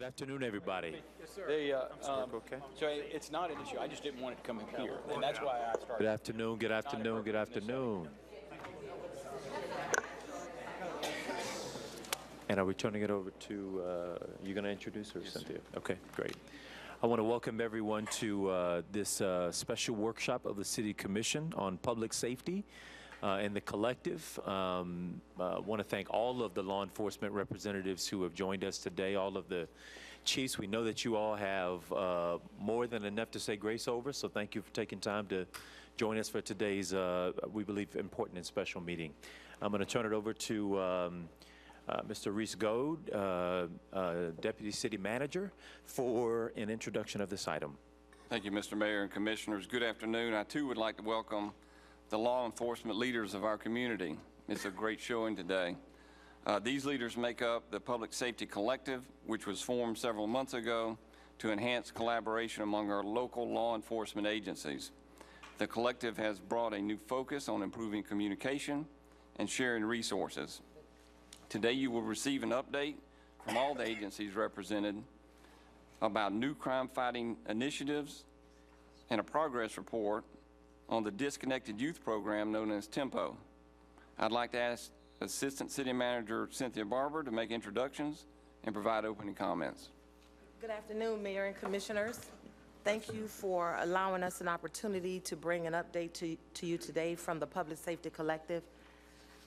Good afternoon, everybody. Yes, sir. Okay. So it's not an issue. I just didn't want it to come up here, and that's why I started. Good afternoon, good afternoon, good afternoon. And are we turning it over to, you going to introduce her, Cynthia? Okay, great. I want to welcome everyone to this special workshop of the City Commission on Public Safety and the Collective. Want to thank all of the law enforcement representatives who have joined us today, all of the chiefs. We know that you all have more than enough to say grace over, so thank you for taking time to join us for today's, we believe, important and special meeting. I'm going to turn it over to Mr. Reese Goad, Deputy City Manager, for an introduction of this item. Thank you, Mr. Mayor and Commissioners. Good afternoon. I, too, would like to welcome the law enforcement leaders of our community. It's a great showing today. These leaders make up the Public Safety Collective, which was formed several months ago to enhance collaboration among our local law enforcement agencies. The collective has brought a new focus on improving communication and sharing resources. Today you will receive an update from all the agencies represented about new crime-fighting initiatives and a progress report on the Disconnected Youth Program known as TEMPO. I'd like to ask Assistant City Manager Cynthia Barber to make introductions and provide opening comments. Good afternoon, Mayor and Commissioners. Thank you for allowing us an opportunity to bring an update to you today from the Public Safety Collective.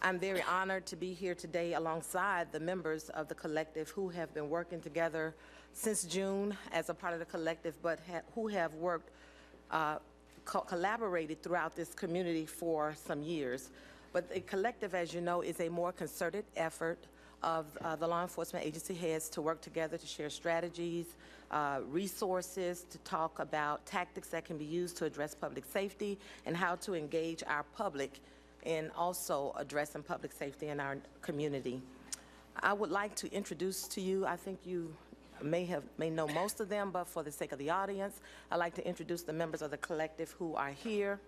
I'm very honored to be here today alongside the members of the collective who have been working together since June as a part of the collective, but who have worked, collaborated throughout this community for some years. But the collective, as you know, is a more concerted effort of the law enforcement agency heads to work together to share strategies, resources, to talk about tactics that can be used to address public safety and how to engage our public in also addressing public safety in our community. I would like to introduce to you, I think you may know most of them, but for the sake of the audience, I'd like to introduce the members of the collective who are here.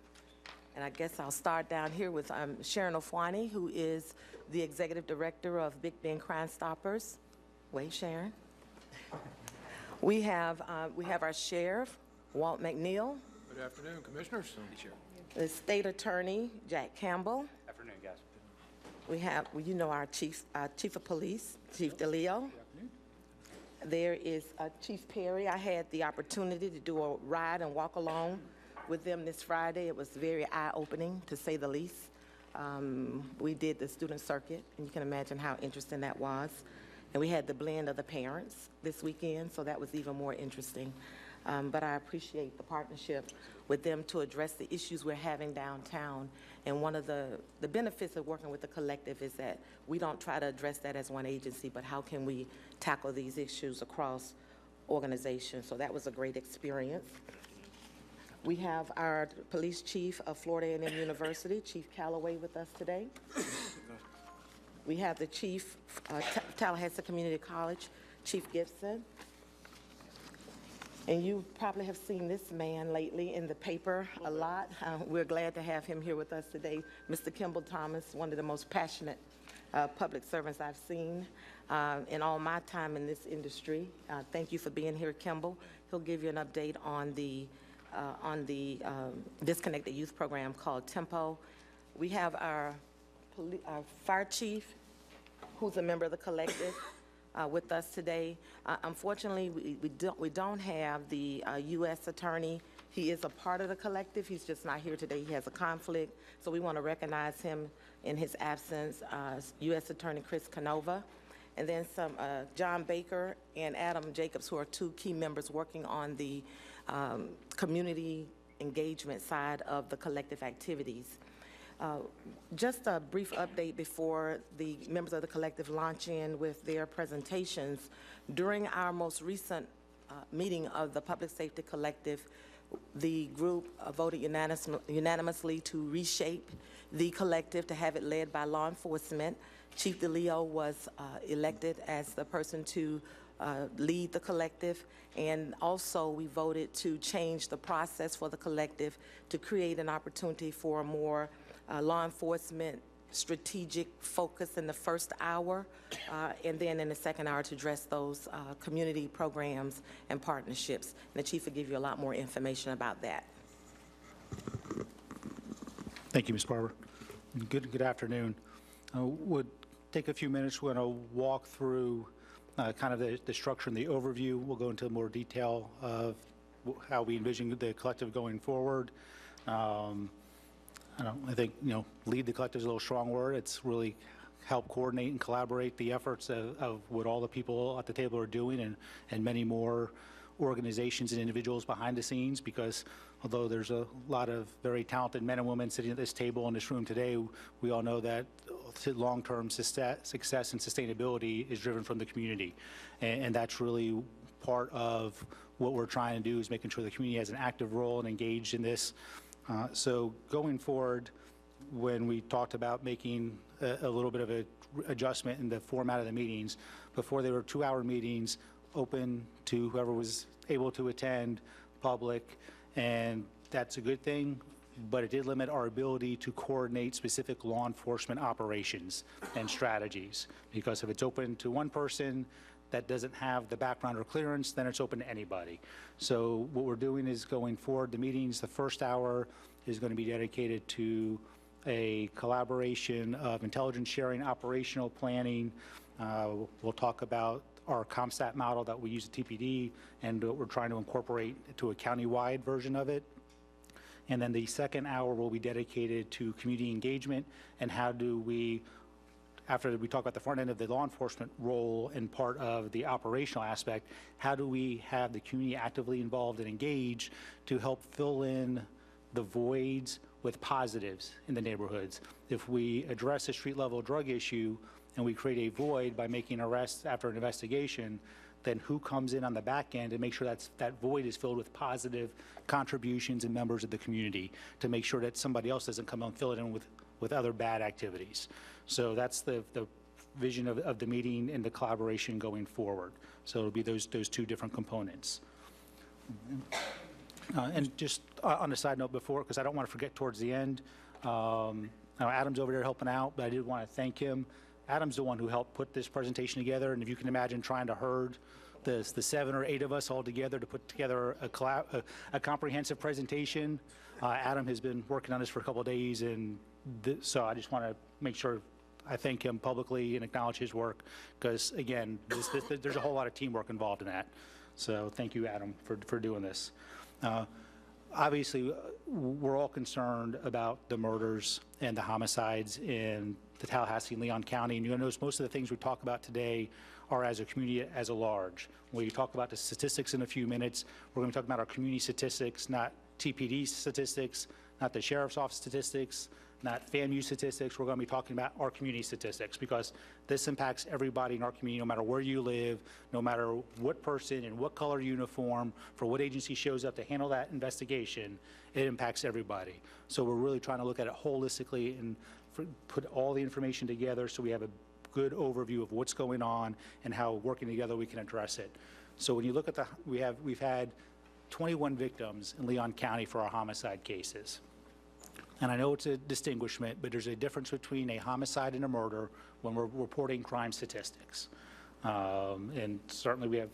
And I guess I'll start down here with Sharon Ofwani, who is the Executive Director of Big Bend Crime Stoppers. Wave, Sharon. We have our Sheriff, Walt McNeil. Good afternoon, Commissioners. The State Attorney, Jack Campbell. Afternoon, guys. We have, well, you know, our Chief of Police, Chief DeLeo. There is Chief Perry. I had the opportunity to do a ride and walk along with them this Friday. It was very eye-opening, to say the least. We did the student circuit, and you can imagine how interesting that was. And we had the blend of the parents this weekend, so that was even more interesting. But I appreciate the partnership with them to address the issues we're having downtown. And one of the benefits of working with the collective is that we don't try to address that as one agency, but how can we tackle these issues across organizations. So that was a great experience. We have our police chief of Florida A&M University, Chief Calloway, with us today. We have the chief of Tallahassee Community College, Chief Gibson. And you probably have seen this man lately in the paper a lot. We're glad to have him here with us today. Mr. Kimball Thomas, one of the most passionate public servants I've seen in all my time in this industry. Thank you for being here, Kimball. He'll give you an update on the Disconnected Youth Program called TEMPO. We have our fire chief, who's a member of the collective, with us today. Unfortunately, we don't have the U.S. attorney. He is a part of the collective. He's just not here today. He has a conflict, so we want to recognize him in his absence. U.S. Attorney Chris Canova, and then some John Baker and Adam Jacobs, who are two key members working on the community engagement side of the collective activities. Just a brief update before the members of the collective launch in with their presentations. During our most recent meeting of the Public Safety Collective, the group voted unanimously to reshape the collective to have it led by law enforcement. Chief DeLeo was elected as the person to lead the collective, and also we voted to change the process for the collective to create an opportunity for a more law enforcement strategic focus in the first hour, and then in the second hour to address those community programs and partnerships. And the chief will give you a lot more information about that. Thank you, Ms. Barber. Good afternoon. Would take a few minutes. We're going to walk through kind of the structure and the overview. We'll go into more detail of how we envision the collective going forward. I think, lead the collective is a little strong word. It's really help coordinate and collaborate the efforts of what all the people at the table are doing and many more organizations and individuals behind the scenes, because although there's a lot of very talented men and women sitting at this table in this room today, we all know that long-term success and sustainability is driven from the community. And that's really part of what we're trying to do, is making sure the community has an active role and engaged in this. So going forward, when we talked about making a little bit of an adjustment in the format of the meetings, before they were 2-hour meetings, open to whoever was able to attend, public, and that's a good thing, but it did limit our ability to coordinate specific law enforcement operations and strategies, because if it's open to one person that doesn't have the background or clearance, then it's open to anybody. So what we're doing is, going forward, the meetings, the first hour is going to be dedicated to a collaboration of intelligence sharing, operational planning. We'll talk about our CompStat model that we use at TPD and what we're trying to incorporate to a county-wide version of it. And then the second hour will be dedicated to community engagement and how do we, after we talk about the front end of the law enforcement role and part of the operational aspect, how do we have the community actively involved and engaged to help fill in the voids with positives in the neighborhoods? If we address a street-level drug issue and we create a void by making arrests after an investigation, then who comes in on the back end and make sure that void is filled with positive contributions and members of the community, to make sure that somebody else doesn't come and fill it in with other bad activities. So that's the vision of the meeting and the collaboration going forward. So it'll be those two different components. And just on a side note before, because I don't want to forget towards the end, now Adam's over there helping out, but I did want to thank him. Adam's the one who helped put this presentation together, and if you can imagine trying to herd the 7 or 8 of us all together to put together a comprehensive presentation. Adam has been working on this for a couple of days, and so I just want to make sure I thank him publicly and acknowledge his work, because again, there's a whole lot of teamwork involved in that. So thank you, Adam, for doing this. Obviously, we're all concerned about the murders and the homicides in the Tallahassee and Leon County, and you'll notice most of the things we talk about today are as a community as a large. When we talk about the statistics in a few minutes, we're going to talk about our community statistics, not TPD statistics, not the sheriff's office statistics, not FAMU statistics. We're going to be talking about our community statistics, because this impacts everybody in our community, no matter where you live, no matter what person in what color uniform, for what agency shows up to handle that investigation. It impacts everybody. So we're really trying to look at it holistically and put all the information together so we have a good overview of what's going on and how, working together, we can address it. So when you look at we've had 21 victims in Leon County for our homicide cases. And I know it's a distinguishment, but there's a difference between a homicide and a murder when we're reporting crime statistics. And certainly we have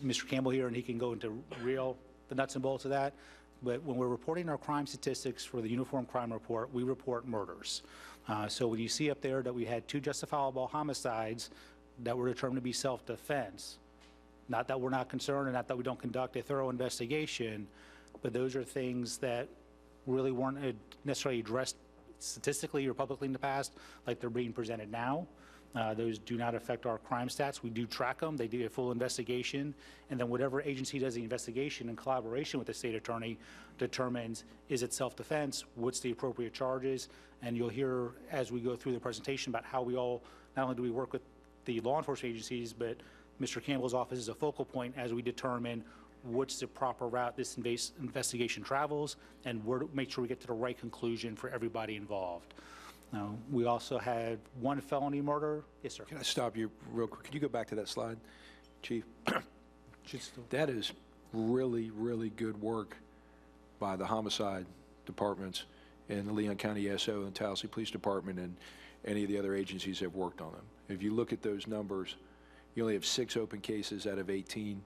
Mr. Campbell here, and he can go into the nuts and bolts of that. But when we're reporting our crime statistics for the Uniform Crime Report, we report murders. So when you see up there that we had 2 justifiable homicides that were determined to be self-defense, not that we're not concerned and not that we don't conduct a thorough investigation, but those are things that really weren't necessarily addressed statistically or publicly in the past like they're being presented now. Those do not affect our crime stats. We do track them. They do a full investigation. And then whatever agency does the investigation in collaboration with the state attorney determines, is it self-defense? What's the appropriate charges? And you'll hear as we go through the presentation about how we all, not only do we work with the law enforcement agencies, but Mr. Campbell's office is a focal point as we determine what's the proper route this investigation travels and where to make sure we get to the right conclusion for everybody involved. We also had 1 felony murder. Yes, sir. Can I stop you real quick? Can you go back to that slide, Chief? That is really, really good work by the homicide departments and the Leon County SO and Tallahassee Police Department and any of the other agencies have worked on them. If you look at those numbers, you only have 6 open cases out of 18.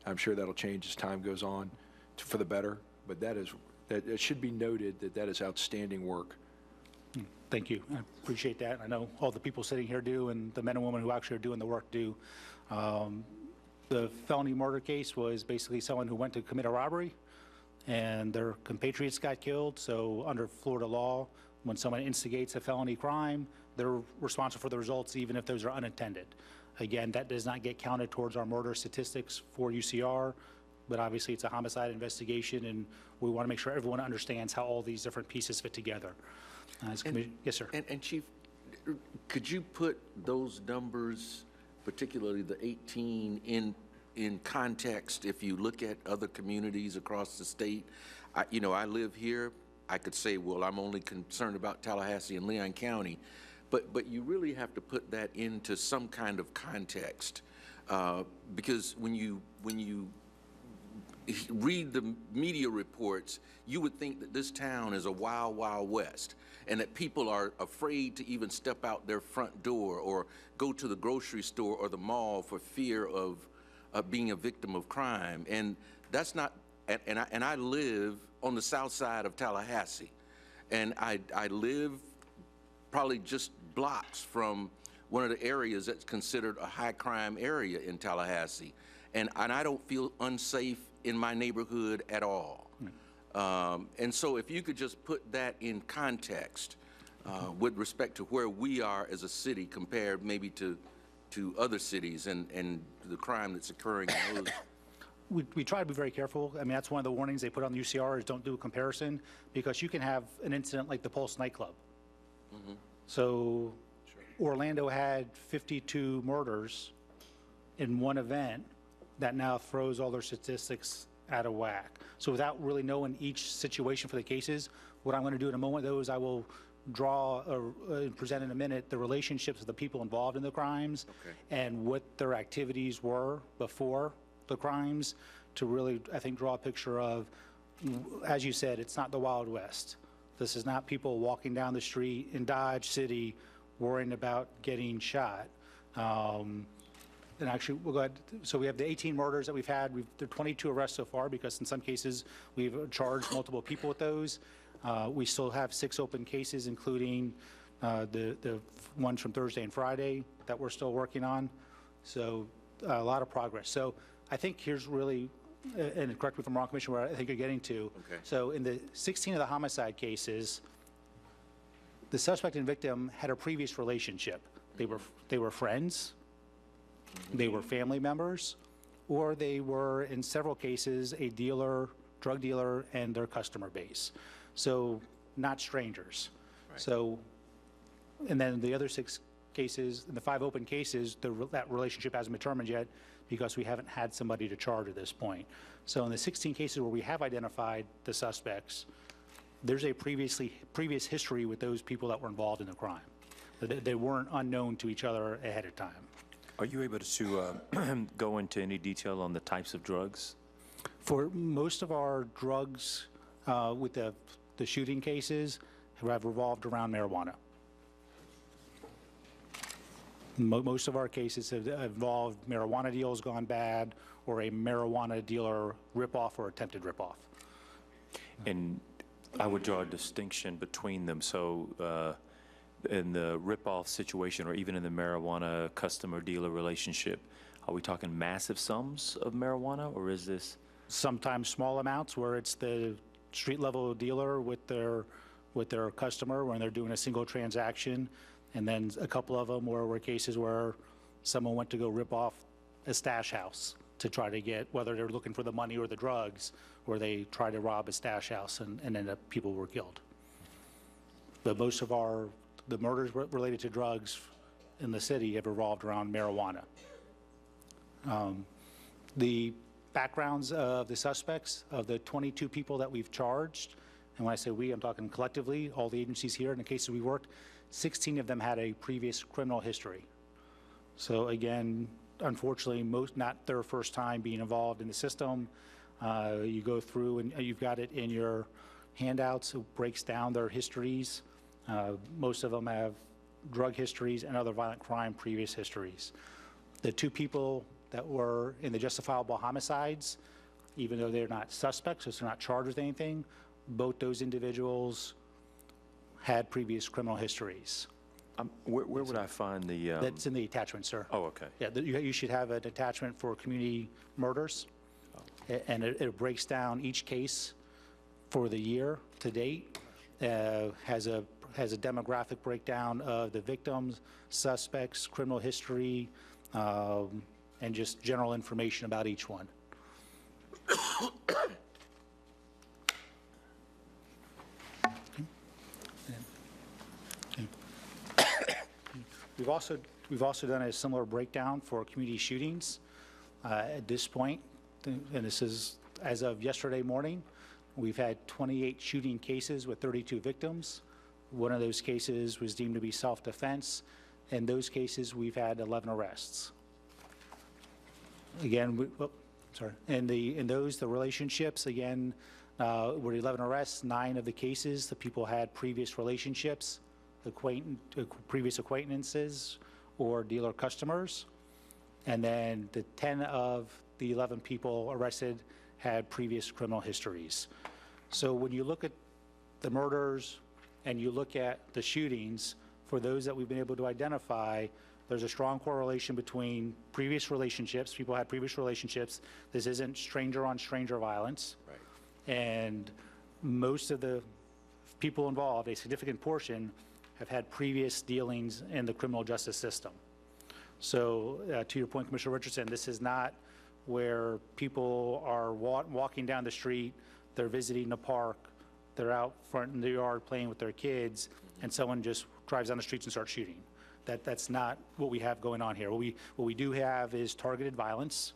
I'm sure that'll change as time goes on for the better, but it should be noted that that is outstanding work. Thank you. I appreciate that. I know all the people sitting here do, and the men and women who actually are doing the work do. The felony murder case was basically someone who went to commit a robbery, and their compatriots got killed. So under Florida law, when someone instigates a felony crime, they're responsible for the results, even if those are unintended. Again, that does not get counted towards our murder statistics for UCR, but obviously it's a homicide investigation, and we want to make sure everyone understands how all these different pieces fit together. Yes, sir. And Chief, could you put those numbers, particularly the 18, in context? If you look at other communities across the state, I live here. I could say, well, I'm only concerned about Tallahassee and Leon County, but you really have to put that into some kind of context, because when you read the media reports, you would think that this town is a wild, wild west, and that people are afraid to even step out their front door or go to the grocery store or the mall for fear of being a victim of crime. And that's not, and I live on the south side of Tallahassee, and I live probably just blocks from one of the areas that's considered a high crime area in Tallahassee. And I don't feel unsafe in my neighborhood at all. And so if you could just put that in context with respect to where we are as a city compared maybe to other cities and the crime that's occurring in those. We try to be very careful. I mean, that's one of the warnings they put on the UCR is don't do a comparison, because you can have an incident like the Pulse nightclub. Mm-hmm. So Orlando had 52 murders in one event that now throws all their statistics out of whack. So without really knowing each situation for the cases, what I'm going to do in a moment, though, is I will draw and present in a minute the relationships of the people involved in the crimes and what their activities were before the crimes to really, I think, draw a picture of, as you said, it's not the Wild West. This is not people walking down the street in Dodge City worrying about getting shot. And actually, we'll go ahead. So we have the 18 murders that we've had. There are 22 arrests so far, because in some cases we've charged multiple people with those. We still have 6 open cases, including the ones from Thursday and Friday that we're still working on. So a lot of progress. So I think here's really, and correct me if I'm wrong, Commissioner, where I think you're getting to. Okay. So in the 16 of the homicide cases, the suspect and victim had a previous relationship. They were friends, they were family members, or they were, in several cases, a dealer, drug dealer, and their customer base. So not strangers. Right. So, and then the other 6 cases, in the 5 open cases, that relationship hasn't been determined yet because we haven't had somebody to charge at this point. So in the 16 cases where we have identified the suspects, there's a previous history with those people that were involved in the crime. They weren't unknown to each other ahead of time. Are you able to go into any detail on the types of drugs? For most of our drugs with the shooting cases have revolved around marijuana. Most of our cases have involved marijuana deals gone bad or a marijuana dealer ripoff or attempted ripoff. And I would draw a distinction between them. So in the ripoff situation, or even in the marijuana customer-dealer relationship, are we talking massive sums of marijuana, or is this? Sometimes small amounts where it's the street-level dealer with their customer when they're doing a single transaction, and then a couple of them were cases where someone went to go rip off a stash house to try to get, whether they're looking for the money or the drugs, where they tried to rob a stash house and ended up people were killed. But most of the murders related to drugs in the city have revolved around marijuana. The backgrounds of the suspects, of the 22 people that we've charged, and when I say we, I'm talking collectively, all the agencies here in the cases we worked, 16 of them had a previous criminal history. So again, unfortunately, not their first time being involved in the system. You go through and you've got it in your handouts. It breaks down their histories. Most of them have drug histories and other violent crime previous histories. The two people that were in the justifiable homicides, even though they're not suspects, so they're not charged with anything, both those individuals had previous criminal histories. Where would I find the? That's in the attachment, sir. Oh, okay. Yeah, you should have an attachment for community murders, and it breaks down each case for the year to date, has a demographic breakdown of the victims, suspects, criminal history, and just general information about each one. We've also done a similar breakdown for community shootings at this point, and this is as of yesterday morning. We've had 28 shooting cases with 32 victims. One of those cases was deemed to be self-defense. In those cases, we've had 11 arrests. Again, in those, the relationships, again, were 11 arrests, 9 of the cases, the people had previous relationships, previous acquaintances, or dealer customers. And then the 10 of the 11 people arrested had previous criminal histories. So when you look at the murders and you look at the shootings, for those that we've been able to identify, there's a strong correlation between previous relationships. People had previous relationships. This isn't stranger-on-stranger violence. Right. And most of the people involved, a significant portion, have had previous dealings in the criminal justice system. So to your point, Commissioner Richardson, this is not where people are walking down the street, they're visiting the park, they're out front in the yard playing with their kids, and someone just drives down the streets and starts shooting. That's not what we have going on here. What we do have is targeted violence,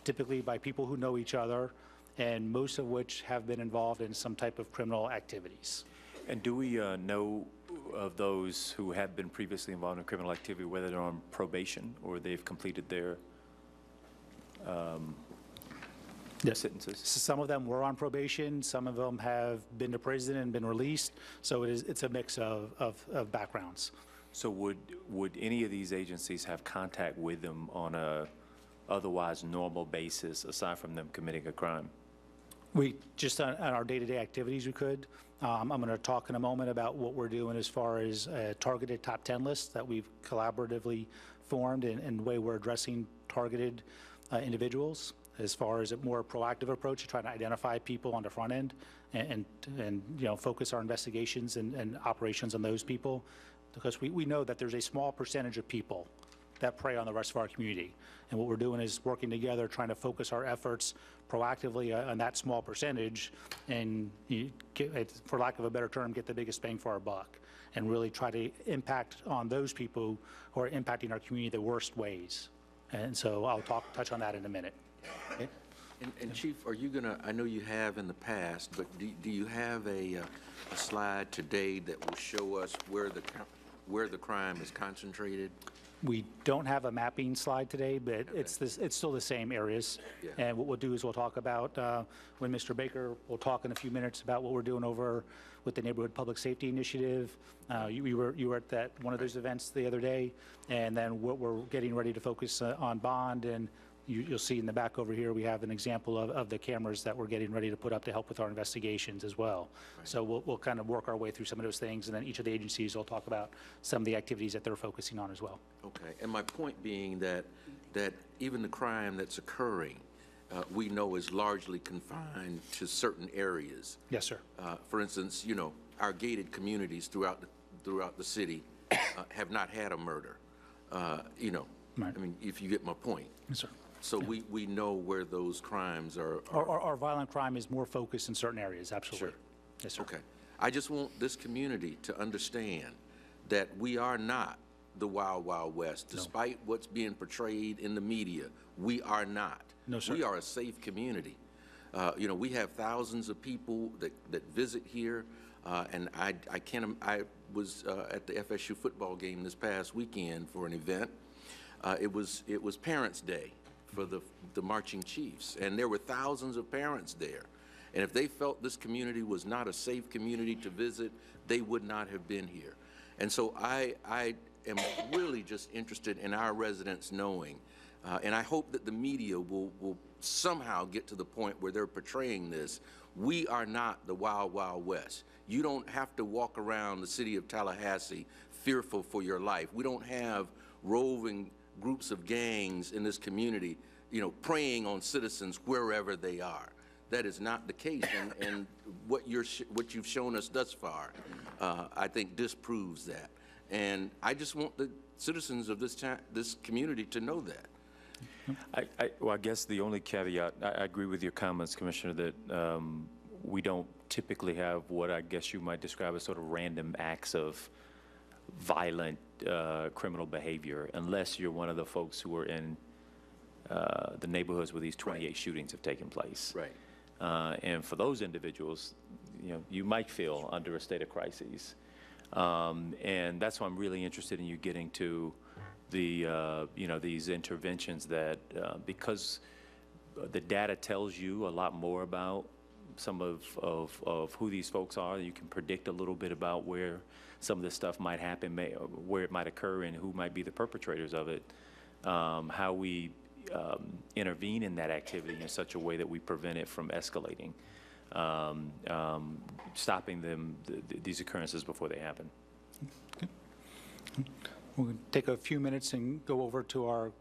typically by people who know each other, and most of which have been involved in some type of criminal activities. And do we know of those who have been previously involved in criminal activity, whether they're on probation or they've completed their sentences? Some of them were on probation. Some of them have been to prison and been released. So it's a mix of backgrounds. So would any of these agencies have contact with them on a otherwise normal basis, aside from them committing a crime? We just on our day-to-day activities, we could. I'm going to talk in a moment about what we're doing as far as a targeted top 10 list that we've collaboratively formed and the way we're addressing targeted individuals, as far as a more proactive approach to try to identify people on the front end and focus our investigations and operations on those people, because we know that there's a small percentage of people that prey on the rest of our community. And what we're doing is working together, trying to focus our efforts proactively on that small percentage and, for lack of a better term, get the biggest bang for our buck and really try to impact on those people who are impacting our community the worst ways. And so I'll touch on that in a minute. Okay? And Chief, are you gonna, I know you have in the past, but do you have a slide today that will show us where the crime is concentrated? We don't have a mapping slide today, but okay. It's still the same areas. Yeah. And what we'll do is we'll talk about, when Mr. Baker will talk in a few minutes about what we're doing over with the Neighborhood Public Safety Initiative. You were at one of those events the other day, and then what we're getting ready to focus on bond, and you'll see in the back over here, we have an example of the cameras that we're getting ready to put up to help with our investigations as well. Right. So we'll kind of work our way through some of those things, and then each of the agencies will talk about some of the activities that they're focusing on as well. Okay, and my point being that even the crime that's occurring, we know is largely confined to certain areas. Yes, sir. For instance, our gated communities throughout the city have not had a murder. Right. I mean, if you get my point. Yes, sir. So yeah. we know where those crimes are. Our violent crime is more focused in certain areas, absolutely. Sure. Yes, sir. Okay. I just want this community to understand that we are not the Wild Wild West. Despite what's being portrayed in the media, we are not. No, sir. We are a safe community. We have thousands of people that visit here, and I was at the FSU football game this past weekend for an event. It was Parents' Day for the Marching Chiefs, and there were thousands of parents there. And if they felt this community was not a safe community to visit, they would not have been here. And so I am really just interested in our residents knowing, and I hope that the media will somehow get to the point where they're portraying this. We are not the Wild Wild West. You don't have to walk around the city of Tallahassee fearful for your life. We don't have roving groups of gangs in this community, you know, preying on citizens wherever they are. That is not the case, and what you've shown us thus far, I think disproves that. And I just want the citizens of this community to know that. Well, I guess the only caveat, I agree with your comments, Commissioner, that we don't typically have what I guess you might describe as sort of random acts of violent criminal behavior, unless you're one of the folks who are in the neighborhoods where these 28 shootings have taken place. Right. And for those individuals, you know, you might feel under a state of crisis. And that's why I'm really interested in you getting to the, you know, these interventions that, because the data tells you a lot more about some of who these folks are. You can predict a little bit about where some of this stuff might happen, where it might occur, and who might be the perpetrators of it. How we intervene in that activity in such a way that we prevent it from escalating, stopping these occurrences before they happen. Okay. We'll take a few minutes and go over to our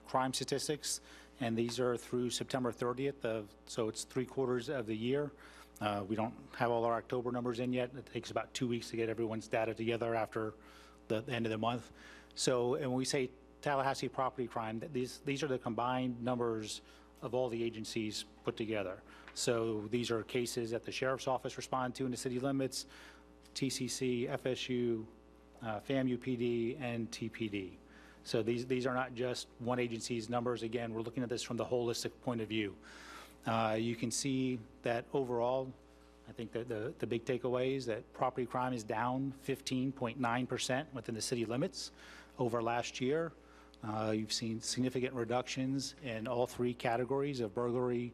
crime statistics, and these are through September 30th, so it's 3/4 of the year. We don't have all our October numbers in yet. It takes about 2 weeks to get everyone's data together after the end of the month. So, and when we say Tallahassee property crime, these are the combined numbers of all the agencies put together. So these are cases that the Sheriff's Office responded to in the city limits, TCC, FSU, FAMU PD, and TPD. So these are not just one agency's numbers. Again, we're looking at this from the holistic point of view. You can see that overall, I think that the big takeaway is that property crime is down 15.9% within the city limits over last year. You've seen significant reductions in all three categories of burglary,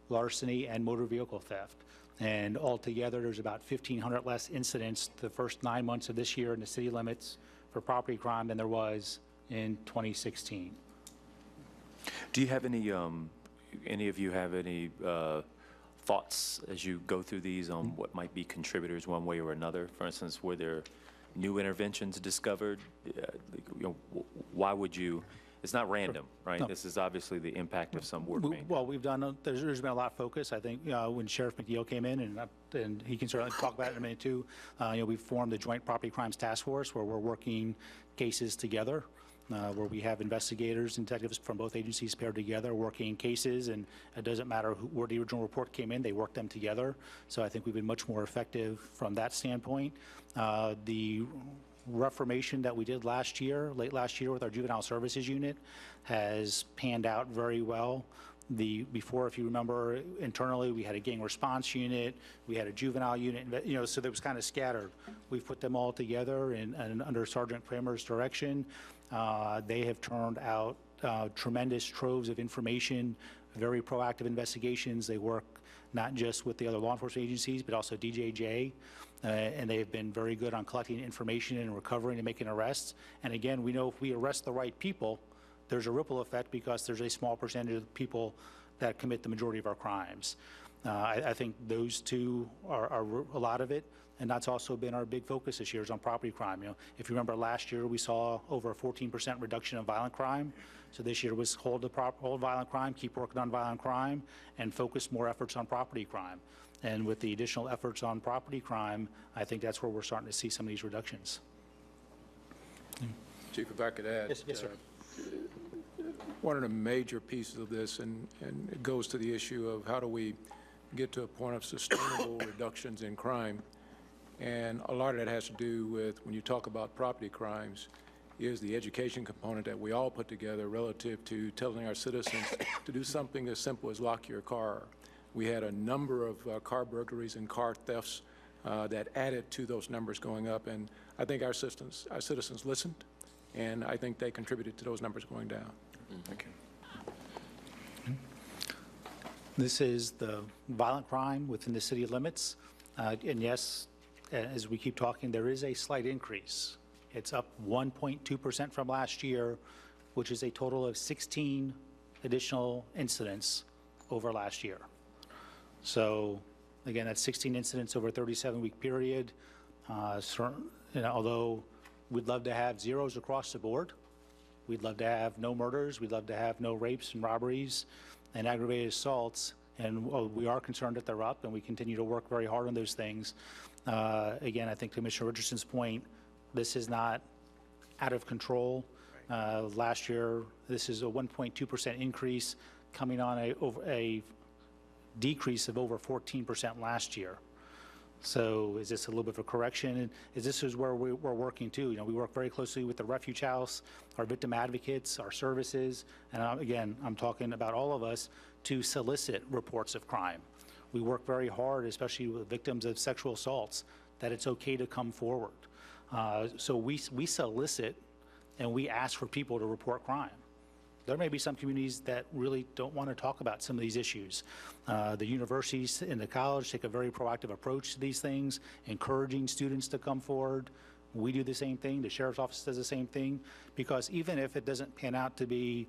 larceny, and motor vehicle theft. And altogether, there's about 1,500 less incidents the first 9 months of this year in the city limits for property crime than there was in 2016. Do you have any of you have any thoughts as you go through these on what might be contributors one way or another? For instance, were there new interventions discovered? You know, why would you? It's not random, right? No. This is obviously the impact of some work being done. Well, we've done, there's been a lot of focus. I think when Sheriff McNeil came in, and he can certainly talk about it in a minute too, you know, we formed the Joint Property Crimes Task Force where we're working cases together, where we have investigators and detectives from both agencies paired together working cases, and it doesn't matter where the original report came in, they work them together. So I think we've been much more effective from that standpoint. The reformation that we did last year, late last year with our juvenile services unit has panned out very well. Before, if you remember, internally we had a gang response unit, we had a juvenile unit, you know, so that was kind of scattered. We've put them all together and under Sergeant Kramer's direction, they have turned out tremendous troves of information, very proactive investigations. They work not just with the other law enforcement agencies, but also DJJ. And they have been very good on collecting information and recovering and making arrests. And again, we know if we arrest the right people, there's a ripple effect because there's a small percentage of people that commit the majority of our crimes. I think those two are a lot of it, and that's also been our big focus this year is on property crime. You know, if you remember last year, we saw over a 14% reduction in violent crime. So this year was hold violent crime, keep working on violent crime, and focus more efforts on property crime. And with the additional efforts on property crime, I think that's where we're starting to see some of these reductions. Chief, if I could add. Yes, sir. One of the major pieces of this, and it goes to the issue of how do we get to a point of sustainable reductions in crime. And a lot of that has to do with, when you talk about property crimes, is the education component that we all put together relative to telling our citizens to do something as simple as lock your car. We had a number of car burglaries and car thefts that added to those numbers going up, and I think our citizens listened, and I think they contributed to those numbers going down. Thank you. This is the violent crime within the city limits. And yes, as we keep talking, there is a slight increase. It's up 1.2% from last year, which is a total of 16 additional incidents over last year. So again, that's 16 incidents over a 37-week period. Although we'd love to have zeros across the board, we'd love to have no murders, we'd love to have no rapes and robberies and aggravated assaults, and we are concerned that they're up, and we continue to work very hard on those things. Again, I think to Commissioner Richardson's point, this is not out of control. Last year, this is a 1.2% increase coming on a decrease of over 14% last year. So is this a little bit of a correction? And this is where we're working too. We work very closely with the Refuge House, our victim advocates, our services, and again, I'm talking about all of us, to solicit reports of crime. We work very hard, especially with victims of sexual assaults, that it's okay to come forward. So we solicit and we ask for people to report crime. There may be some communities that really don't want to talk about some of these issues. The universities and the college take a very proactive approach to these things, encouraging students to come forward. We do the same thing. The sheriff's office does the same thing, because even if it doesn't pan out to be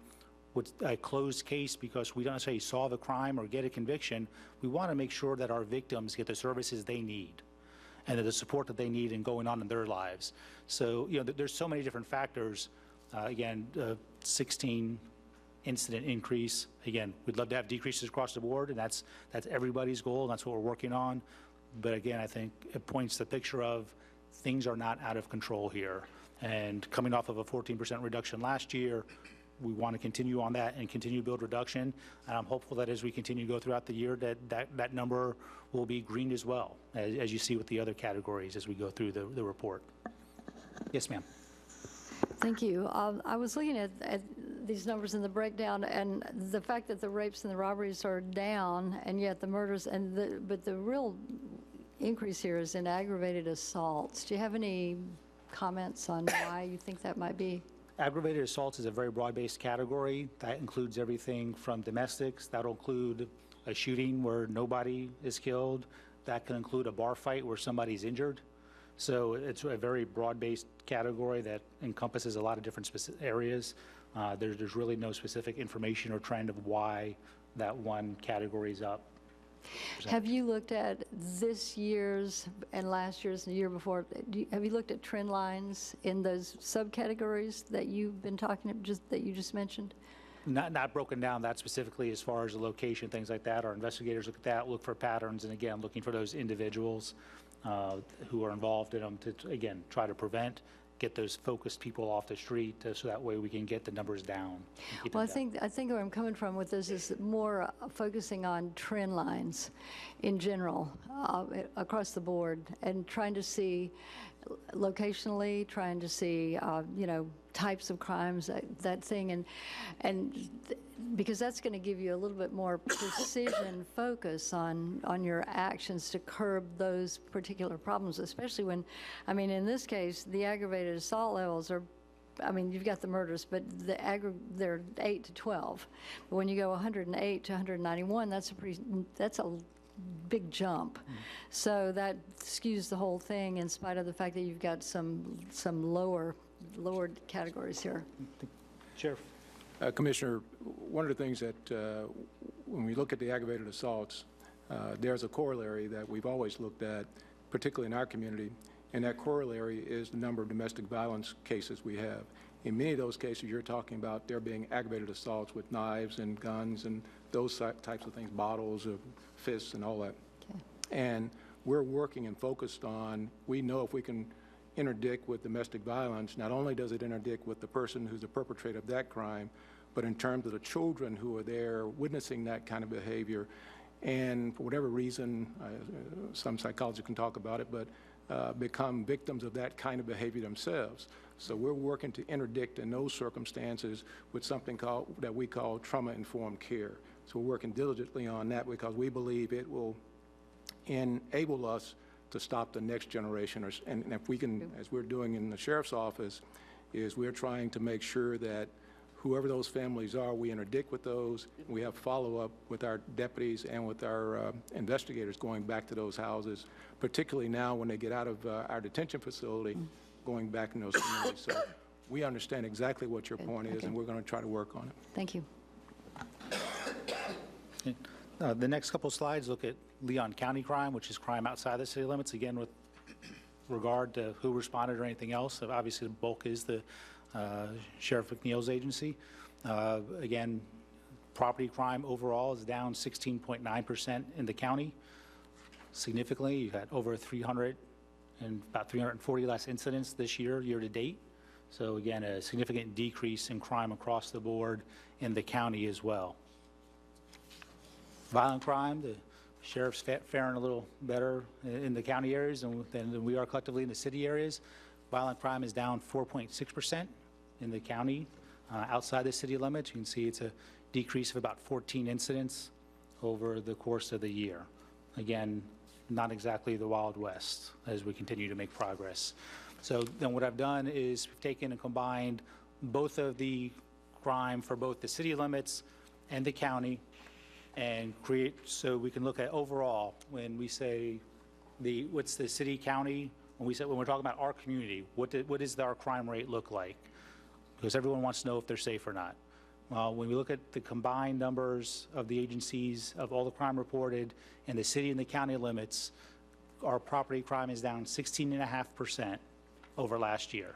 a closed case because we don't necessarily solve a crime or get a conviction, we want to make sure that our victims get the services they need and the support that they need in going on in their lives. So, there's so many different factors. Again, 16 incident increase. Again, we'd love to have decreases across the board, and that's everybody's goal, and that's what we're working on. But again, I think it points the picture of things are not out of control here. And coming off of a 14% reduction last year, we want to continue on that and continue to build reduction. And I'm hopeful that as we continue to go throughout the year, that number will be green as well, as you see with the other categories as we go through the report. Yes, ma'am. Thank you. I was looking at these numbers in the breakdown, and the fact that the rapes and the robberies are down, and yet the murders, but the real increase here is in aggravated assaults. Do you have any comments on why you think that might be? Aggravated assault is a very broad-based category. That includes everything from domestics. That'll include a shooting where nobody is killed. That can include a bar fight where somebody's injured. So it's a very broad-based category that encompasses a lot of different areas. There's really no specific information or trend of why that one category is up. Have you looked at this year's and last year's and the year before? Have you looked at trend lines in those subcategories that you've been talking about, that you just mentioned? Not broken down that specifically as far as the location, things like that. Our investigators look at that, look for patterns, and again, looking for those individuals who are involved in them to, again, try to prevent, get those focused people off the street so that way we can get the numbers down. Well, I think where I'm coming from with this is more focusing on trend lines in general across the board, and trying to see locationally, trying to see, types of crimes, that thing, and because that's going to give you a little bit more precision focus on your actions to curb those particular problems, especially when, in this case, the aggravated assault levels are, you've got the murders, but they're 8 to 12. But when you go 108 to 191, that's a big jump. So that skews the whole thing, in spite of the fact that you've got some lower categories here. Sheriff. Commissioner, one of the things that when we look at the aggravated assaults, there's a corollary that we've always looked at, particularly in our community, and that corollary is the number of domestic violence cases we have. In many of those cases you're talking about, there being aggravated assaults with knives and guns and those types of things, bottles of fists and all that. Okay. And we're working and focused on, we know if we can interdict with domestic violence, not only does it interdict with the person who's the perpetrator of that crime, but in terms of the children who are there witnessing that kind of behavior, and for whatever reason, some psychologists can talk about it, but become victims of that kind of behavior themselves. So we're working to interdict in those circumstances with something that we call trauma-informed care. So we're working diligently on that because we believe it will enable us to stop the next generation. And if we can, as we're doing in the sheriff's office, is we're trying to make sure that whoever those families are, we interdict with those. We have follow-up with our deputies and with our investigators going back to those houses, particularly now when they get out of our detention facility, going back in those communities. So we understand exactly what your point is, and we're going to try to work on it. Thank you. The next couple of slides look at Leon County crime, which is crime outside the city limits, again, with regard to who responded or anything else. Obviously, the bulk is the Sheriff McNeil's agency. Again, property crime overall is down 16.9% in the county. Significantly, you've had over 300 and about 340 less incidents this year, year to date. So again, a significant decrease in crime across the board in the county as well. Violent crime, the sheriff's faring a little better in the county areas than we are collectively in the city areas. Violent crime is down 4.6% in the county. Outside the city limits, you can see it's a decrease of about 14 incidents over the course of the year. Again, not exactly the Wild West as we continue to make progress. So then what I've done is we've taken and combined both of the crime for both the city limits and the county and create, so we can look at overall when we say what's the city county, when we're talking about our community, what does our crime rate look like? Because everyone wants to know if they're safe or not. When we look at the combined numbers of the agencies of all the crime reported in the city and the county limits, our property crime is down 16.5% over last year.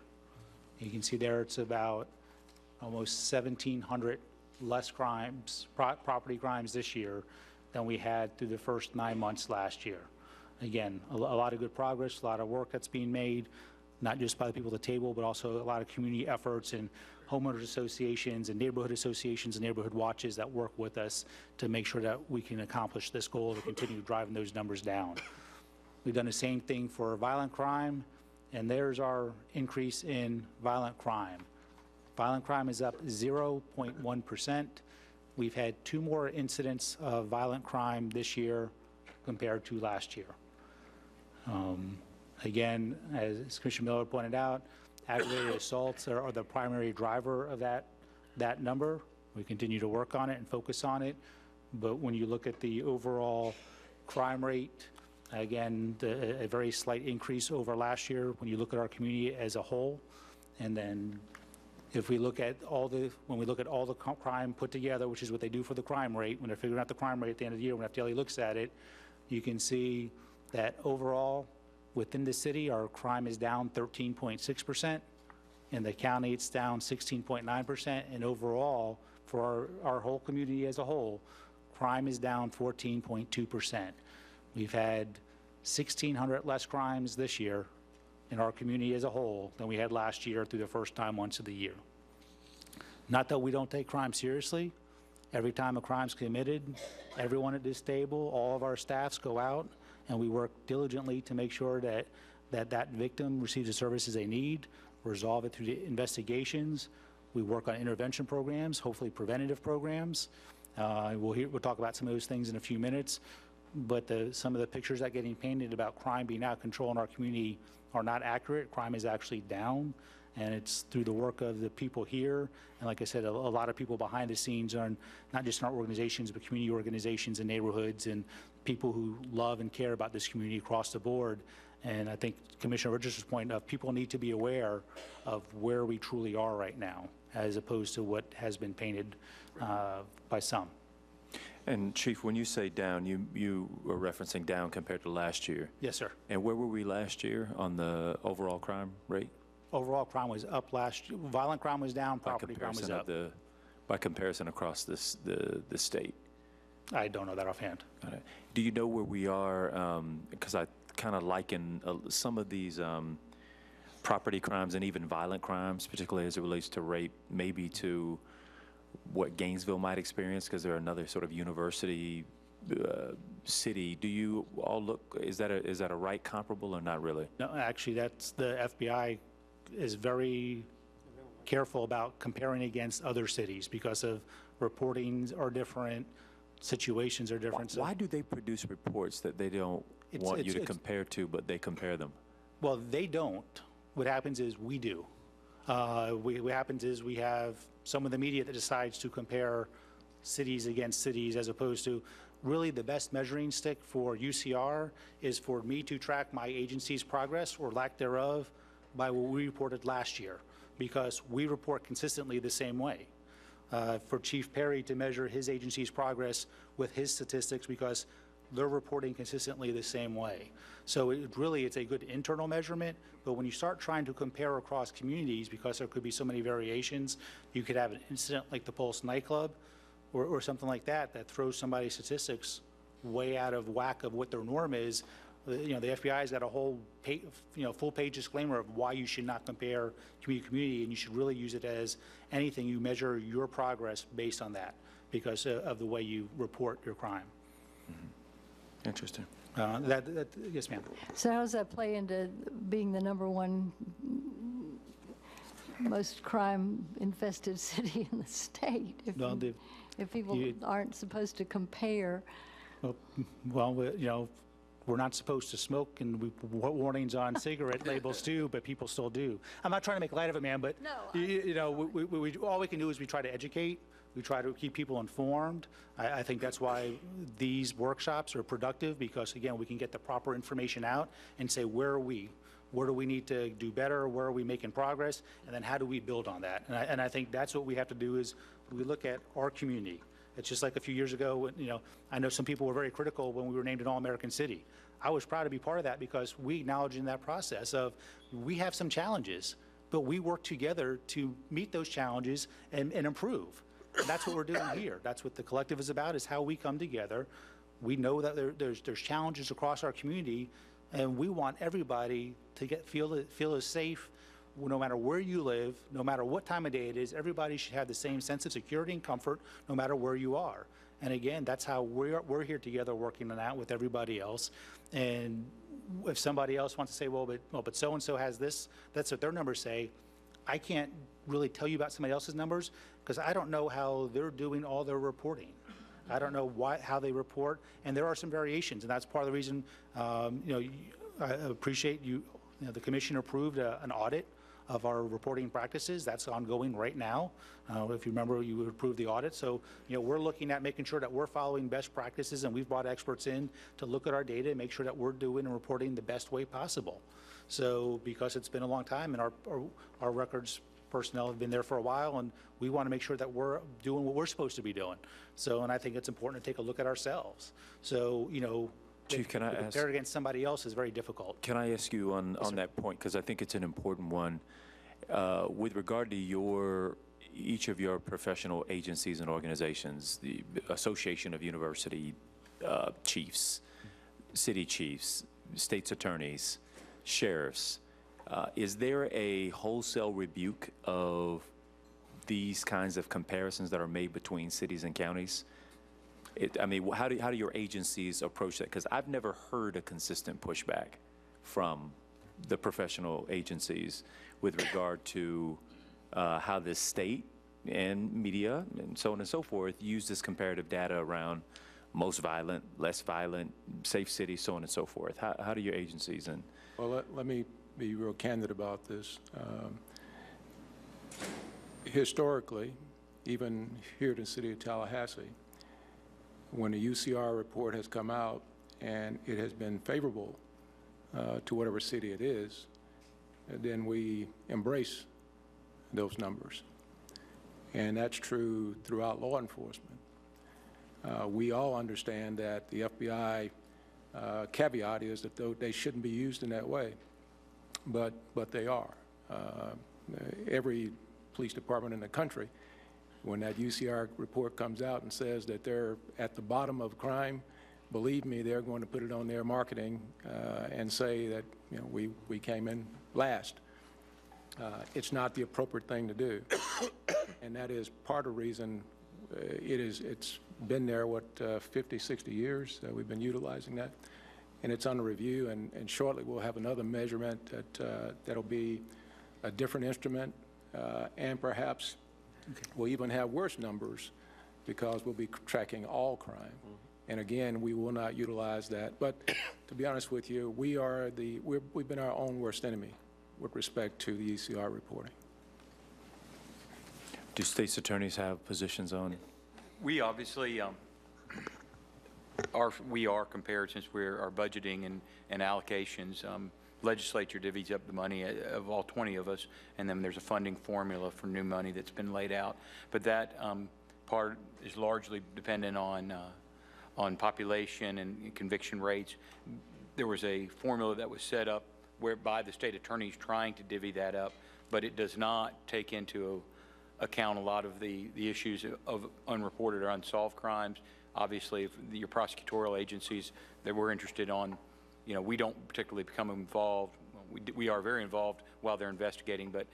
You can see there it's about almost 1,700 less crimes, property crimes this year than we had through the first 9 months last year. Again, a lot of good progress, a lot of work that's being made, not just by the people at the table, but also a lot of community efforts and homeowners associations and neighborhood associations and neighborhood watches that work with us to make sure that we can accomplish this goal to continue driving those numbers down. We've done the same thing for violent crime, and there's our increase in violent crime. Violent crime is up 0.1%. We've had 2 more incidents of violent crime this year compared to last year. Again, as Commissioner Miller pointed out, aggravated assaults are the primary driver of that number. We continue to work on it and focus on it. But when you look at the overall crime rate, again, a very slight increase over last year when you look at our community as a whole. And then if we look at when we look at all the crime put together, which is what they do for the crime rate, when they're figuring out the crime rate at the end of the year, when FDLE looks at it, you can see that overall within the city, our crime is down 13.6%. In the county, it's down 16.9%. And overall, for our whole community as a whole, crime is down 14.2%. We've had 1,600 less crimes this year in our community as a whole than we had last year through the first 9 months of the year. Not that we don't take crime seriously. Every time a crime's committed, everyone at this table, all of our staffs go out and we work diligently to make sure that victim receives the services they need, resolve it through the investigations. We work on intervention programs, hopefully preventative programs. We'll talk about some of those things in a few minutes, but some of the pictures that are getting painted about crime being out of control in our community are not accurate. Crime is actually down, and it's through the work of the people here. And like I said, a lot of people behind the scenes are not just in our organizations, but community organizations and neighborhoods and people who love and care about this community across the board. And I think Commissioner Richards' point of people need to be aware of where we truly are right now, as opposed to what has been painted by some. And Chief, when you say down, you were referencing down compared to last year. Yes, sir. And where were we last year on the overall crime rate? Overall crime was up last year. Violent crime was down, property crime was up. By comparison across the state? I don't know that offhand. Got it. Do you know where we are? Because I kind of liken some of these property crimes and even violent crimes, particularly as it relates to rape, maybe to what Gainesville might experience, because they're another sort of university city. Do you all look, is that a right comparable or not really? No, actually, that's the FBI is very careful about comparing against other cities because of reportings are different, situations are different. Why do they produce reports that they don't want you to compare to, but they compare them? Well, they don't. What happens is we do. What happens is we have some of the media that decides to compare cities against cities, as opposed to really the best measuring stick for UCR is for me to track my agency's progress or lack thereof by what we reported last year, because we report consistently the same way. For Chief Perry to measure his agency's progress with his statistics, because they're reporting consistently the same way. So it's a good internal measurement, but when you start trying to compare across communities, because there could be so many variations, you could have an incident like the Pulse nightclub or something like that that throws somebody's statistics way out of whack of what their norm is. The FBI's got a whole full-page disclaimer of why you should not compare community to community, and you should really use it as anything. You measure your progress based on that because of the way you report your crime. Mm-hmm. Interesting. Yes, ma'am. So how does that play into being the #1 most crime-infested city in the state? If people aren't supposed to compare. We're not supposed to smoke, and we put warnings on cigarette labels too, but people still do. I'm not trying to make light of it, man, but all we can do is we try to educate. We try to keep people informed. I think that's why these workshops are productive, because again, we can get the proper information out and say, where are we? Where do we need to do better? Where are we making progress? And then how do we build on that? And I think that's what we have to do, is we look at our community. It's just like a few years ago, I know some people were very critical when we were named an All-American City. I was proud to be part of that, because we acknowledge in that process of we have some challenges, but we work together to meet those challenges and improve. And that's what we're doing here. That's what the collective is about, is how we come together. We know that there's challenges across our community, and we want everybody to feel as safe no matter where you live, no matter what time of day it is. Everybody should have the same sense of security and comfort no matter where you are. And again, that's how we're here together working on that with everybody else. And if somebody else wants to say, but so-and-so has this, that's what their numbers say, I can't really tell you about somebody else's numbers, because I don't know how they're doing all their reporting. I don't know how they report, and there are some variations, and that's part of the reason, I appreciate the commission approved an audit of our reporting practices. That's ongoing right now. If you remember, you approved the audit. So, we're looking at making sure that we're following best practices, and we've brought experts in to look at our data and make sure that we're doing and reporting the best way possible. So, because it's been a long time, and our records personnel have been there for a while, and we want to make sure that we're doing what we're supposed to be doing. So, and I think it's important to take a look at ourselves. So, Chief, can I ask? Compare it against somebody else is very difficult. Can I ask you on that point, because I think it's an important one, with regard to each of your professional agencies and organizations, the Association of University Chiefs, City Chiefs, State's Attorneys, Sheriffs, is there a wholesale rebuke of these kinds of comparisons that are made between cities and counties? How do your agencies approach that? Because I've never heard a consistent pushback from the professional agencies with regard to how the state and media and so on and so forth use this comparative data around most violent, less violent, safe cities, so on and so forth. How do your agencies and... Well, let me be real candid about this. Historically, even here in the city of Tallahassee, when a UCR report has come out and it has been favorable to whatever city it is, then we embrace those numbers. And that's true throughout law enforcement. We all understand that the FBI caveat is that they shouldn't be used in that way, but they are. Every police department in the country, when that UCR report comes out and says that they're at the bottom of crime, believe me, they're going to put it on their marketing and say that we came in last. It's not the appropriate thing to do, and that is part of the reason it's been there, 50, 60 years we've been utilizing that, and it's under review, and shortly we'll have another measurement that'll be a different instrument, and perhaps we'll even have worse numbers because we'll be tracking all crime. And again, we will not utilize that. But to be honest with you, we've been our own worst enemy with respect to the ECR reporting. Do state's attorneys have positions on? We obviously we are compared, since our budgeting and allocations. Legislature divvies up the money of all 20 of us, and then there's a funding formula for new money that's been laid out. But that part is largely dependent on population and conviction rates. There was a formula that was set up whereby the state attorney is trying to divvy that up, but it does not take into account a lot of the issues of unreported or unsolved crimes. Obviously, if your prosecutorial agencies that we're interested on, you know, we don't particularly become involved. We are very involved while they're investigating, but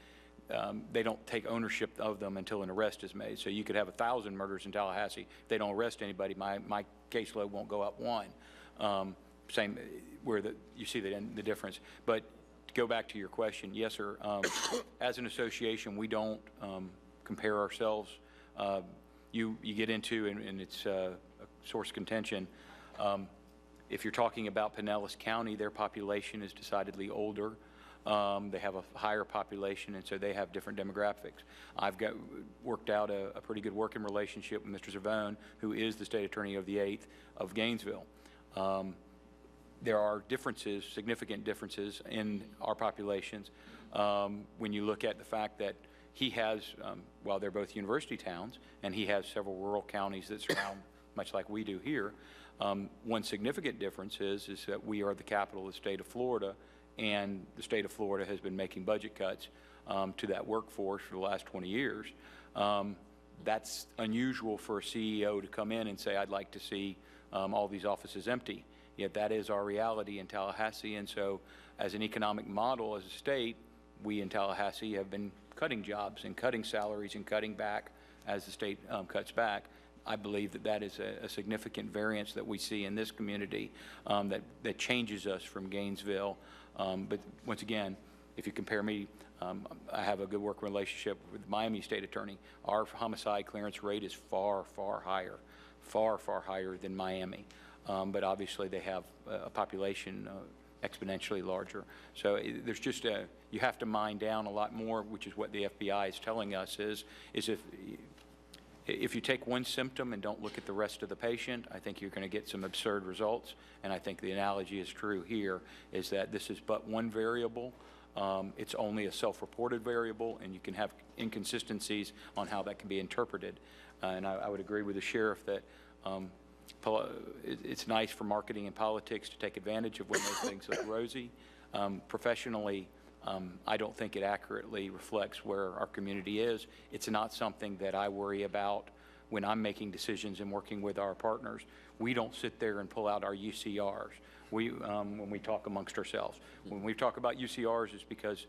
they don't take ownership of them until an arrest is made. So you could have 1,000 murders in Tallahassee. If they don't arrest anybody, my caseload won't go up one. Same where you see the difference. But to go back to your question, yes, sir. As an association, we don't compare ourselves. You get into, and it's a source of contention. If you're talking about Pinellas County, their population is decidedly older. They have a higher population, and so they have different demographics. I've worked out a pretty good working relationship with Mr. Zavone, who is the state attorney of the 8th of Gainesville. There are differences, significant differences in our populations when you look at the fact that he has, while they're both university towns, and he has several rural counties that surround, much like we do here. One significant difference is that we are the capital of the state of Florida, and the state of Florida has been making budget cuts to that workforce for the last 20 years. That's unusual for a CEO to come in and say, I'd like to see all these offices empty. Yet that is our reality in Tallahassee, and so as an economic model as a state, we in Tallahassee have been cutting jobs and cutting salaries and cutting back as the state cuts back. I believe that is a significant variance that we see in this community that changes us from Gainesville. But once again, if you compare me, I have a good working relationship with the Miami State Attorney. Our homicide clearance rate is far, far higher than Miami. But obviously they have a population exponentially larger. So there's just you have to mine down a lot more, which is what the FBI is telling us is if you take one symptom and don't look at the rest of the patient, I think you're going to get some absurd results. And I think the analogy is true here, is that this is but one variable. It's only a self-reported variable, and you can have inconsistencies on how that can be interpreted. And I would agree with the sheriff that it's nice for marketing and politics to take advantage of when those things look rosy. Professionally, I don't think it accurately reflects where our community is. It's not something that I worry about when I'm making decisions and working with our partners. We don't sit there and pull out our UCRs when we talk amongst ourselves. When we talk about UCRs, it's because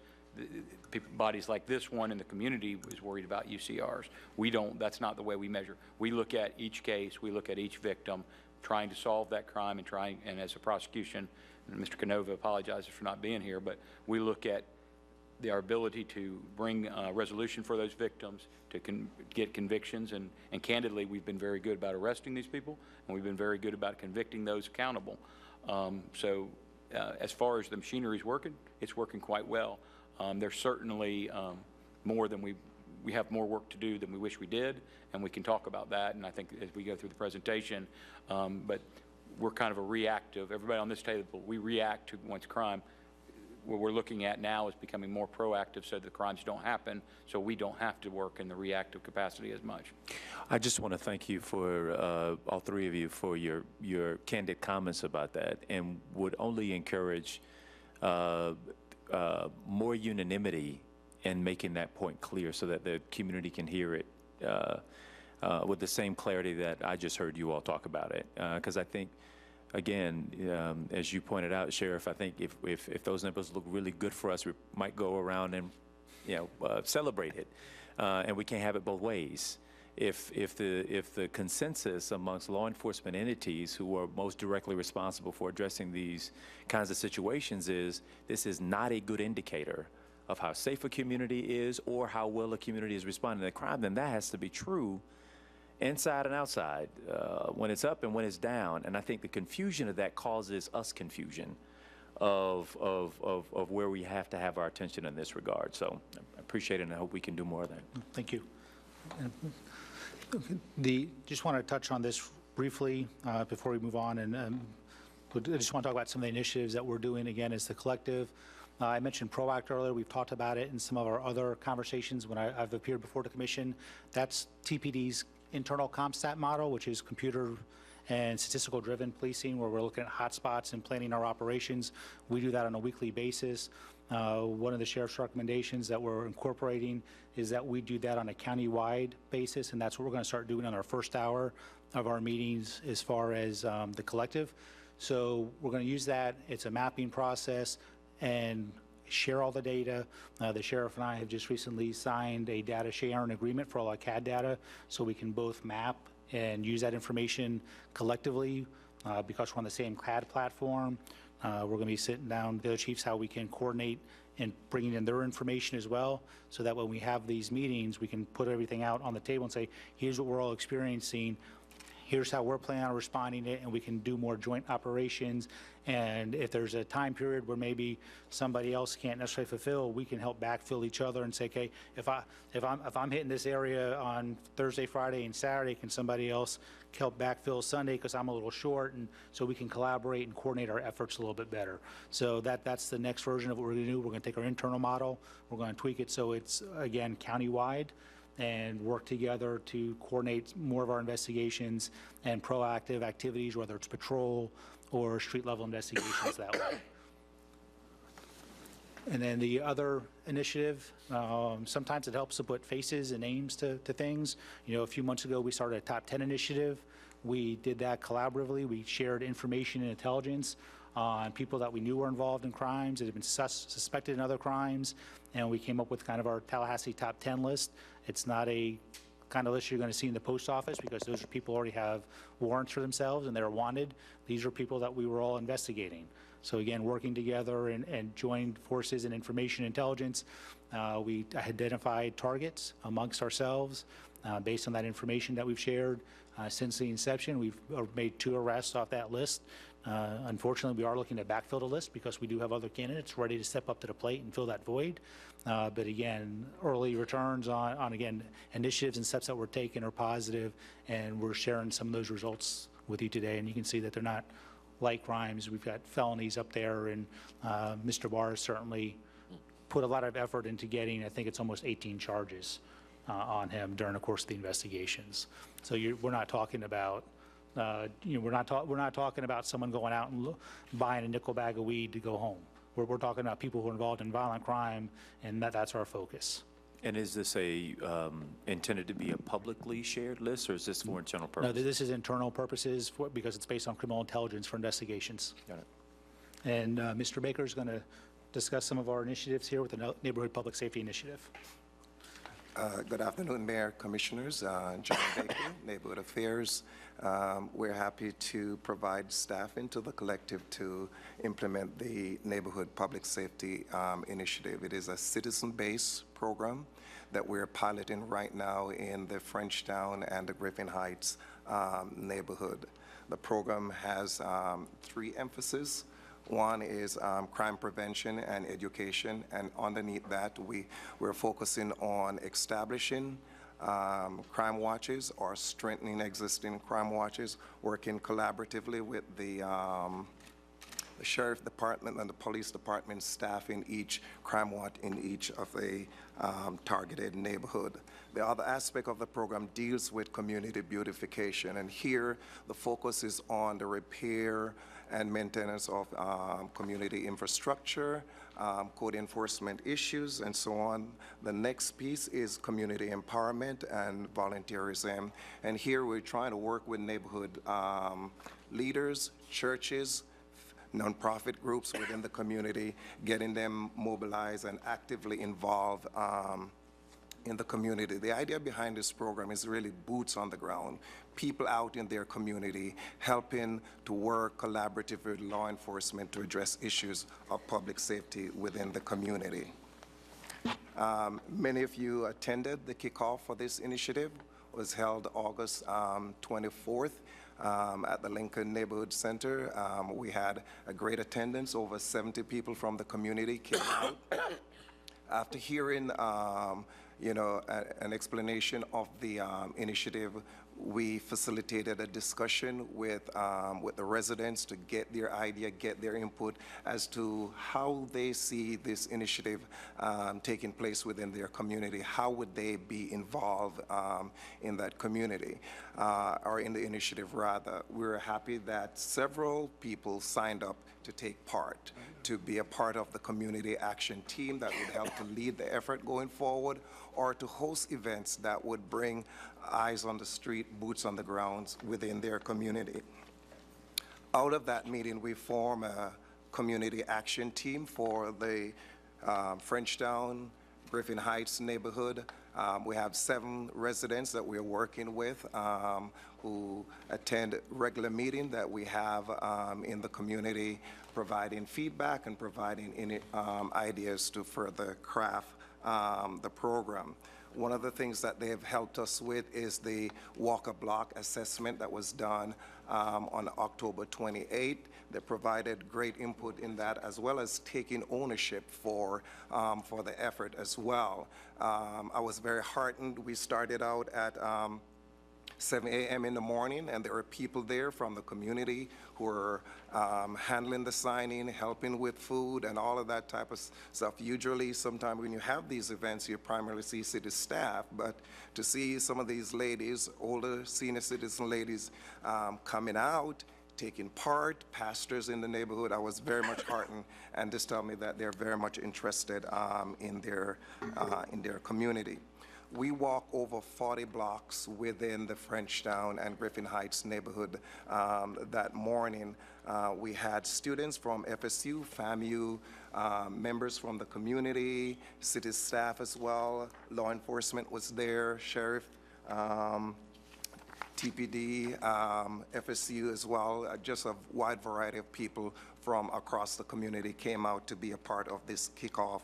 bodies like this one in the community was worried about UCRs. We don't, that's not the way we measure. We look at each case, we look at each victim, trying to solve that crime and as a prosecution, and Mr. Canova apologizes for not being here, but we look at our ability to bring resolution for those victims, to get convictions, and candidly, we've been very good about arresting these people, and we've been very good about convicting those accountable. As far as the machinery is working, it's working quite well. There's certainly more than we have more work to do than we wish we did, and we can talk about that, and I think as we go through the presentation, but we're kind of a reactive, everybody on this table, we react to one's crime. What we're looking at now is becoming more proactive so the crimes don't happen, so we don't have to work in the reactive capacity as much. I just want to thank you for, all three of you, for your candid comments about that, and would only encourage more unanimity in making that point clear so that the community can hear it with the same clarity that I just heard you all talk about it. Because I think, again, as you pointed out, Sheriff, I think if those numbers look really good for us, we might go around and celebrate it, and we can't have it both ways. If the consensus amongst law enforcement entities who are most directly responsible for addressing these kinds of situations is this is not a good indicator of how safe a community is or how well a community is responding to crime, then that has to be true inside and outside, when it's up and when it's down. And I think the confusion of that causes us confusion of where we have to have our attention in this regard. So I appreciate it, and I hope we can do more of that. Thank you. Just want to touch on this briefly before we move on, and I just want to talk about some of the initiatives that we're doing, again, as the collective. I mentioned PROACT earlier. We've talked about it in some of our other conversations when I've appeared before the commission. That's TPD's internal CompStat model, which is computer and statistical-driven policing, where we're looking at hotspots and planning our operations. We do that on a weekly basis. One of the sheriff's recommendations that we're incorporating is that we do that on a county-wide basis, and that's what we're going to start doing on our first hour of our meetings as far as the collective. So we're going to use that. It's a mapping process and share all the data. The sheriff and I have just recently signed a data sharing agreement for all our CAD data, so we can both map and use that information collectively because we're on the same CAD platform. We're going to be sitting down with the other chiefs how we can coordinate and bringing in their information as well, so that when we have these meetings, we can put everything out on the table and say, here's what we're all experiencing, here's how we're planning on responding to it, and we can do more joint operations. And if there's a time period where maybe somebody else can't necessarily fulfill, we can help backfill each other and say, okay, if I'm hitting this area on Thursday, Friday, and Saturday, can somebody else help backfill Sunday because I'm a little short? And so we can collaborate and coordinate our efforts a little bit better. So that's the next version of what we're going to do. We're going to take our internal model, we're going to tweak it so it's, again, countywide, and work together to coordinate more of our investigations and proactive activities, whether it's patrol or street-level investigations that way. And then the other initiative, sometimes it helps to put faces and names to things. You know, a few months ago, we started a Top 10 initiative. We did that collaboratively. We shared information and intelligence on people that we knew were involved in crimes, that had been suspected in other crimes, and we came up with kind of our Tallahassee Top 10 list. It's not a kind of list you're going to see in the post office, because those are people who already have warrants for themselves and they're wanted. These are people that we were all investigating. So again, working together and joined forces and information intelligence, we identified targets amongst ourselves based on that information that we've shared. Since the inception, we've made 2 arrests off that list. Unfortunately, we are looking to backfill the list because we do have other candidates ready to step up to the plate and fill that void. But again, early returns on again, initiatives and steps that we're taking are positive, and we're sharing some of those results with you today. And you can see that they're not light crimes. We've got felonies up there, and Mr. Barr certainly put a lot of effort into getting, I think it's almost 18 charges on him during the course of the investigations. So we're not talking about we're not talking about someone going out and buying a nickel bag of weed to go home. We're talking about people who are involved in violent crime, and that's our focus. And is this intended to be a publicly shared list, or is this for internal purposes? No, this is internal purposes because it's based on criminal intelligence for investigations. Got it. And Mr. Baker is going to discuss some of our initiatives here with the Neighborhood Public Safety Initiative. Good afternoon, Mayor, Commissioners. John Baker, Neighborhood Affairs. We're happy to provide staff into the collective to implement the Neighborhood Public Safety Initiative. It is a citizen-based program that we're piloting right now in the Frenchtown and the Griffin Heights neighborhood. The program has 3 emphases. One is crime prevention and education, and underneath that, we're focusing on establishing crime watches or strengthening existing crime watches, working collaboratively with the sheriff department and the police department staff in each crime watch in each of a targeted neighborhood. The other aspect of the program deals with community beautification, and here the focus is on the repair and maintenance of community infrastructure, code enforcement issues, and so on. The next piece is community empowerment and volunteerism. And here we're trying to work with neighborhood leaders, churches, nonprofit groups within the community, getting them mobilized and actively involved in the community. The idea behind this program is really boots on the ground, people out in their community helping to work collaboratively with law enforcement to address issues of public safety within the community. Many of you attended the kickoff for this initiative. It was held August 24th at the Lincoln Neighborhood Center. We had a great attendance. Over 70 people from the community came out. After hearing an explanation of the initiative. We facilitated a discussion with the residents to get their idea, get their input as to how they see this initiative taking place within their community. How would they be involved in that community, or in the initiative, rather. We're happy that several people signed up to take part, to be a part of the community action team that would help to lead the effort going forward, or to host events that would bring eyes on the street, boots on the grounds within their community. Out of that meeting, we form a community action team for the Frenchtown, Griffin Heights neighborhood. We have 7 residents that we're working with who attend regular meeting that we have in the community, providing feedback and providing ideas to further craft the program. One of the things that they have helped us with is the walk-a-block assessment that was done on October 28th. They provided great input in that, as well as taking ownership for the effort as well. I was very heartened. We started out at 7 a.m. in the morning, and there were people there from the community who were handling the signing, helping with food, and all of that type of stuff. Usually, sometimes when you have these events, you primarily see city staff, but to see some of these ladies, older senior citizen ladies, coming out, taking part, pastors in the neighborhood, I was very much heartened, and this told me that they're very much interested in their community. We walk over 40 blocks within the Frenchtown and Griffin Heights neighborhood that morning. We had students from FSU, FAMU, members from the community, city staff as well. Law enforcement was there, sheriff, TPD, FSU as well. Just a wide variety of people from across the community came out to be a part of this kickoff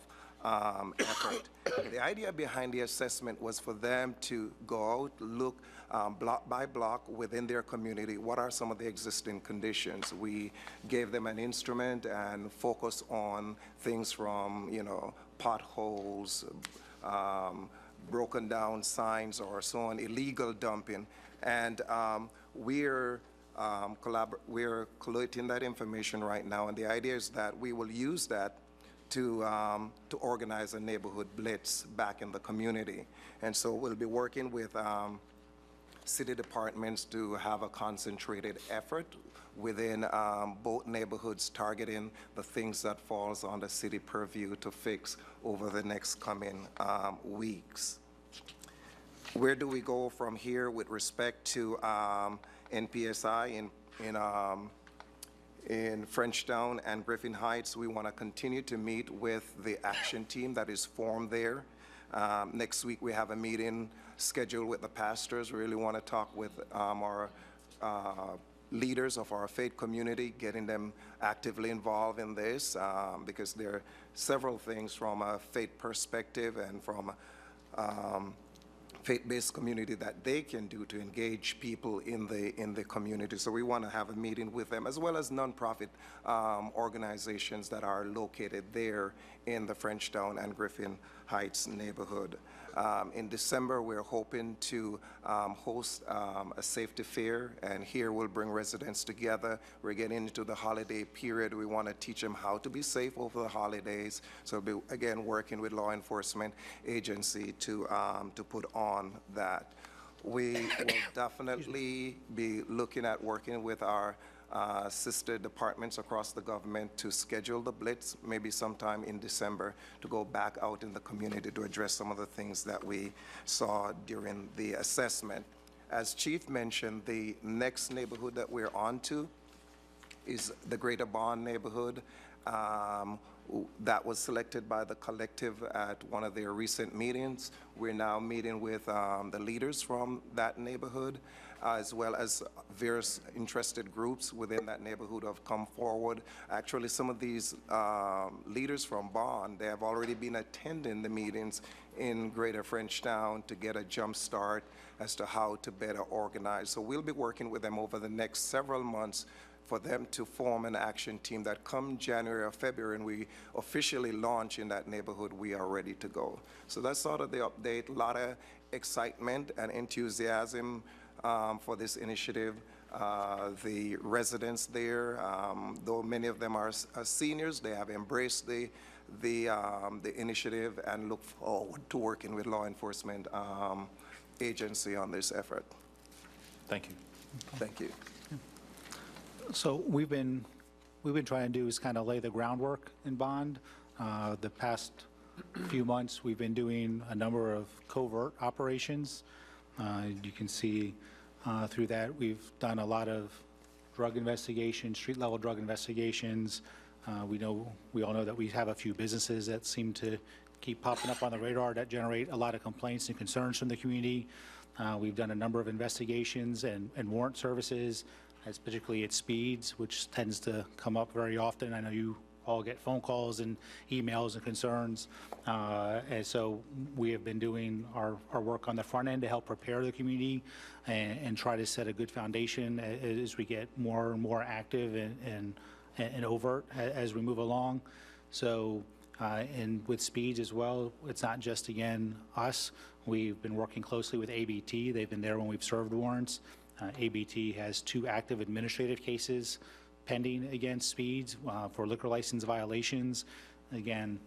effort. The idea behind the assessment was for them to go out, look block by block within their community, what are some of the existing conditions. We gave them an instrument and focus on things from, potholes, broken down signs or so on, illegal dumping. And we're collating that information right now, and the idea is that we will use that to organize a neighborhood blitz back in the community. And so we'll be working with city departments to have a concentrated effort within both neighborhoods, targeting the things that falls on the city purview to fix over the next coming weeks. Where do we go from here with respect to NPSI in Frenchtown and Griffin Heights? We want to continue to meet with the action team that is formed there. Next week we have a meeting scheduled with the pastors. We really want to talk with our leaders of our faith community, getting them actively involved in this, because there are several things from a faith perspective and from faith-based community that they can do to engage people in the community. So we want to have a meeting with them, as well as nonprofit organizations that are located there in the Frenchtown and Griffin Heights neighborhood. In December, we're hoping to host a safety fair, and here we'll bring residents together. We're getting into the holiday period. We want to teach them how to be safe over the holidays. So we'll be, again, working with law enforcement agency to put on that. We will definitely be looking at working with our sister departments across the government to schedule the blitz maybe sometime in December to go back out in the community to address some of the things that we saw during the assessment. As Chief mentioned, the next neighborhood that we're on to is the Greater Bond neighborhood. That was selected by the collective at one of their recent meetings. We're now meeting with the leaders from that neighborhood, as well as various interested groups within that neighborhood have come forward. Actually, some of these leaders from Bond, they have already been attending the meetings in Greater Frenchtown to get a jump start as to how to better organize. So we'll be working with them over the next several months for them to form an action team that come January or February, and we officially launch in that neighborhood, we are ready to go. So that's sort of the update. A lot of excitement and enthusiasm for this initiative. The residents there, though many of them are seniors, they have embraced the initiative and look forward to working with law enforcement agency on this effort. Thank you. Thank you. So we've been trying to do is kind of lay the groundwork in Bond. The past few months, we've been doing a number of covert operations. You can see through that we've done a lot of drug investigations, street-level drug investigations. We all know that we have a few businesses that seem to keep popping up on the radar that generate a lot of complaints and concerns from the community. We've done a number of investigations and warrant services, as particularly at speeds, which tends to come up very often. I know you all get phone calls and emails and concerns. And so we have been doing our work on the front end to help prepare the community and try to set a good foundation as we get more and more active and overt as we move along. So, and with speeds as well, it's not just, again, us. We've been working closely with ABT. They've been there when we've served warrants. ABT has 2 active administrative cases pending against speeds for liquor license violations. Again,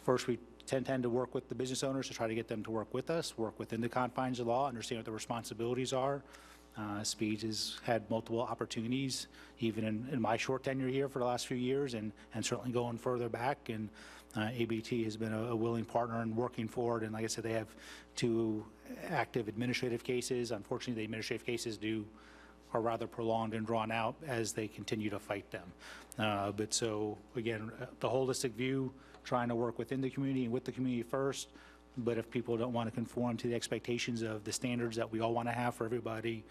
first we tend to work with the business owners to try to get them to work with us, work within the confines of law, understand what the responsibilities are. Speeds has had multiple opportunities, even in my short tenure here for the last few years, and certainly going further back. And ABT has been a willing partner in working forward. And like I said, they have 2 active administrative cases. Unfortunately, the administrative cases are rather prolonged and drawn out as they continue to fight them. But so, again, the holistic view, trying to work within the community and with the community first. But if people don't want to conform to the expectations of the standards that we all want to have for everybody,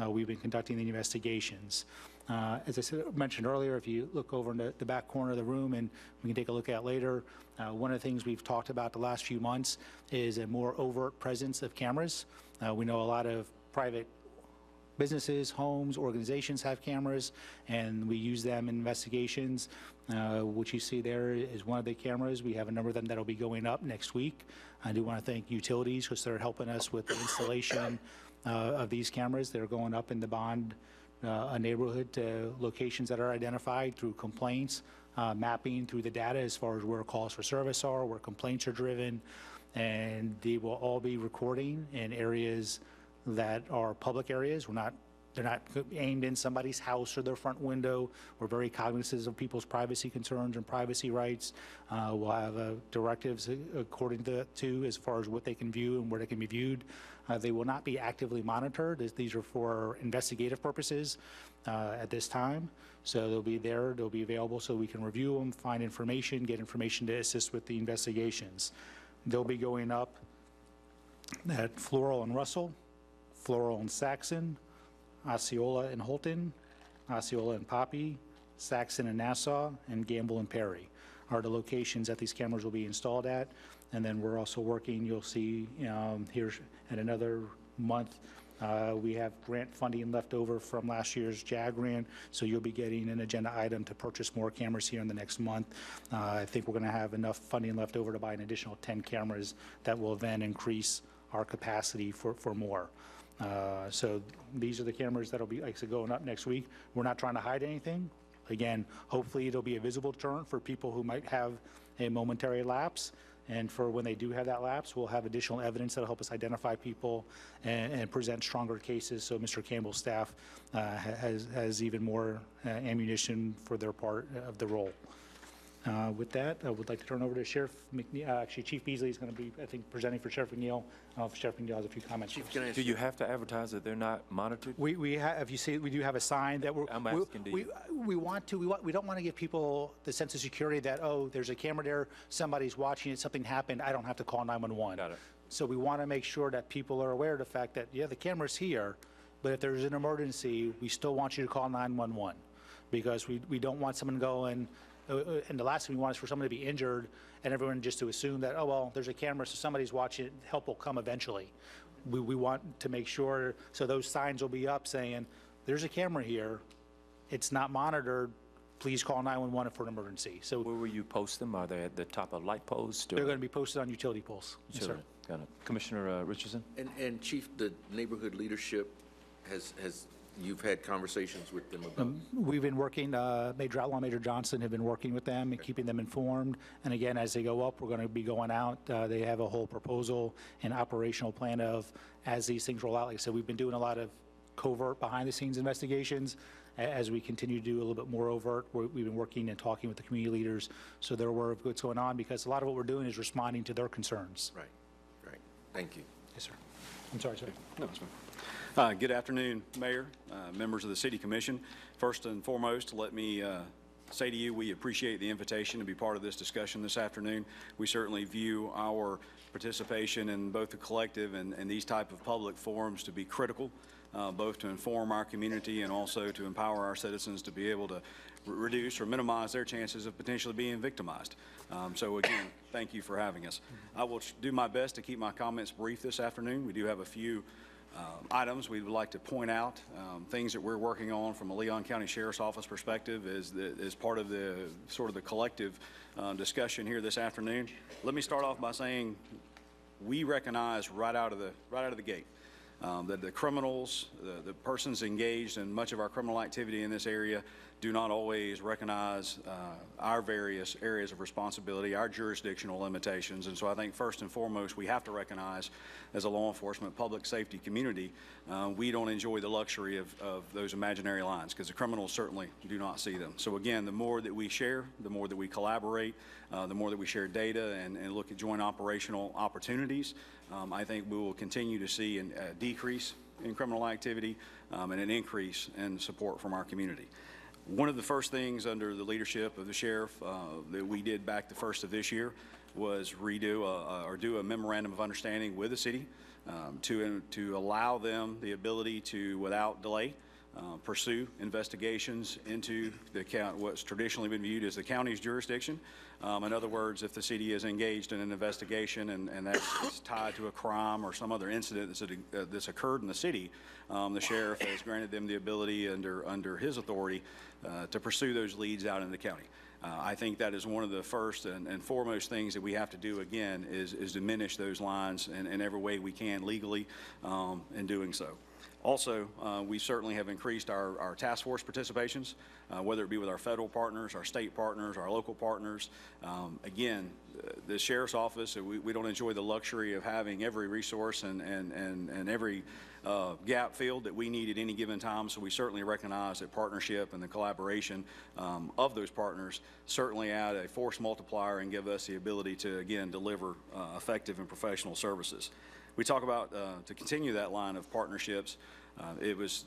we've been conducting the investigations. As I mentioned earlier, if you look over in the back corner of the room, and we can take a look at later, one of the things we've talked about the last few months is a more overt presence of cameras. We know a lot of private businesses, homes, organizations have cameras, and we use them in investigations. What you see there is one of the cameras. We have a number of them that will be going up next week. I do want to thank utilities because they're helping us with the installation of these cameras. They're going up in the Bond neighborhood to locations that are identified through complaints, mapping through the data as far as where calls for service are, where complaints are driven, and they will all be recording in areas that are public areas. They're not aimed in somebody's house or their front window. We're very cognizant of people's privacy concerns and privacy rights. We'll have directives according to as far as what they can view and where they can be viewed. They will not be actively monitored. These are for investigative purposes at this time. So they'll be there, they'll be available so we can review them, find information, get information to assist with the investigations. They'll be going up at Floral and Russell, Floral and Saxon, Osceola and Holton, Osceola and Poppy, Saxon and Nassau, and Gamble and Perry are the locations that these cameras will be installed at. And then we're also working, you'll see here in another month, we have grant funding left over from last year's JAG grant, so you'll be getting an agenda item to purchase more cameras here in the next month. I think we're going to have enough funding left over to buy an additional 10 cameras that will then increase our capacity for more. So these are the cameras that'll be, like I said, going up next week. We're not trying to hide anything. Again, hopefully it'll be a visible deterrent for people who might have a momentary lapse. And for when they do have that lapse, we'll have additional evidence that'll help us identify people and present stronger cases. So Mr. Campbell's staff has even more ammunition for their part of the role. With that, I would like to turn over to Sheriff McNeil. Actually, Chief Beasley is going to be, I think, presenting for Sheriff McNeil. I don't know if Sheriff McNeil has a few comments. Chief, can I ask Do you have to advertise that they're not monitored? We have, if you see, we do have a sign that I'm asking, do you? we don't want to give people the sense of security that, oh, there's a camera there, somebody's watching it, something happened, I don't have to call 911. Got it. So we want to make sure that people are aware of the fact that, yeah, the camera's here, but if there's an emergency, we still want you to call 911 because we don't want someone going, and the last thing we want is for someone to be injured and everyone just to assume that, oh, well, there's a camera, so somebody's watching it, help will come eventually. We want to make sure, so those signs will be up saying, there's a camera here, it's not monitored, please call 911 for an emergency. So Where will you post them? Are they at the top of light posts? they're going to be posted on utility poles. Yes, sir. Got it. Commissioner Richardson? And Chief, the neighborhood leadership you've had conversations with them about? We've been working, Major Outlaw, Major Johnson have been working with them and keeping them informed. And again, as they go up, we're going to be going out. They have a whole proposal and operational plan of as these things roll out. Like I said, we've been doing a lot of covert behind-the-scenes investigations. As we continue to do a little bit more overt, we've been working and talking with the community leaders so they're aware of what's going on, because a lot of what we're doing is responding to their concerns. Right. Thank you. Yes, sir. I'm sorry, sir. No, it's fine. Good afternoon, Mayor, members of the City Commission. First and foremost, let me say to you, we appreciate the invitation to be part of this discussion this afternoon. We certainly view our participation in both the collective and these type of public forums to be critical, both to inform our community and also to empower our citizens to be able to reduce or minimize their chances of potentially being victimized. So again, thank you for having us. I will do my best to keep my comments brief this afternoon. We do have a few items we would like to point out, things that we're working on from a Leon County Sheriff's Office perspective as part of the sort of the collective discussion here this afternoon. Let me start off by saying we recognize right out of the gate that the criminals, the persons engaged in much of our criminal activity in this area do not always recognize our various areas of responsibility, our jurisdictional limitations. And so I think first and foremost, we have to recognize as a law enforcement public safety community, we don't enjoy the luxury of those imaginary lines, because the criminals certainly do not see them. So again, the more that we share, the more that we collaborate, the more that we share data and look at joint operational opportunities, I think we will continue to see a decrease in criminal activity and an increase in support from our community. One of the first things under the leadership of the sheriff that we did back the first of this year was do a memorandum of understanding with the city to allow them the ability to, without delay, pursue investigations into what's traditionally been viewed as the county's jurisdiction. In other words, if the city is engaged in an investigation and that's tied to a crime or some other incident that's occurred in the city, the sheriff has granted them the ability under his authority to pursue those leads out in the county. I think that is one of the first and foremost things that we have to do, again, is diminish those lines in every way we can legally in doing so. Also, we certainly have increased our task force participations, whether it be with our federal partners, our state partners, our local partners. Again, the sheriff's office, we don't enjoy the luxury of having every resource and every gap filled that we need at any given time, so we certainly recognize that partnership and the collaboration of those partners certainly add a force multiplier and give us the ability to, again, deliver effective and professional services. We talk about, to continue that line of partnerships, this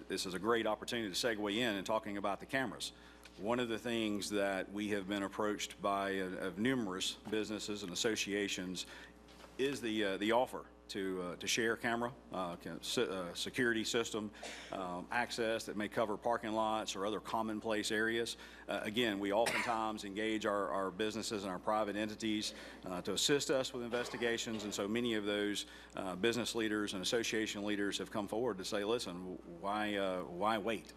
is a great opportunity to segue in and talking about the cameras. One of the things that we have been approached by of numerous businesses and associations is the offer to share camera, security system access that may cover parking lots or other commonplace areas. Again, we oftentimes engage our businesses and our private entities to assist us with investigations, and so many of those business leaders and association leaders have come forward to say, listen, why wait?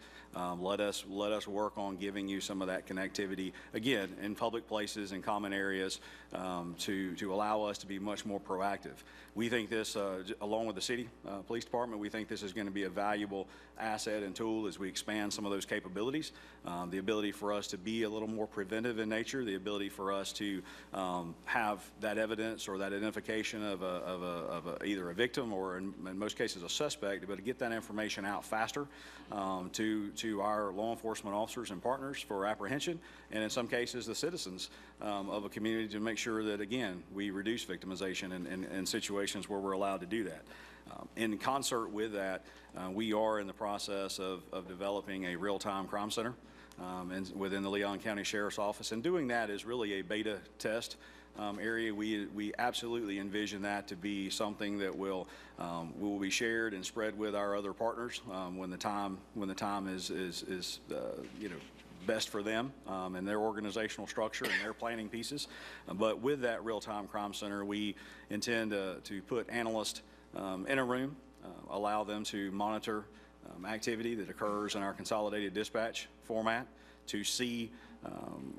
Let us work on giving you some of that connectivity, again, in public places and common areas to allow us to be much more proactive. We think this, along with the city police department, we think this is going to be a valuable asset and tool as we expand some of those capabilities. The ability for us to be a little more preventive in nature, the ability for us to have that evidence or that identification of either a victim or in most cases a suspect, but to get that information out faster to our law enforcement officers and partners for apprehension, and in some cases the citizens of a community to make sure that, again, we reduce victimization in situations where we're allowed to do that. In concert with that, we are in the process of developing a real-time crime center within the Leon County Sheriff's Office, and doing that is really a beta test area. We absolutely envision that to be something that will be shared and spread with our other partners when the time is best for them and their organizational structure and their planning pieces. But with that real-time crime center, we intend to put analysts in a room, allow them to monitor activity that occurs in our consolidated dispatch format to see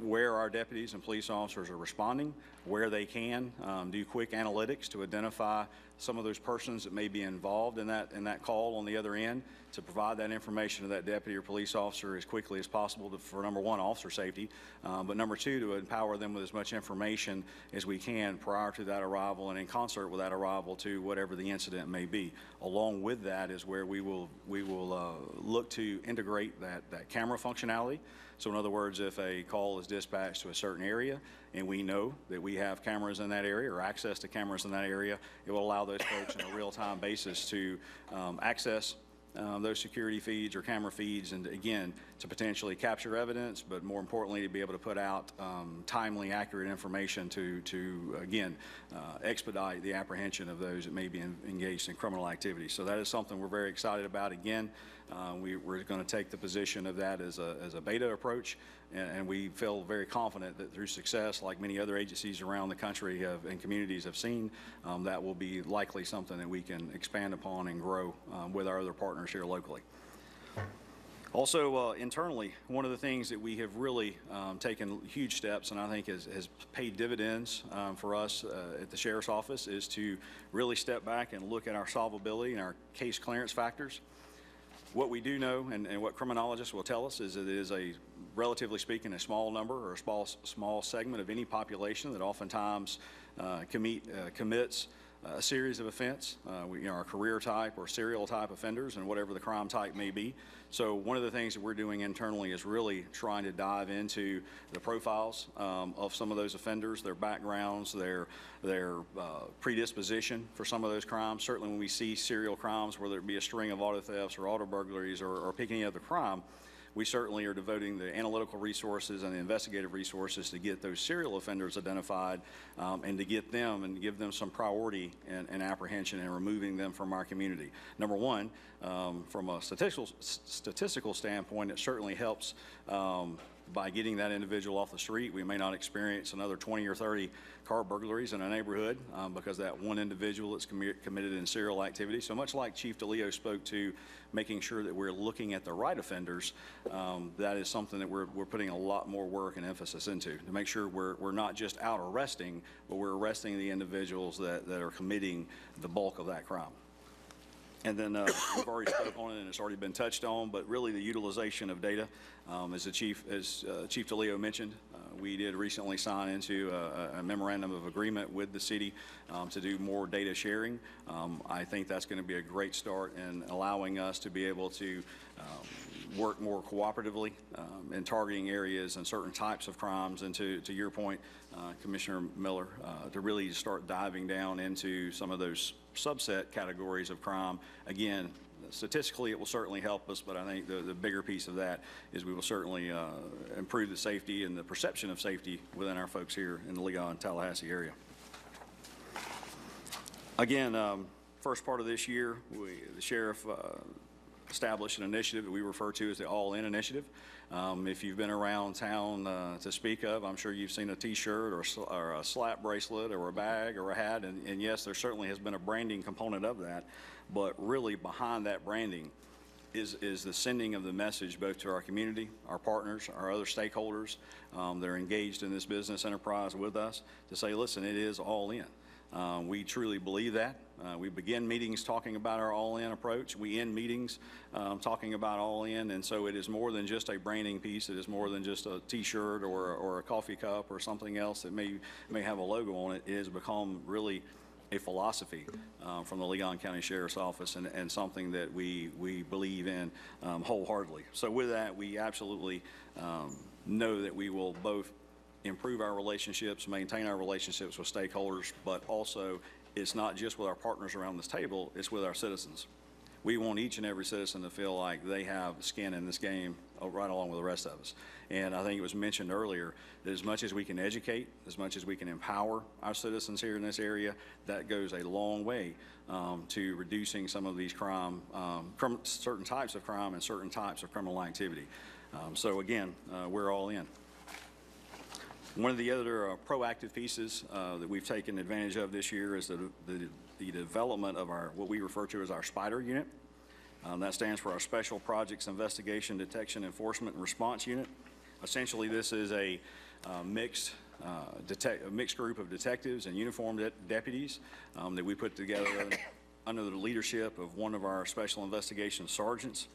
where our deputies and police officers are responding, where they can do quick analytics to identify some of those persons that may be involved in that call on the other end, to provide that information to that deputy or police officer as quickly as possible for number one, officer safety, but number two, to empower them with as much information as we can prior to that arrival and in concert with that arrival to whatever the incident may be. Along with that is where we will look to integrate that camera functionality. So in other words, if a call is dispatched to a certain area and we know that we have cameras in that area or access to cameras in that area, it will allow those folks on a real-time basis to access those security feeds or camera feeds, and again, to potentially capture evidence, but more importantly, to be able to put out timely, accurate information to again, expedite the apprehension of those that may be engaged in criminal activity. So that is something we're very excited about. Again, we're going to take the position of that as a beta approach, and we feel very confident that through success, like many other agencies around the country and communities have seen, that will be likely something that we can expand upon and grow with our other partners here locally. Also, internally, one of the things that we have really taken huge steps, and I think has paid dividends for us at the Sheriff's Office, is to really step back and look at our solvability and our case clearance factors. What we do know, and what criminologists will tell us, is that it is relatively speaking, a small number or a small segment of any population that oftentimes commits a series of offense, our career type or serial type offenders, and whatever the crime type may be. So one of the things that we're doing internally is really trying to dive into the profiles of some of those offenders, their backgrounds, their predisposition for some of those crimes. Certainly when we see serial crimes, whether it be a string of auto thefts or auto burglaries or pick any other crime, we certainly are devoting the analytical resources and the investigative resources to get those serial offenders identified and to get them and give them some priority and apprehension and removing them from our community. Number one, from a statistical standpoint, it certainly helps by getting that individual off the street. We may not experience another 20 or 30 car burglaries in a neighborhood because that one individual that's committed in serial activity. So much like Chief DeLeo spoke to, making sure that we're looking at the right offenders, that is something that we're putting a lot more work and emphasis into, to make sure we're not just out arresting, but we're arresting the individuals that are committing the bulk of that crime. And then we've already spoken on it, and it's already been touched on, but really the utilization of data, as Chief DeLeo mentioned, we did recently sign into a memorandum of agreement with the city to do more data sharing. I think that's going to be a great start in allowing us to be able to work more cooperatively in targeting areas and certain types of crimes, and to your point, Commissioner Miller, to really start diving down into some of those subset categories of crime. Again, statistically it will certainly help us, but I think the bigger piece of that is we will certainly improve the safety and the perception of safety within our folks here in the Leon and Tallahassee area. Again, first part of this year, the sheriff established an initiative that we refer to as the All-In Initiative. If you've been around town to speak of, I'm sure you've seen a t-shirt or a slap bracelet or a bag or a hat, and yes, there certainly has been a branding component of that, but really behind that branding is the sending of the message both to our community, our partners, our other stakeholders that are engaged in this business enterprise with us, to say, listen, it is all in. We truly believe that. We begin meetings talking about our all-in approach. We end meetings talking about all-in, and so it is more than just a branding piece. It is more than just a t-shirt or a coffee cup or something else that may have a logo on it. It has become really a philosophy from the Leon County Sheriff's Office, and something that we believe in wholeheartedly. So with that, we absolutely know that we will both improve our relationships, maintain our relationships with stakeholders, but also it's not just with our partners around this table, it's with our citizens. We want each and every citizen to feel like they have skin in this game right along with the rest of us. And I think it was mentioned earlier that as much as we can educate, as much as we can empower our citizens here in this area, that goes a long way to reducing some of these certain types of crime and certain types of criminal activity. So again, we're all in. One of the other proactive pieces that we've taken advantage of this year is the development of what we refer to as our Spider unit. That stands for our Special Projects Investigation, Detection, Enforcement, and Response Unit. Essentially, this is a mixed group of detectives and uniformed deputies that we put together under the leadership of one of our special investigation sergeants.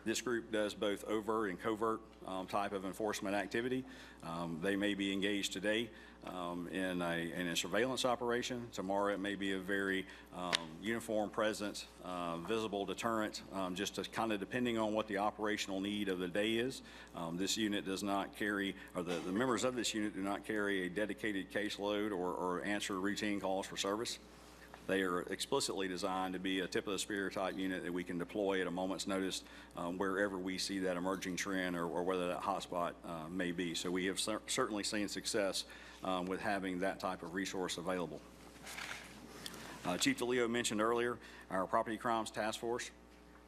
This group does both overt and covert type of enforcement activity. They may be engaged today in a surveillance operation. Tomorrow it may be a very uniform presence, visible deterrent, just kind of depending on what the operational need of the day is. This unit does not carry, or the members of this unit do not carry a dedicated caseload or answer routine calls for service. They are explicitly designed to be a tip-of-the-spear type unit that we can deploy at a moment's notice wherever we see that emerging trend or whether that hotspot may be. So we have certainly seen success with having that type of resource available. Chief DeLeo mentioned earlier our Property Crimes Task Force.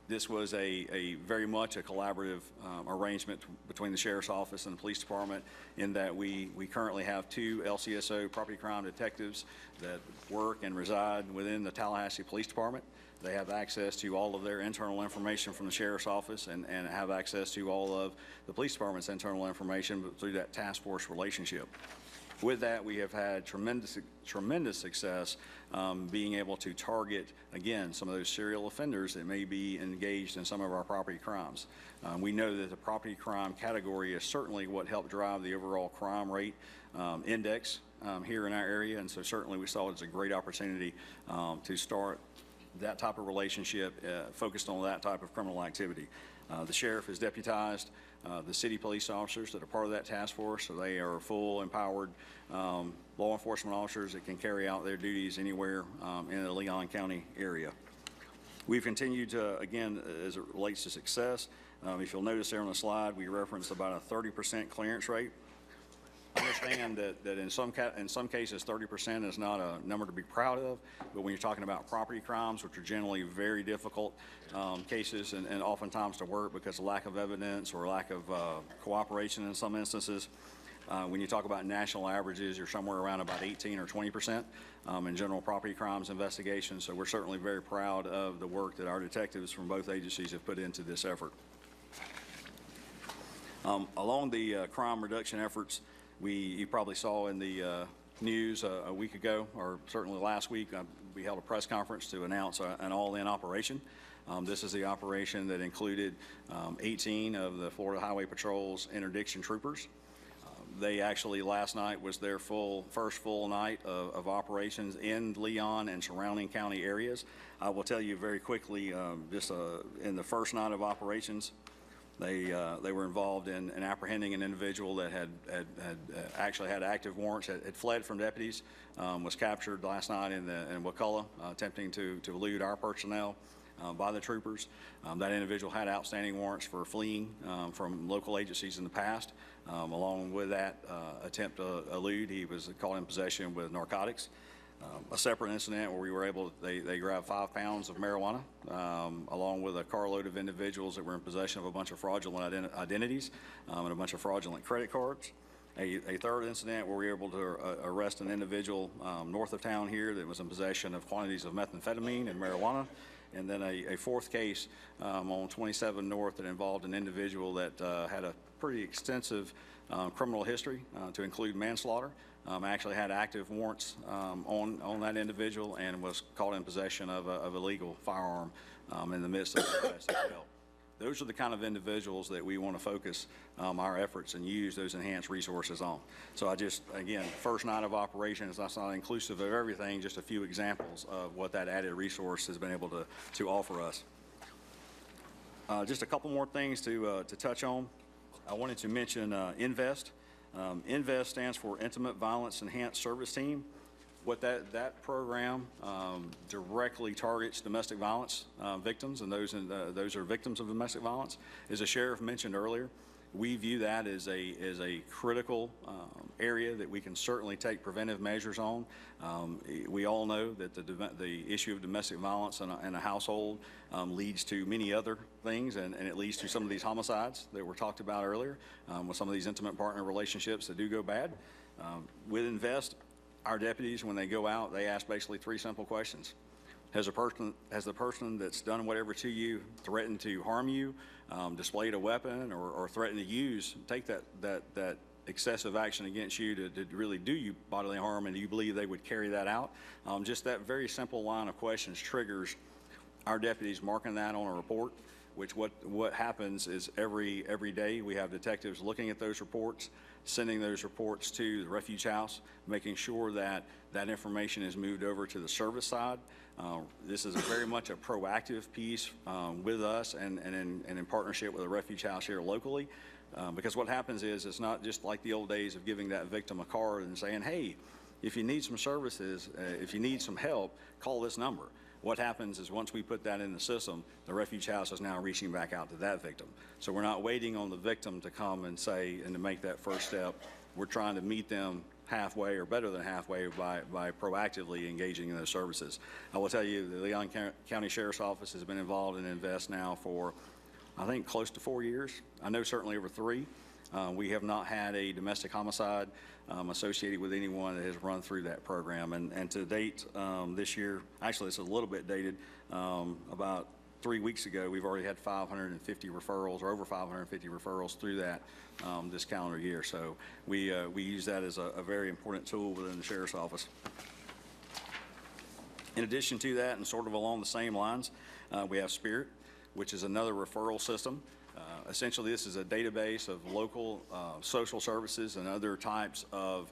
This was a very much a collaborative arrangement between the Sheriff's Office and the Police Department in that we currently have 2 LCSO property crime detectives that work and reside within the Tallahassee Police Department. They have access to all of their internal information from the Sheriff's Office and have access to all of the Police Department's internal information through that task force relationship. With that, we have had tremendous success being able to target, again, some of those serial offenders that may be engaged in some of our property crimes. We know that the property crime category is certainly what helped drive the overall crime rate index here in our area, and so certainly we saw it as a great opportunity to start that type of relationship focused on that type of criminal activity. The sheriff is deputized the city police officers that are part of that task force, so they are full empowered law enforcement officers that can carry out their duties anywhere in the Leon County area. We've continued to, again, as it relates to success, if you'll notice there on the slide, we referenced about a 30% clearance rate. I understand that in some cases 30% is not a number to be proud of, but when you're talking about property crimes, which are generally very difficult cases and oftentimes to work because of lack of evidence or lack of cooperation in some instances, when you talk about national averages, you're somewhere around about 18 or 20% in general property crimes investigations. So we're certainly very proud of the work that our detectives from both agencies have put into this effort. Along the crime reduction efforts, you probably saw in the news a week ago, or certainly last week, we held a press conference to announce an all-in operation. This is the operation that included 18 of the Florida Highway Patrol's interdiction troopers. They actually, last night was their first full night of operations in Leon and surrounding county areas. I will tell you very quickly, just in the first night of operations, they were involved in apprehending an individual that had actually had active warrants, had fled from deputies, was captured last night in Wakulla, attempting to elude our personnel by the troopers. That individual had outstanding warrants for fleeing from local agencies in the past. Along with that attempt to elude, he was caught in possession with narcotics. A separate incident where we were able, they grabbed 5 pounds of marijuana, along with a carload of individuals that were in possession of a bunch of fraudulent identities and a bunch of fraudulent credit cards. A third incident where we were able to arrest an individual north of town here that was in possession of quantities of methamphetamine and marijuana. And then a fourth case on 27 North that involved an individual that had a pretty extensive criminal history to include manslaughter. Actually had active warrants on that individual and was caught in possession of a legal firearm in the midst of the arrest as well. Those are the kind of individuals that we want to focus our efforts and use those enhanced resources on. So again, first night of operations, that's not inclusive of everything, just a few examples of what that added resource has been able to offer us. Just a couple more things to touch on. I wanted to mention INVEST. INVEST stands for Intimate Violence Enhanced Service Team. What that program directly targets domestic violence victims, and those are victims of domestic violence. As the sheriff mentioned earlier, we view that as a critical area that we can certainly take preventive measures on. We all know that the issue of domestic violence in a household leads to many other things, and it leads to some of these homicides that were talked about earlier, with some of these intimate partner relationships that do go bad. With INVEST, our deputies, when they go out, they ask basically 3 simple questions. Has the person that's done whatever to you threatened to harm you, displayed a weapon, or threatened to take that excessive action against you to really do you bodily harm, and do you believe they would carry that out? Just that very simple line of questions triggers our deputies marking that on a report, which what happens is every day we have detectives looking at those reports, sending those reports to the refuge house, making sure that that information is moved over to the service side. This is very much a proactive piece with us and in partnership with the refuge house here locally. Because what happens is it's not just like the old days of giving that victim a card and saying, hey, if you need some services, if you need some help, call this number. What happens is once we put that in the system, the refuge house is now reaching back out to that victim. So we're not waiting on the victim to come and say and to make that first step. We're trying to meet them halfway or better than halfway by proactively engaging in those services. I will tell you, the Leon County Sheriff's Office has been involved in Invest now for, I think, close to 4 years. I know certainly over 3. We have not had a domestic homicide associated with anyone that has run through that program. And to date, this year, actually it's a little bit dated, about 3 weeks ago, we've already had 550 referrals, or over 550 referrals through that this calendar year. So we use that as a very important tool within the Sheriff's Office. In addition to that, and sort of along the same lines, we have Spirit, which is another referral system. Essentially, this is a database of local social services and other types of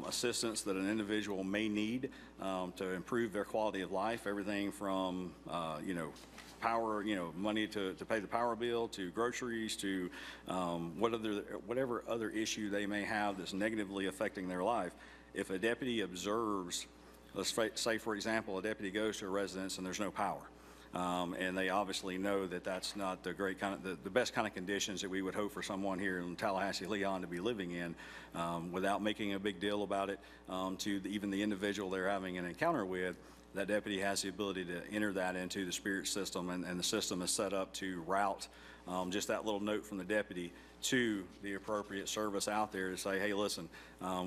assistance that an individual may need to improve their quality of life. Everything from, power, money to pay the power bill, to groceries, to whatever other issue they may have that's negatively affecting their life. If a deputy observes, let's say, for example, a deputy goes to a residence and there's no power. And they obviously know that that's not the great the best kind of conditions that we would hope for someone here in Tallahassee, Leon to be living in, without making a big deal about it to even the individual they're having an encounter with. That deputy has the ability to enter that into the Spirit system, and the system is set up to route just that little note from the deputy to the appropriate service out there to say, hey, listen,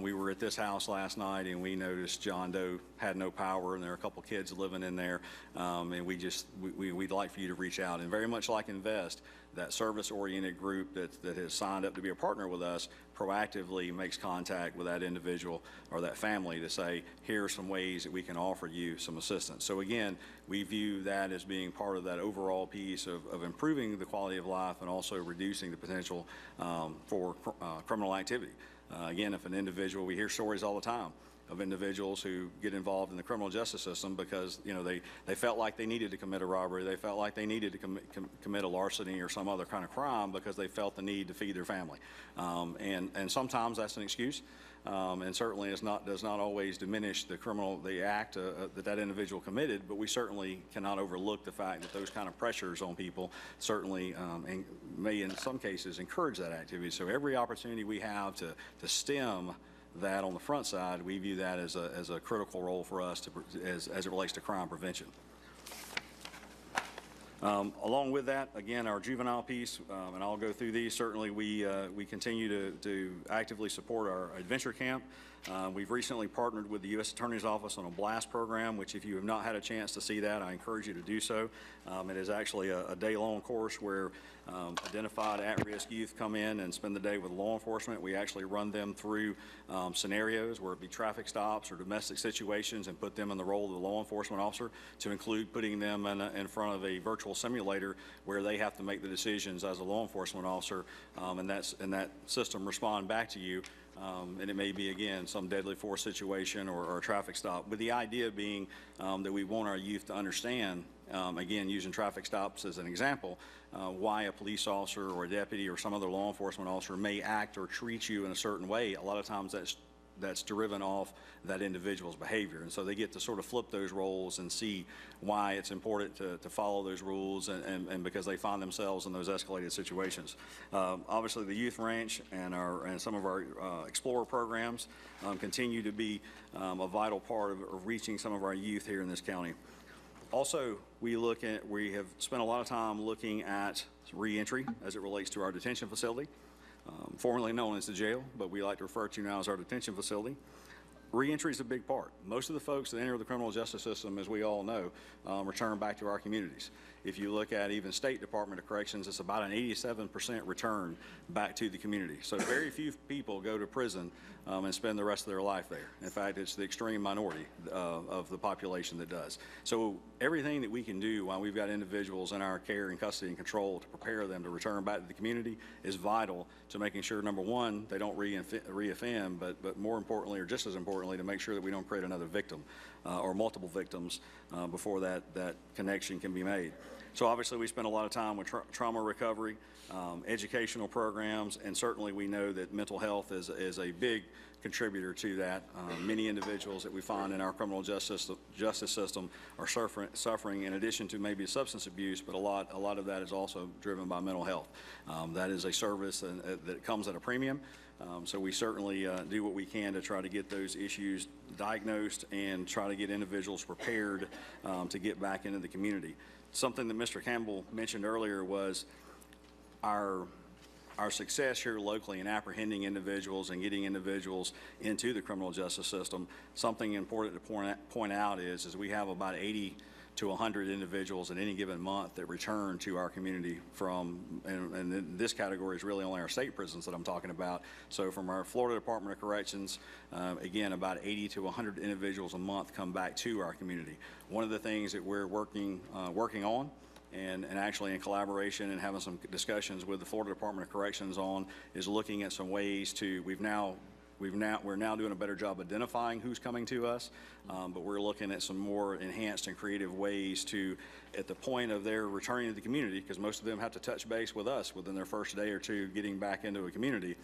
we were at this house last night and we noticed John Doe had no power and there are a couple kids living in there, and we'd like for you to reach out. And very much like Invest, that service-oriented group that has signed up to be a partner with us proactively makes contact with that individual or that family to say, here are some ways that we can offer you some assistance. So again, we view that as being part of that overall piece of improving the quality of life and also reducing the potential for criminal activity. Again, if an individual, we hear stories all the time of individuals who get involved in the criminal justice system because they felt like they needed to commit a robbery, they felt like they needed to commit a larceny or some other kind of crime because they felt the need to feed their family, and sometimes that's an excuse, and certainly does not always diminish the act that individual committed, but we certainly cannot overlook the fact that those kind of pressures on people certainly may in some cases encourage that activity. So every opportunity we have to stem that on the front side, we view that as a critical role for us as it relates to crime prevention. Along with that, again, our juvenile piece, and I'll go through these. Certainly, we continue to actively support our adventure camp. We've recently partnered with the U.S. Attorney's Office on a BLAST program, which if you have not had a chance to see that, I encourage you to do so. It is actually a day-long course where identified at-risk youth come in and spend the day with law enforcement. We actually run them through scenarios where it be traffic stops or domestic situations and put them in the role of the law enforcement officer, to include putting them in front of a virtual simulator where they have to make the decisions as a law enforcement officer, and that system respond back to you. And it may be, again, some deadly force situation or a traffic stop, with the idea being that we want our youth to understand, again, using traffic stops as an example, why a police officer or a deputy or some other law enforcement officer may act or treat you in a certain way. A lot of times that's driven off that individual's behavior. And so they get to sort of flip those roles and see why it's important to follow those rules, and because they find themselves in those escalated situations. Obviously, the Youth Ranch and some of our Explorer programs continue to be a vital part of reaching some of our youth here in this county. Also, we have spent a lot of time looking at reentry as it relates to our detention facility, formerly known as the jail, but we like to refer to now as our detention facility. Reentry is a big part. Most of the folks that enter the criminal justice system, as we all know, return back to our communities. If you look at even State Department of Corrections, it's about an 87% return back to the community. So very few people go to prison and spend the rest of their life there. In fact, it's the extreme minority of the population that does. So everything that we can do while we've got individuals in our care and custody and control to prepare them to return back to the community is vital to making sure, number one, they don't reoffend, but more importantly, or just as importantly, to make sure that we don't create another victim or multiple victims before that connection can be made. So obviously we spend a lot of time with trauma recovery, educational programs, and certainly we know that mental health is a big contributor to that. Many individuals that we find in our criminal justice system are suffering in addition to maybe substance abuse, but a lot of that is also driven by mental health. That is a service that comes at a premium. So we certainly do what we can to try to get those issues diagnosed and try to get individuals prepared to get back into the community. Something that Mr. Campbell mentioned earlier was our success here locally in apprehending individuals and getting individuals into the criminal justice system. Something important to point out is we have about 80 to 100 individuals in any given month that return to our community from, and this category is really only our state prisons that I'm talking about. So from our Florida Department of Corrections, again, about 80 to 100 individuals a month come back to our community. One of the things that we're working on, and actually in collaboration and having some discussions with the Florida Department of Corrections on, is looking at some ways to, we're now doing a better job identifying who's coming to us, but we're looking at some more enhanced and creative ways to, at the point of their returning to the community, because most of them have to touch base with us within their first day or two getting back into a community,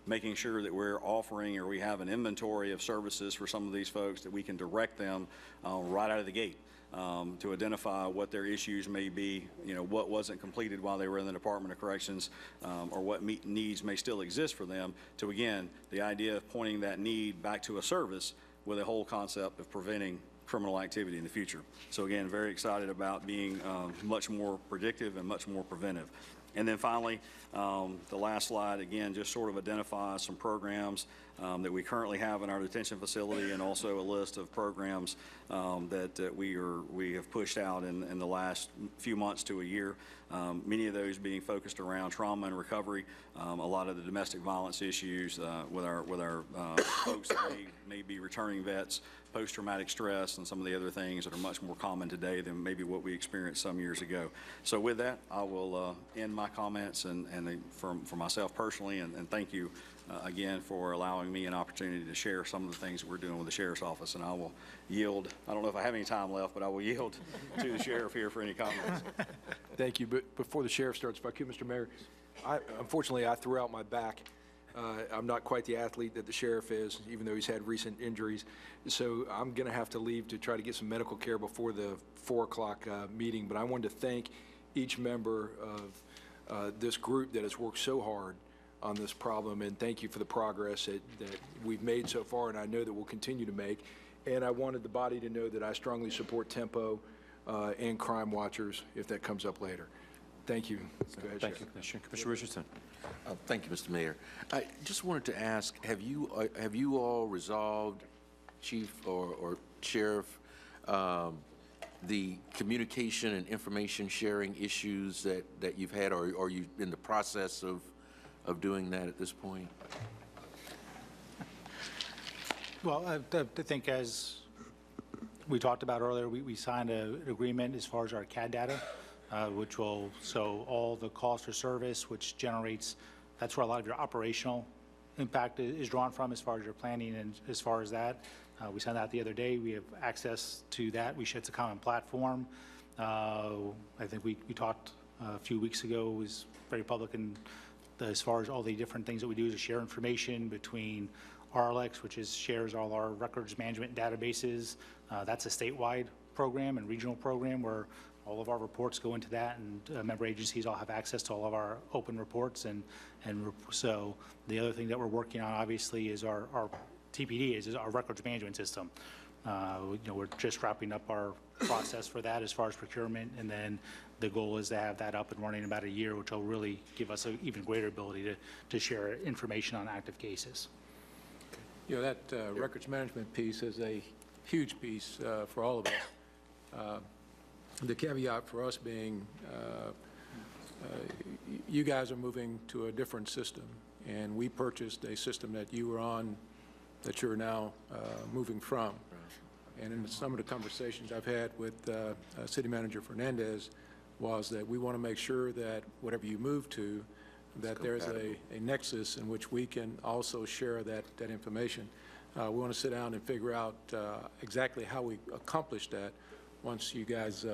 making sure that we're offering or we have an inventory of services for some of these folks that we can direct them right out of the gate. To identify what their issues may be, what wasn't completed while they were in the Department of Corrections, or what needs may still exist for them, to, again, the idea of pointing that need back to a service with a whole concept of preventing criminal activity in the future. So, again, very excited about being much more predictive and much more preventive. And then finally, the last slide, again, just sort of identifies some programs that we currently have in our detention facility, and also a list of programs that we have pushed out in the last few months to a year. Many of those being focused around trauma and recovery, a lot of the domestic violence issues with our folks that may be returning vets, post-traumatic stress, and some of the other things that are much more common today than maybe what we experienced some years ago. So with that, I will end my comments and for myself personally, and thank you again for allowing me an opportunity to share some of the things that we're doing with the Sheriff's Office. And I will yield, I don't know if I have any time left, but I will yield to the Sheriff here for any comments. Thank you. But before the Sheriff starts, if I could, Mr. Mayor, unfortunately, I threw out my back. I'm not quite the athlete that the Sheriff is, even though he's had recent injuries. So I'm going to have to leave to try to get some medical care before the 4 o'clock meeting. But I wanted to thank each member of this group that has worked so hard on this problem, and thank you for the progress that we've made so far, and I know that we'll continue to make. And I wanted the body to know that I strongly support Tempo and Crime Watchers if that comes up later. Thank you. Go ahead, Thank Sheriff. you, Commissioner. Commissioner Richardson. Thank you, Mr. Mayor. I just wanted to ask, have you all resolved, Chief or Sheriff, the communication and information sharing issues that you've had, or are you in the process of doing that at this point? Well, I think as we talked about earlier, we signed an agreement as far as our CAD data, which will show all the cost of service, which generates, that's where a lot of your operational impact is drawn from as far as your planning and as far as that. We signed that the other day. We have access to that. It's a common platform. I think we talked a few weeks ago, it was very public, and as far as all the different things that we do is to share information between RLX, which shares all our records management databases. That's a statewide program and regional program where all of our reports go into that, and member agencies all have access to all of our open reports. And so the other thing that we're working on, obviously, is our TPD, is our records management system. We're just wrapping up our process for that as far as procurement, and then the goal is to have that up and running in about a year, which will really give us an even greater ability to share information on active cases. You know, that records management piece is a huge piece for all of us. The caveat for us being, you guys are moving to a different system, and we purchased a system that you were on that you're now moving from. And in some of the conversations I've had with City Manager Fernandez was that we want to make sure that whatever you move to, that there's a nexus in which we can also share that information. We want to sit down and figure out exactly how we accomplish that once you guys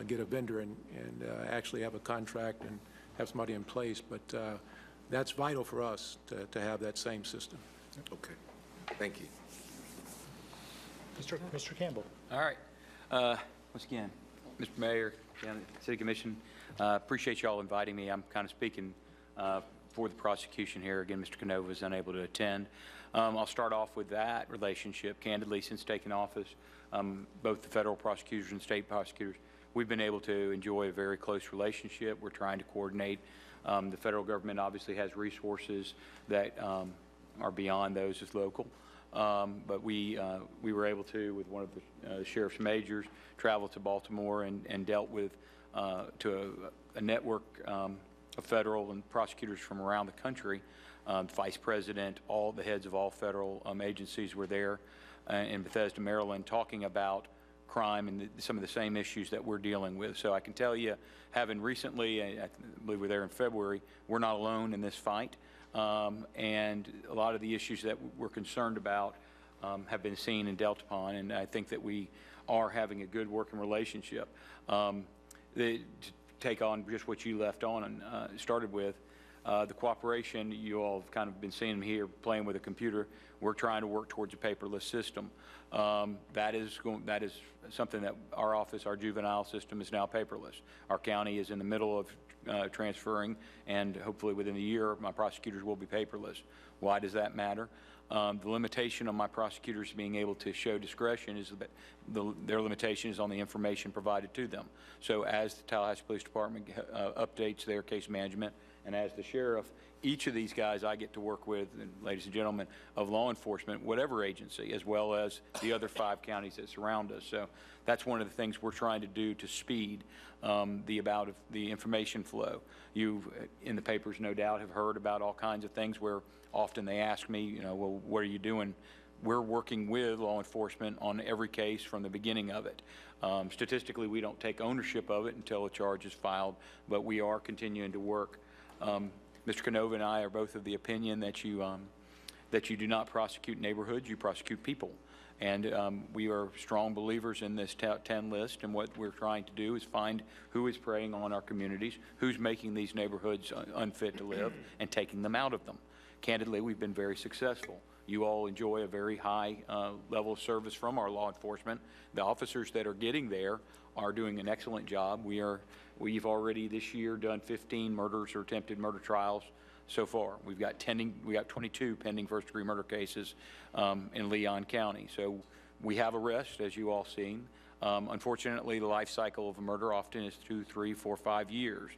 get a vendor and actually have a contract and have somebody in place. But that's vital for us to have that same system. Okay. Thank you. Mr. Campbell. All right. Once again, Mr. Mayor, County City Commission, appreciate you all inviting me. I'm kind of speaking for the prosecution here. Again, Mr. Canova is unable to attend. I'll start off with that relationship. Candidly, since taking office, both the federal prosecutors and state prosecutors, we've been able to enjoy a very close relationship. We're trying to coordinate. The federal government obviously has resources that are beyond those as local. But we were able to, with one of the sheriff's majors, travel to Baltimore and dealt with to a network of federal and prosecutors from around the country. Vice President, all the heads of all federal agencies were there in Bethesda, Maryland, talking about crime and some of the same issues that we're dealing with. So I can tell you, having recently, I believe we're there in February, we're not alone in this fight. And a lot of the issues that we're concerned about have been seen and dealt upon, and I think that we are having a good working relationship. To take on just what you left on and started with, the cooperation, you all have kind of been seeing me here playing with a computer. We're trying to work towards a paperless system. That is something that our office, our juvenile system, is now paperless. Our county is in the middle of transferring, and hopefully within a year, my prosecutors will be paperless. Why does that matter? The limitation on my prosecutors being able to show discretion is that their limitation is on the information provided to them. So as the Tallahassee Police Department updates their case management, and as the sheriff, each of these guys I get to work with, and ladies and gentlemen, of law enforcement, whatever agency, as well as the other 5 counties that surround us. So that's one of the things we're trying to do to speed the information flow. You, in the papers, no doubt, have heard about all kinds of things where often they ask me, you know, well, what are you doing? We're working with law enforcement on every case from the beginning of it. Statistically, we don't take ownership of it until a charge is filed, but we are continuing to work. Mr. Canova and I are both of the opinion that you do not prosecute neighborhoods, you prosecute people. And we are strong believers in this 10 list, and what we're trying to do is find who is preying on our communities, who's making these neighborhoods unfit to live, and taking them out of them. Candidly, we've been very successful. You all enjoy a very high level of service from our law enforcement. The officers that are getting there are doing an excellent job. We've already this year done 15 murders or attempted murder trials so far. We've got 22 pending first-degree murder cases in Leon County. So we have arrests, as you all seen. Unfortunately, the life cycle of a murder often is 2, 3, 4, 5 years.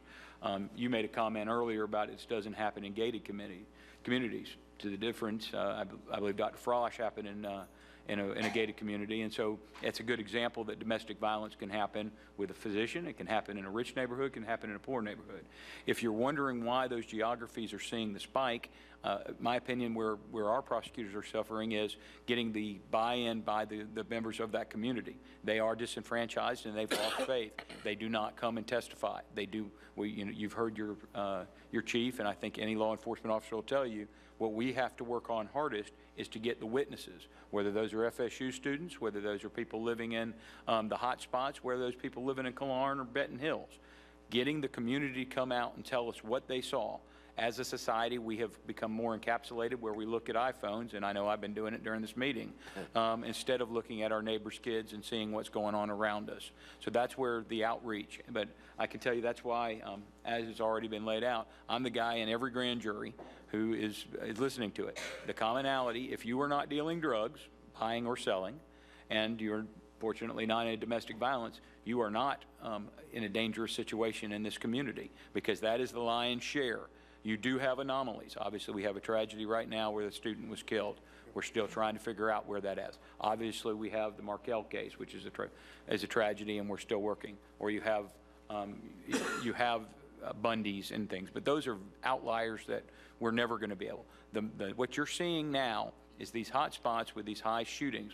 You made a comment earlier about it doesn't happen in gated communities. To the difference, I believe Dr. Frosh happened in a gated community, and so it's a good example that domestic violence can happen with a physician. It can happen in a rich neighborhood, it can happen in a poor neighborhood. If you're wondering why those geographies are seeing the spike, my opinion where our prosecutors are suffering is getting the buy-in by the members of that community. They are disenfranchised and they've lost faith. They do not come and testify. They do. You've heard your chief, and I think any law enforcement officer will tell you, what we have to work on hardest is to get the witnesses, whether those are FSU students, whether those are people living in the hot spots, whether those people living in Killarn or Benton Hills. Getting the community to come out and tell us what they saw. As a society, we have become more encapsulated where we look at iPhones, and I know I've been doing it during this meeting, instead of looking at our neighbors' kids and seeing what's going on around us. So that's where the outreach, but I can tell you that's why, as has already been laid out, I'm the guy in every grand jury who is listening to it. The commonality, if you are not dealing drugs, buying or selling, and you're fortunately not in domestic violence, you are not in a dangerous situation in this community, because that is the lion's share. You do have anomalies. Obviously, we have a tragedy right now where the student was killed. We're still trying to figure out where that is. Obviously, we have the Markel case, which is a tragedy, and we're still working. Or you have Bundys and things, but those are outliers that we're never going to be able. What you're seeing now is these hot spots with these high shootings.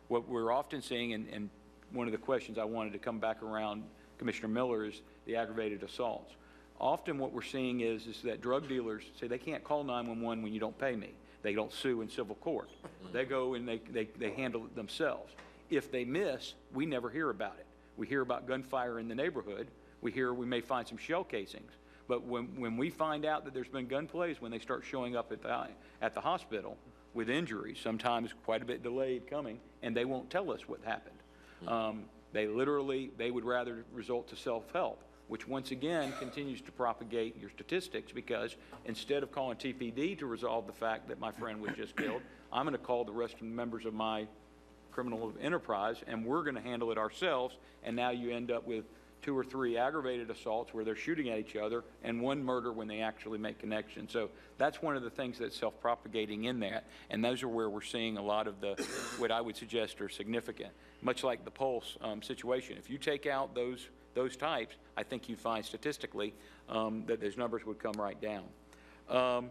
What we're often seeing, and one of the questions I wanted to come back around, Commissioner Miller, is the aggravated assaults. Often what we're seeing is that drug dealers say they can't call 911 when you don't pay me. They don't sue in civil court. They go and they handle it themselves. If they miss, we never hear about it. We hear about gunfire in the neighborhood. We may find some shell casings. But when we find out that there's been gunplay is when they start showing up at the hospital with injuries, sometimes quite a bit delayed coming, and they won't tell us what happened. They would rather resort to self-help, which once again continues to propagate your statistics, because instead of calling TPD to resolve the fact that my friend was just killed, I'm going to call the rest of the members of my criminal enterprise, and we're going to handle it ourselves, and now you end up with 2 or 3 aggravated assaults where they're shooting at each other, and 1 murder when they actually make connections. So that's one of the things that's self-propagating in that, and those are where we're seeing a lot of what I would suggest are significant. Much like the Pulse situation. If you take out those types, I think you find statistically that those numbers would come right down.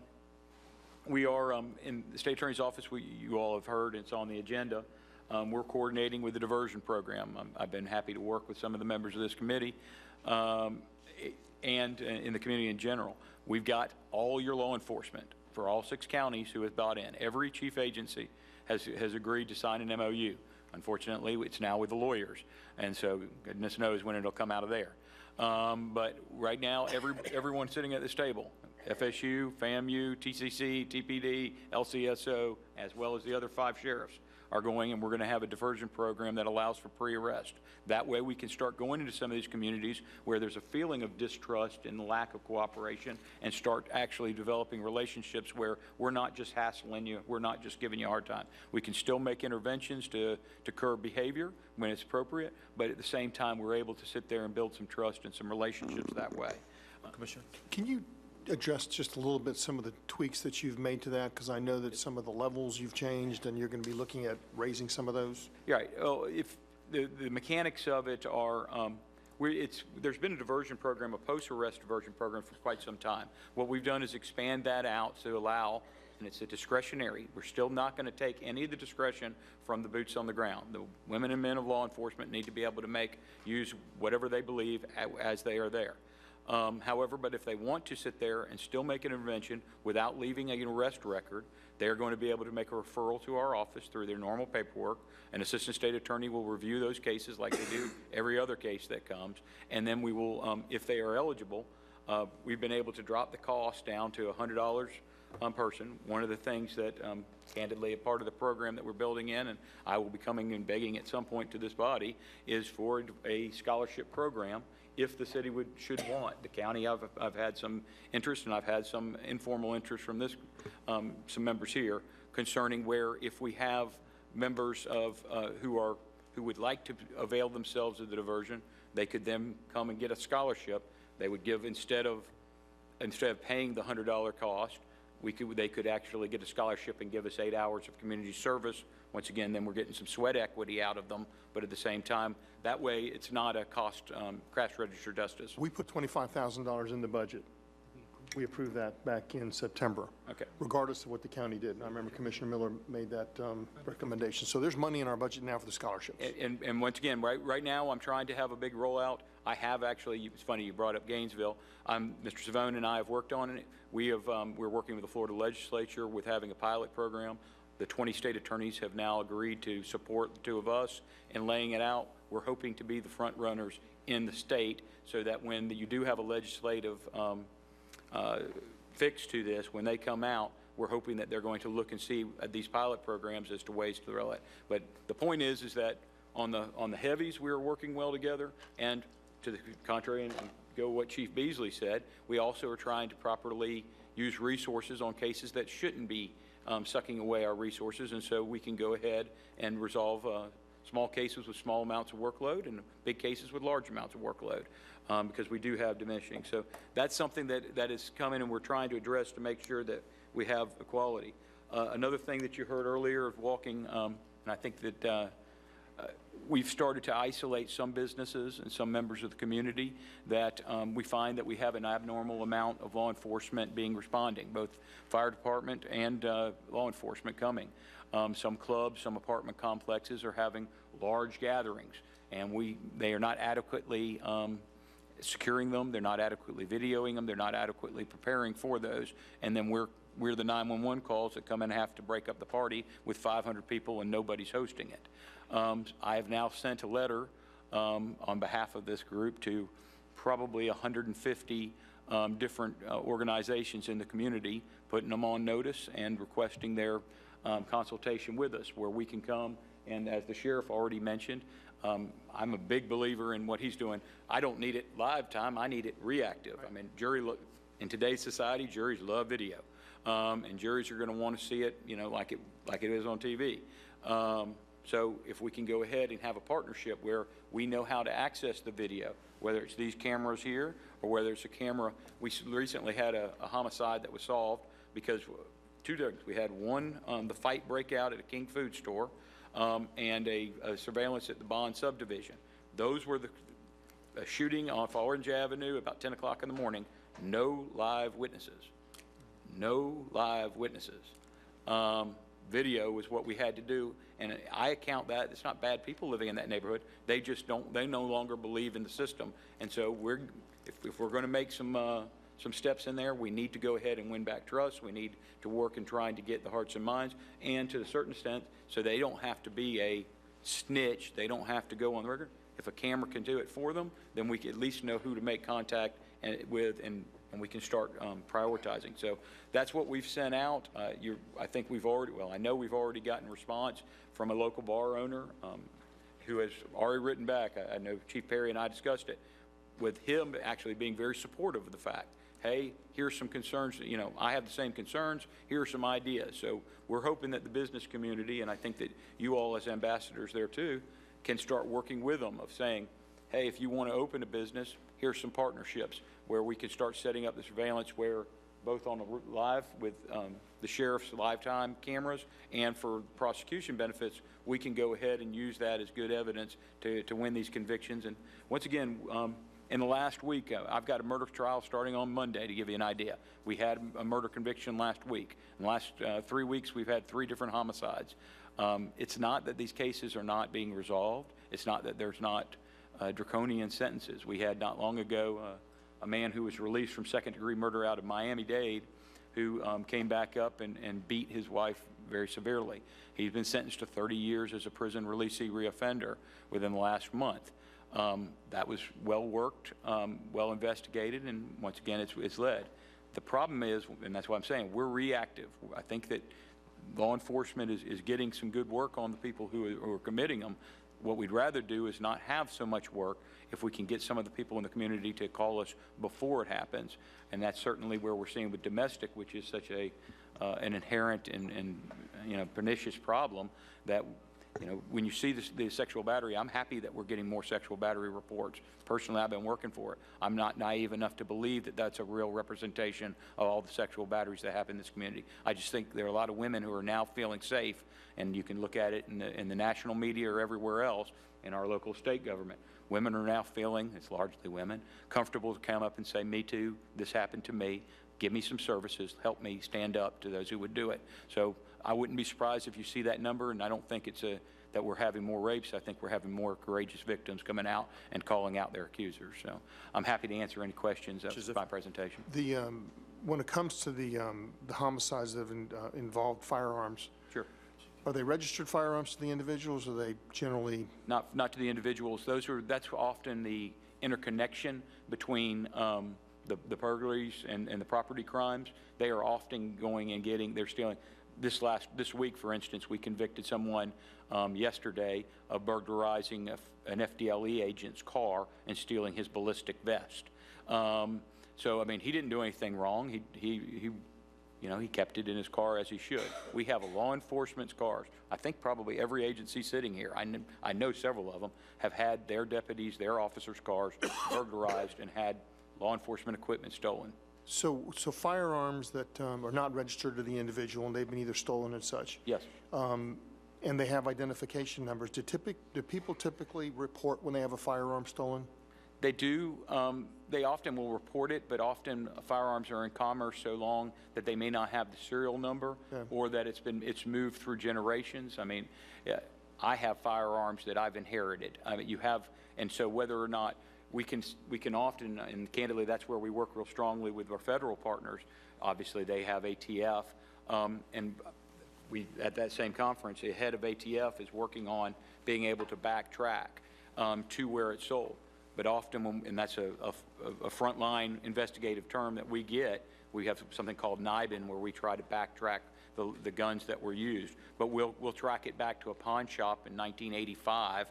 We are in the State Attorney's Office, you all have heard, it's on the agenda. We're coordinating with the diversion program. I've been happy to work with some of the members of this committee and in the community in general. We've got all your law enforcement for all 6 counties who have bought in. Every chief agency has agreed to sign an MOU. Unfortunately, it's now with the lawyers, and so goodness knows when it'll come out of there. But right now, everyone sitting at this table, FSU, FAMU, TCC, TPD, LCSO, as well as the other 5 sheriffs, are going, and we're going to have a diversion program that allows for pre-arrest. That way we can start going into some of these communities where there's a feeling of distrust and lack of cooperation, and start actually developing relationships where we're not just hassling you, we're not just giving you a hard time. We can still make interventions to curb behavior when it's appropriate, but at the same time we're able to sit there and build some trust and some relationships that way. Commissioner? Can you address just a little bit some of the tweaks that you've made to that? Because I know that some of the levels you've changed, and you're going to be looking at raising some of those. Yeah, right. Oh, if the mechanics of it are, there's been a diversion program, a post-arrest diversion program for quite some time. What we've done is expand that out to allow, and it's a discretionary. We're still not going to take any of the discretion from the boots on the ground. The women and men of law enforcement need to be able to use whatever they believe as they are there. However, but if they want to sit there and still make an intervention without leaving an arrest record, they're going to be able to make a referral to our office through their normal paperwork. An assistant state attorney will review those cases like they do every other case that comes, and then we will, if they are eligible, we've been able to drop the cost down to $100 per person. One of the things that, candidly, a part of the program that we're building in, and I will be coming and begging at some point to this body, is for a scholarship program if the city should want. The county, I've had some interest, and I've had some informal interest from some members here concerning where if we have members of who would like to avail themselves of the diversion, they could then come and get a scholarship. They would give, instead of paying the $100 cost, they could actually get a scholarship and give us 8 hours of community service. Once again, then we're getting some sweat equity out of them, but at the same time, that way it's not a cost, crash register justice. We put $25,000 in the budget. We approved that back in September. Okay. Regardless of what the county did. And I remember Commissioner Miller made that recommendation. So there's money in our budget now for the scholarships. And once again, right now I'm trying to have a big rollout. I have actually, it's funny you brought up Gainesville. Mr. Savone and I have worked on it. We're working with the Florida legislature with having a pilot program. The 20 state attorneys have now agreed to support the 2 of us in laying it out. We're hoping to be the front runners in the state, so that when you do have a legislative fix to this, when they come out, we're hoping that they're going to look and see at these pilot programs as to ways to roll it. But the point is that on the heavies, we're working well together, and to the contrary, and go what Chief Beasley said, we also are trying to properly use resources on cases that shouldn't be sucking away our resources, and so we can go ahead and resolve small cases with small amounts of workload and big cases with large amounts of workload, because we do have diminishing. So that's something that is coming, and we're trying to address to make sure that we have equality. Another thing that you heard earlier of walking, and I think that we've started to isolate some businesses and some members of the community that we find that we have an abnormal amount of law enforcement responding, both fire department and law enforcement coming. Some clubs, some apartment complexes are having large gatherings, and they are not adequately securing them, they're not adequately videoing them, they're not adequately preparing for those, and then we're the 911 calls that come and have to break up the party with 500 people and nobody's hosting it. I have now sent a letter on behalf of this group to probably 150 different organizations in the community, putting them on notice and requesting their consultation with us, where we can come, and as the sheriff already mentioned, I'm a big believer in what he's doing. I don't need it live time, I need it reactive. I mean, in today's society, juries love video, and juries are going to want to see it, like it is on TV. So if we can go ahead and have a partnership where we know how to access the video, whether it's these cameras here or whether it's a camera. We recently had a homicide that was solved because two things. We had one, the fight break out at a King food store, and a surveillance at the Bond subdivision. Those were a shooting off Orange Avenue about 10 o'clock in the morning. No live witnesses. No live witnesses. Video was what we had to do, and I account that it's not bad people living in that neighborhood. They just they no longer believe in the system, and so if we're going to make some steps in there, we need to go ahead and win back trust. We need to work in trying to get the hearts and minds, and to a certain extent, so they don't have to be a snitch. They don't have to go on the record. If a camera can do it for them, then we can at least know who to make contact with, and we can start prioritizing. So that's what we've sent out. I think I know we've already gotten response from a local bar owner who has already written back. I know Chief Perry and I discussed it, with him actually being very supportive of the fact, hey, here's some concerns, I have the same concerns, here are some ideas. So we're hoping that the business community, and I think that you all as ambassadors there too, can start working with them of saying, hey, if you want to open a business, here's some partnerships where we can start setting up the surveillance, where both on the live with the sheriff's lifetime cameras, and for prosecution benefits, we can go ahead and use that as good evidence to win these convictions. And once again, in the last week, I've got a murder trial starting on Monday, to give you an idea. We had a murder conviction last week. In the last 3 weeks, we've had 3 different homicides. It's not that these cases are not being resolved. It's not that there's not draconian sentences. We had not long ago a man who was released from second-degree murder out of Miami-Dade who came back up and beat his wife very severely. He's been sentenced to 30 years as a prison releasee reoffender within the last month. That was well worked, well investigated, and once again, it's led. The problem is, and that's why I'm saying, we're reactive. I think that law enforcement is getting some good work on the people who are committing them. What we'd rather do is not have so much work if we can get some of the people in the community to call us before it happens. And that's certainly where we're seeing with domestic, which is such an inherent and pernicious problem that, when you see the sexual battery, I'm happy that we're getting more sexual battery reports. Personally, I've been working for it. I'm not naive enough to believe that that's a real representation of all the sexual batteries that happen in this community. I just think there are a lot of women who are now feeling safe, and you can look at it in the national media or everywhere else in our local state government. Women are now feeling, it's largely women, comfortable to come up and say, me too, this happened to me, give me some services, help me stand up to those who would do it. So I wouldn't be surprised if you see that number, and I don't think it's that we're having more rapes. I think we're having more courageous victims coming out and calling out their accusers. So I'm happy to answer any questions of my presentation. When it comes to the homicides that have involved firearms, Sure. Are they registered firearms to the individuals, or are they generally? Not to the individuals. That's often the interconnection between the burglaries and the property crimes. They are often going and they're stealing. This week, for instance, we convicted someone yesterday of burglarizing an FDLE agent's car and stealing his ballistic vest. So, I mean, he didn't do anything wrong. He You know, he kept it in his car as he should. We have a law enforcement's cars. I think probably every agency sitting here, I know several of them, have had their deputies, their officers' cars burglarized and had law enforcement equipment stolen. So firearms that are not registered to the individual, and they've been either stolen and such, Yes. and they have identification numbers, do people typically report when they have a firearm stolen? They do. They often will report it, but often firearms are in commerce so long that they may not have the serial number, or that it's moved through generations. I mean, I have firearms that I've inherited. I mean, and so whether or not we can often, and candidly, that's where we work real strongly with our federal partners. Obviously, they have ATF, and we at that same conference, the head of ATF is working on being able to backtrack to where it's sold. But often, and that's a frontline investigative term that we get, we have something called NIBIN, where we try to backtrack the guns that were used. But we'll track it back to a pawn shop in 1985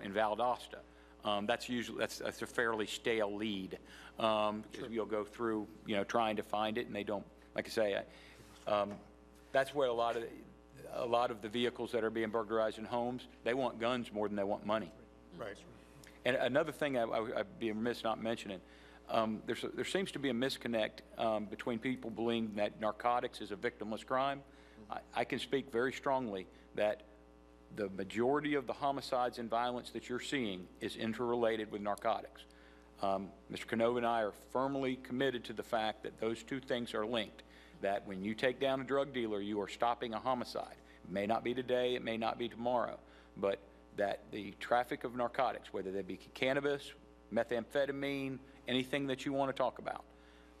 in Valdosta. That's a fairly stale lead, because you'll go through, trying to find it, and they don't. Like I say, that's where a lot of the vehicles that are being burglarized in homes, they want guns more than they want money. Right. And another thing I'd be remiss not mentioning, there seems to be a disconnect between people believing that narcotics is a victimless crime. I can speak very strongly that the majority of the homicides and violence that you're seeing is interrelated with narcotics. Mr. Canova and I are firmly committed to the fact that those two things are linked, that when you take down a drug dealer, you are stopping a homicide. It may not be today, it may not be tomorrow, but that the traffic of narcotics, whether they be cannabis, methamphetamine, anything that you want to talk about,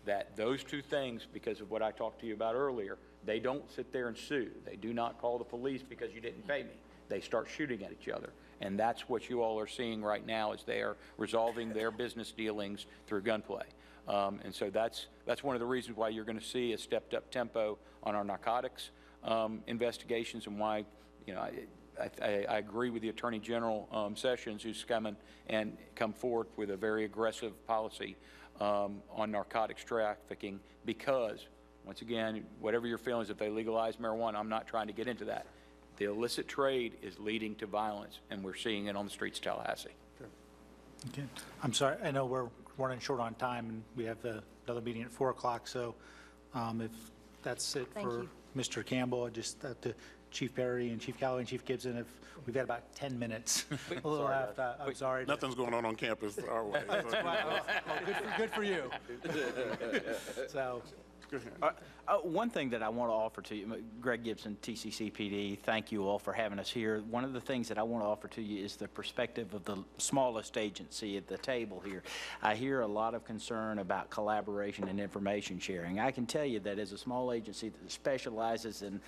that those two things, because of what I talked to you about earlier, they don't sit there and sue. They do not call the police because you didn't pay me. They start shooting at each other. And that's what you all are seeing right now, is they are resolving their business dealings through gunplay. And so that's one of the reasons why you're going to see a stepped up tempo on our narcotics investigations, and why, I agree with the Attorney General Sessions, who's come forward with a very aggressive policy on narcotics trafficking, because, once again, whatever your feelings, if they legalize marijuana, I'm not trying to get into that. The illicit trade is leading to violence, and we're seeing it on the streets of Tallahassee. Okay. I'm sorry, I know we're running short on time, and we have another meeting at 4 o'clock, so if that's it Thank for you. Mr. Campbell, just to Chief Perry and Chief Calloway and Chief Gibson, if we've got about 10 minutes. A little after, I'm sorry. Nothing's going on campus our way. Good for you. So, one thing that I want to offer to you, Greg Gibson, TCCPD, thank you all for having us here. One of the things that I want to offer to you is the perspective of the smallest agency at the table here. I hear a lot of concern about collaboration and information sharing. I can tell you that as a small agency that specializes in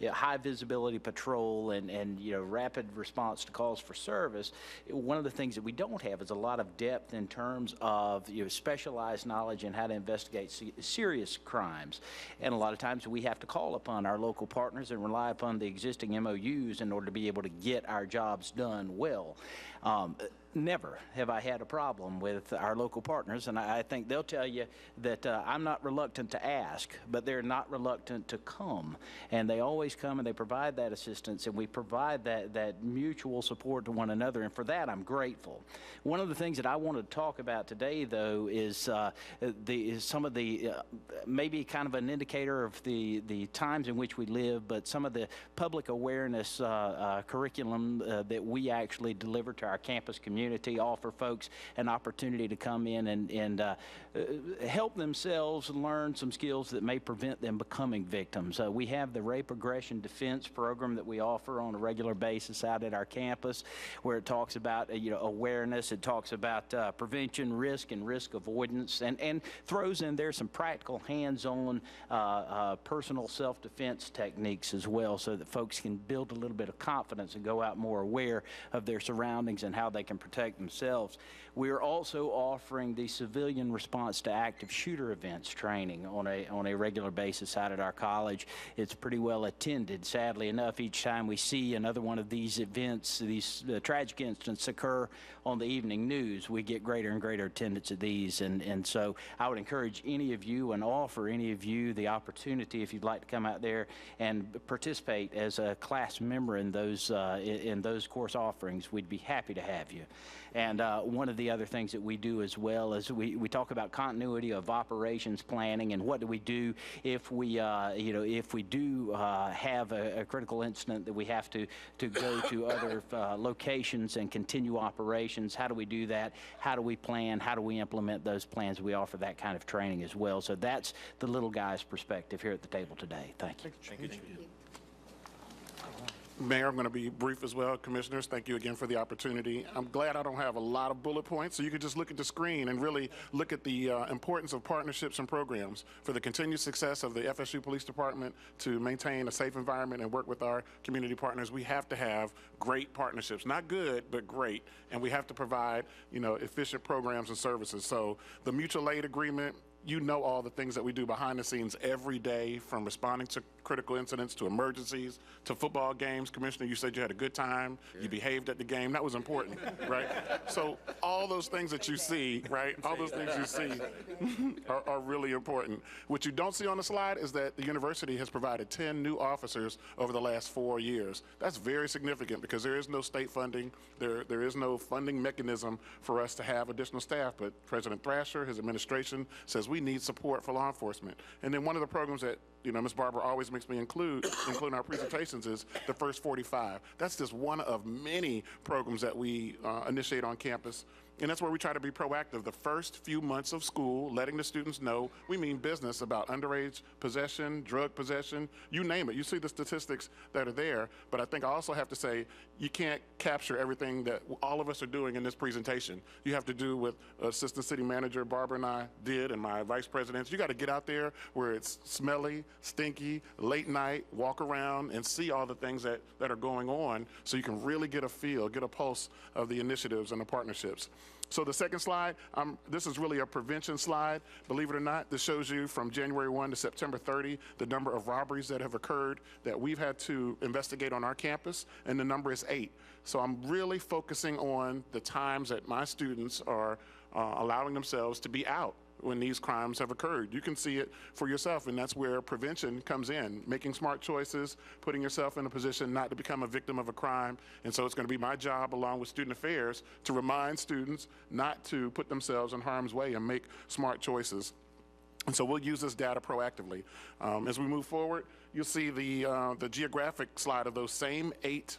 high visibility patrol and rapid response to calls for service, one of the things that we don't have is a lot of depth in terms of specialized knowledge in how to investigate serious crimes. And a lot of times we have to call upon our local partners and rely upon the existing MOUs in order to be able to get our jobs done well. Never have I had a problem with our local partners, and I think they'll tell you that I'm not reluctant to ask, but they're not reluctant to come. And they always come and they provide that assistance, and we provide that mutual support to one another, and for that I'm grateful. One of the things that I want to talk about today, though, is some of the, maybe kind of an indicator of the times in which we live, but some of the public awareness curriculum that we actually deliver to our campus community, offer folks an opportunity to come in and help themselves learn some skills that may prevent them becoming victims. We have the Rape Aggression Defense program that we offer on a regular basis out at our campus, where it talks about awareness, it talks about prevention, risk, and risk avoidance, and throws in there some practical hands-on personal self-defense techniques as well, so that folks can build a little bit of confidence and go out more aware of their surroundings and how they can protect protect themselves. We are also offering the civilian response to active shooter events training on a regular basis out at our college. It's pretty well attended. Sadly enough, each time we see another one of these events, these tragic incidents occur on the evening news, we get greater and greater attendance at these. And so I would encourage any of you and offer any of you the opportunity, if you'd like to come out there and participate as a class member in those course offerings. We'd be happy to have you. And one of the other things that we do as well is we talk about continuity of operations planning and what do we do if we if we do have a critical incident that we have to go to other locations and continue operations. How do we do that? How do we plan? How do we implement those plans? We offer that kind of training as well. So that's the little guy's perspective here at the table today. Thank you. Thank you. Mayor, I'm going to be brief as well. Commissioners, thank you again for the opportunity. I'm glad I don't have a lot of bullet points, so you can just look at the screen and really look at the importance of partnerships and programs for the continued success of the FSU Police Department to maintain a safe environment and work with our community partners. We have to have great partnerships, not good, but great, and we have to provide, efficient programs and services. So the mutual aid agreement, you know all the things that we do behind the scenes every day, from responding to critical incidents, to emergencies, to football games. Commissioner, you said you had a good time. You behaved at the game. That was important, right? So all those things that you see, right, all those things you see are really important. What you don't see on the slide is that the university has provided 10 new officers over the last 4 years. That's very significant because there is no state funding. There is no funding mechanism for us to have additional staff, but President Thrasher, his administration, says we need support for law enforcement. And then one of the programs that Ms. Barber always makes me include in our presentations is the First 45. That's just one of many programs that we initiate on campus. And that's where we try to be proactive. The first few months of school, letting the students know we mean business about underage possession, drug possession, you name it. You see the statistics that are there. But I think I also have to say you can't capture everything that all of us are doing in this presentation. You have to do what Assistant City Manager Barbara and I did, and my vice presidents. You got to get out there where it's smelly, stinky, late night, walk around and see all the things that are going on so you can really get a feel, get a pulse of the initiatives and the partnerships. So the second slide, this is really a prevention slide. Believe it or not, this shows you from January 1 to September 30, the number of robberies that have occurred that we've had to investigate on our campus, and the number is 8. So I'm really focusing on the times that my students are allowing themselves to be out when these crimes have occurred. You can see it for yourself, and that's where prevention comes in, making smart choices, putting yourself in a position not to become a victim of a crime. And so it's going to be my job, along with Student Affairs, to remind students not to put themselves in harm's way and make smart choices. And so we'll use this data proactively. As we move forward, you'll see the geographic slide of those same 8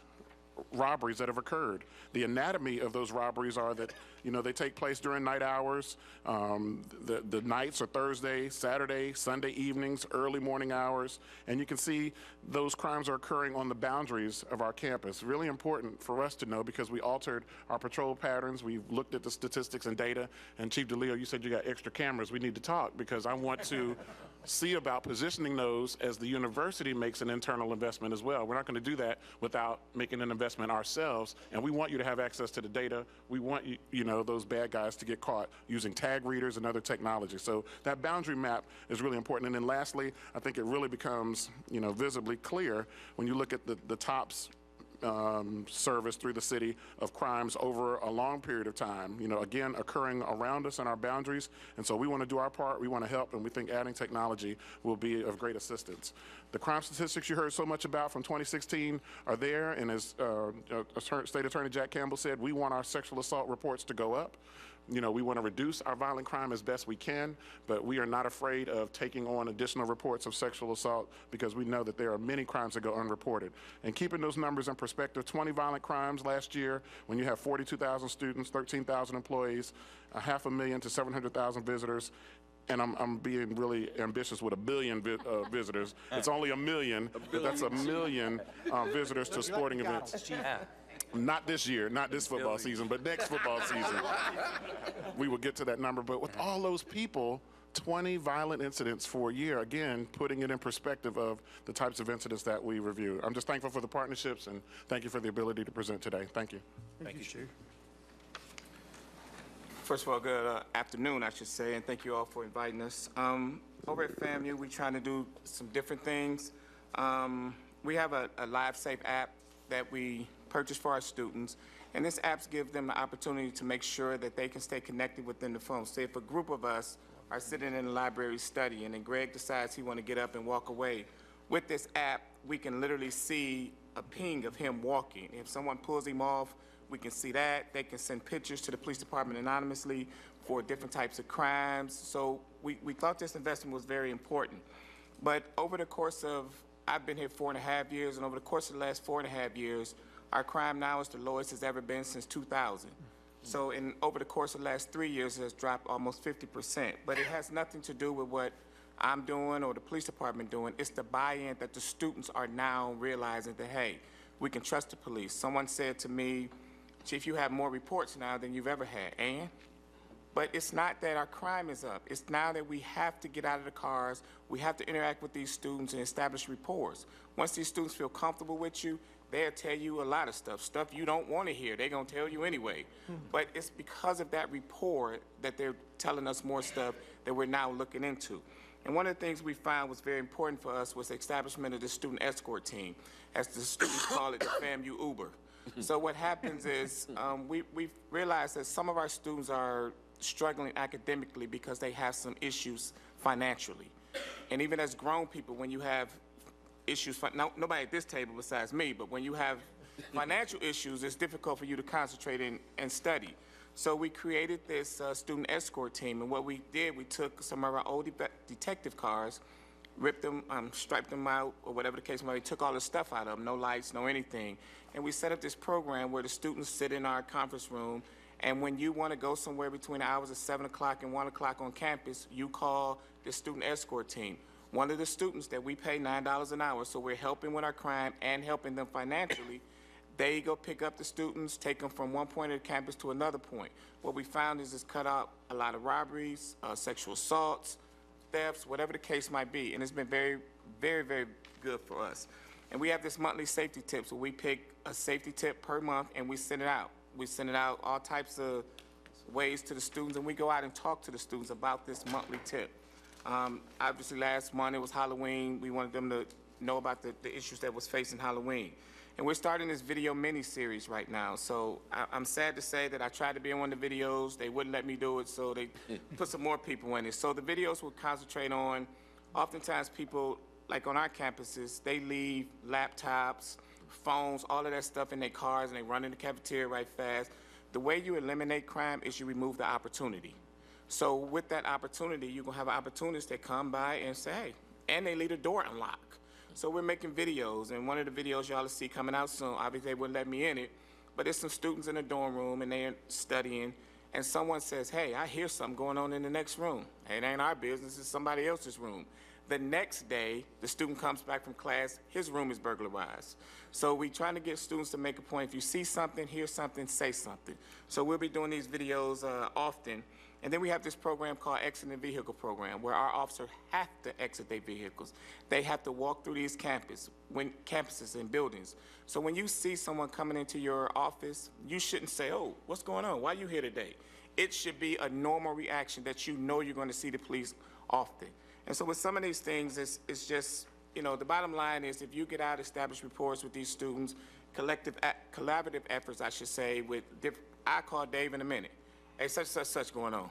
robberies that have occurred. The anatomy of those robberies are that, they take place during night hours. The nights are Thursday, Saturday, Sunday evenings, early morning hours. And you can see those crimes are occurring on the boundaries of our campus. Really important for us to know because we altered our patrol patterns. We've looked at the statistics and data. And Chief DeLeo, you said you got extra cameras. We need to talk because I want to see about positioning those as the university makes an internal investment as well. We're not going to do that without making an investment ourselves, and we want you to have access to the data. We want those bad guys to get caught using tag readers and other technology. So that boundary map is really important. And then lastly, I think it really becomes visibly clear when you look at the TOPS service through the city of crimes over a long period of time, again, occurring around us and our boundaries. And so we want to do our part, we want to help, and we think adding technology will be of great assistance. The crime statistics you heard so much about from 2016 are there, and as State Attorney Jack Campbell said, we want our sexual assault reports to go up. We want to reduce our violent crime as best we can, but we are not afraid of taking on additional reports of sexual assault because we know that there are many crimes that go unreported. And keeping those numbers in perspective, 20 violent crimes last year, when you have 42,000 students, 13,000 employees, 500,000 to 700,000 visitors, and I'm being really ambitious with 1 billion visitors. It's only 1 million, but that's 1 million visitors to sporting events. Not this year, not this football season, but next football season. We will get to that number. But with all those people, 20 violent incidents for a year, again, putting it in perspective of the types of incidents that we review. I'm just thankful for the partnerships, and thank you for the ability to present today. Thank you. Thank you, Chief. First of all, good afternoon, I should say, and thank you all for inviting us. Over at FAMU, we're trying to do some different things. We have a Live Safe app that we purchased for our students, and this app gives them the opportunity to make sure that they can stay connected within the phone. Say if a group of us are sitting in the library studying, and Greg decides he want to get up and walk away, with this app, we can literally see a ping of him walking. If someone pulls him off, we can see that. They can send pictures to the police department anonymously for different types of crimes. So we thought this investment was very important. But over the course of, I've been here 4.5 years, and over the course of the last 4.5 years, our crime now is the lowest it's ever been since 2000. So over the course of the last 3 years, it has dropped almost 50%. But it has nothing to do with what I'm doing or the police department doing. It's the buy-in that the students are now realizing that, hey, we can trust the police. Someone said to me, Chief, you have more reports now than you've ever had, and? But it's not that our crime is up. It's now that we have to get out of the cars, we have to interact with these students and establish rapport. Once these students feel comfortable with you, they'll tell you a lot of stuff you don't want to hear. They're going to tell you anyway. But it's because of that rapport that they're telling us more stuff that we're now looking into. And one of the things we found was very important for us was the establishment of the student escort team, as the students call it, the FAMU Uber. So what happens is we've realized that some of our students are struggling academically because they have some issues financially. And even as grown people, when you have issues, nobody at this table besides me, but when you have financial issues, it's difficult for you to concentrate and study. So we created this student escort team, and what we did, we took some of our old detective cars, ripped them, striped them out, or whatever the case might be, took all the stuff out of them, no lights, no anything. And we set up this program where the students sit in our conference room, and when you want to go somewhere between the hours of 7 o'clock and 1 o'clock on campus, you call the student escort team. One of the students that we pay $9 an hour, so we're helping with our crime and helping them financially, they go pick up the students, take them from one point of the campus to another point. What we found is it's cut out a lot of robberies, sexual assaults, thefts, whatever the case might be, and it's been very, very, very good for us. And we have this monthly safety tip, so we pick a safety tip per month and we send it out. We send it out all types of ways to the students, and we go out and talk to the students about this monthly tip. Obviously, last month it was Halloween. We wanted them to know about the issues that was facing Halloween. And we're starting this video mini-series right now. So I'm sad to say that I tried to be in one of the videos. They wouldn't let me do it, so they put some more people in it. So the videos will concentrate on, oftentimes people, like on our campuses, they leave laptops, phones, all of that stuff in their cars, and they run in the cafeteria right fast. The way you eliminate crime is you remove the opportunity. So with that opportunity, you're going to have opportunists that come by and say, hey, and they leave the door unlocked. So we're making videos, and one of the videos y'all will see coming out soon, obviously they wouldn't let me in it, but there's some students in the dorm room, and they're studying, and someone says, hey, I hear something going on in the next room. Hey, it ain't our business, it's somebody else's room. The next day, the student comes back from class, his room is burglarized. So we're trying to get students to make a point. If you see something, hear something, say something. So we'll be doing these videos often. And then we have this program called Exit the Vehicle Program, where our officers have to exit their vehicles. They have to walk through these campuses and buildings. So when you see someone coming into your office, you shouldn't say, oh, what's going on? Why are you here today? It should be a normal reaction that you know you're going to see the police often. And so with some of these things, it's just, you know, the bottom line is if you get out, establish reports with these students, collaborative efforts, I should say, with I call Dave in a minute. Hey, such going on.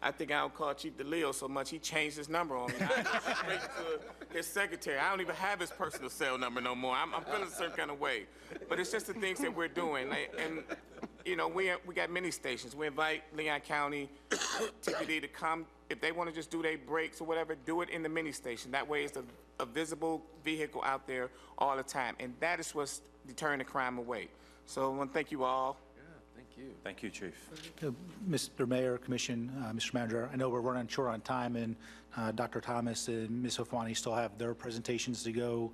I think I don't call Chief DeLeo so much, he changed his number on me. I go straight to his secretary. I don't even have his personal cell number no more. I'm feeling a certain kind of way. But it's just the things that we're doing. And, you know, we got many stations. We invite Leon County, TPD to come. If they want to just do their breaks or whatever, do it in the mini station. That way it's a visible vehicle out there all the time. And that is what's deterring the crime away. So I want to thank you all. Thank you, Chief. Mr. Mayor, Commission, Mr. Manager, I know we're running short on time, and Dr. Thomas and Ms. Hofani still have their presentations to go.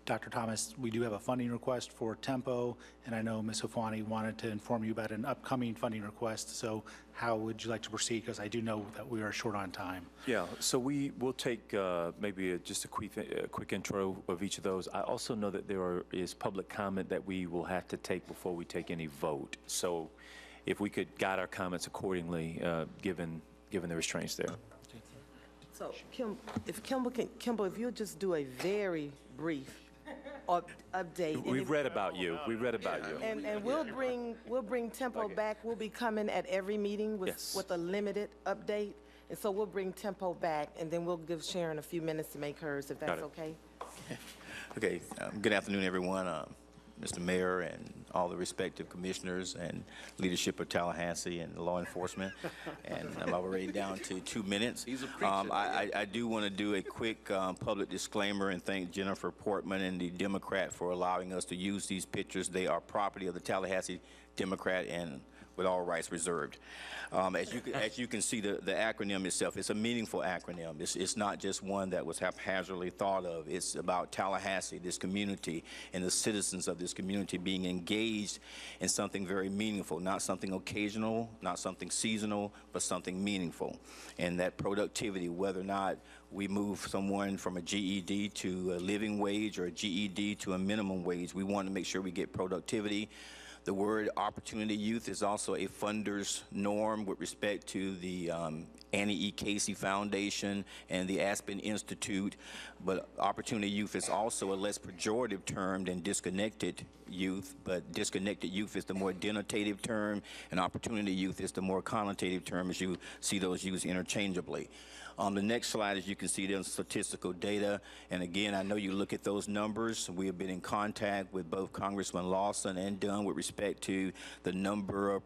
Dr. Thomas, we do have a funding request for Tempo, and I know Ms. Hofani wanted to inform you about an upcoming funding request. So how would you like to proceed? Because I do know that we are short on time. Yeah, so we'll take maybe just a quick intro of each of those. I also know that there is public comment that we will have to take before we take any vote. So if we could guide our comments accordingly, given the restraints there. So Kimball, if you'll just do a very brief update. And We've if- read about you. We read about you. And we'll bring Tempo back. We'll be coming at every meeting with a limited update. And so we'll bring Tempo back, and then we'll give Sharon a few minutes to make hers, if that's okay. Okay, good afternoon, everyone. Mr. Mayor and all the respective commissioners and leadership of Tallahassee and law enforcement. And I'm already down to 2 minutes. He's a preacher. I do want to do a quick public disclaimer and thank Jennifer Portman and the Democrat for allowing us to use these pictures. They are property of the Tallahassee Democrat and with all rights reserved. As you can see, the acronym itself, it's a meaningful acronym. It's not just one that was haphazardly thought of. It's about Tallahassee, this community, and the citizens of this community being engaged in something very meaningful, not something occasional, not something seasonal, but something meaningful. And that productivity, whether or not we move someone from a GED to a living wage or a GED to a minimum wage, we want to make sure we get productivity. The word Opportunity Youth is also a funder's norm with respect to the Annie E. Casey Foundation and the Aspen Institute, but Opportunity Youth is also a less pejorative term than disconnected youth, but disconnected youth is the more denotative term, and Opportunity Youth is the more connotative term, as you see those used interchangeably. On the next slide, as you can see, there's statistical data. And again, I know you look at those numbers. We have been in contact with both Congressman Lawson and Dunn with respect to the number of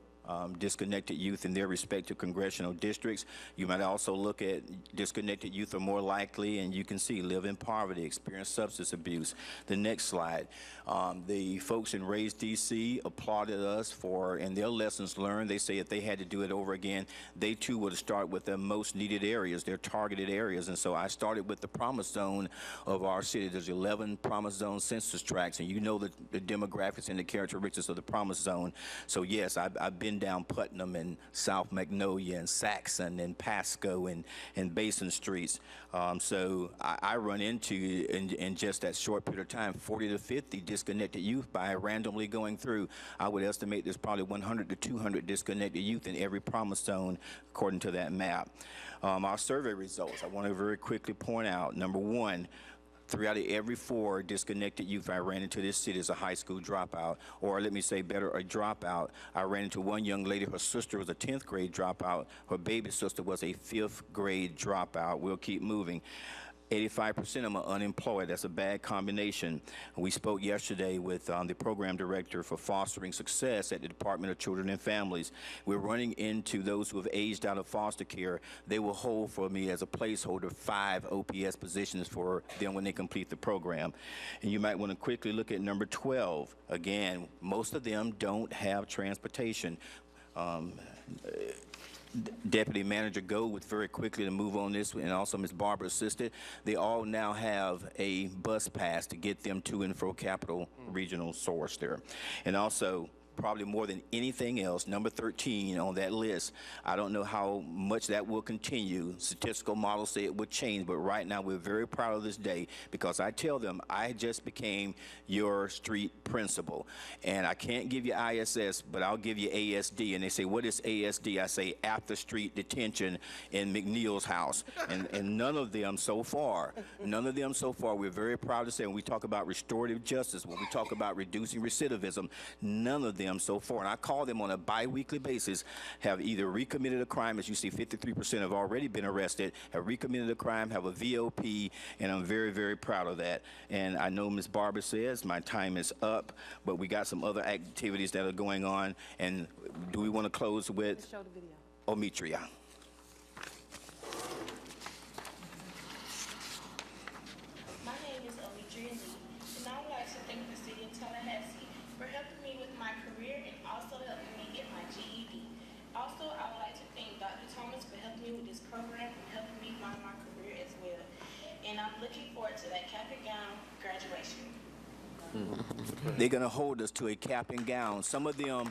disconnected youth in their respective congressional districts. You might also look at disconnected youth are more likely, and you can see, live in poverty, experience substance abuse. The next slide. The folks in Raise DC applauded us for, in their lessons learned, they say if they had to do it over again, they too would start with the most needed areas, their targeted areas. And so I started with the promise zone of our city. There's 11 promise zone census tracts, and you know the demographics and the characteristics of the promise zone. So yes, I've been down Putnam and South Magnolia and Saxon and Pasco and Basin Streets. So I run into, in just that short period of time, 40 to 50 disconnected youth by randomly going through. I would estimate there's probably 100 to 200 disconnected youth in every promise zone, according to that map. Our survey results, I want to very quickly point out, number one, 3 out of every 4 disconnected youth I ran into this city is a high school dropout, or let me say better, a dropout. I ran into one young lady, her sister was a 10th grade dropout, her baby sister was a 5th grade dropout. We'll keep moving. 85% of them are unemployed. That's a bad combination. We spoke yesterday with the program director for fostering success at the Department of Children and Families. We're running into those who have aged out of foster care. They will hold for me as a placeholder 5 OPS positions for them when they complete the program. And you might want to quickly look at number 12. Again, most of them don't have transportation. Deputy Manager Go with very quickly to move on this, and also Ms. Barbara assisted. They all now have a bus pass to get them to and fro Capital Regional source there. And also, probably more than anything else, number 13 on that list, I don't know how much that will continue. Statistical models say it would change, but right now we're very proud of this day because I tell them I just became your street principal. And I can't give you ISS, but I'll give you ASD. And they say, what is ASD? I say, after street detention in McNeil's house. And none of them so far, we're very proud to say, when we talk about restorative justice, when we talk about reducing recidivism, none of them so far, and I call them on a bi-weekly basis, have either recommitted a crime, as you see 53% have already been arrested, have recommitted a crime, have a VOP, and I'm very, very proud of that. And I know Ms. Barber says my time is up, but we got some other activities that are going on, and do we want to close with Show the video. Omitria? My name is Omitria Lee, and I would like to thank the city of Tallahassee for helping me with my career and also helping me get my GED. Also, I would like to thank Dr. Thomas for helping me with this program and helping me find my career as well. And I'm looking forward to that cap and gown graduation. They're going to hold us to a cap and gown. Some of them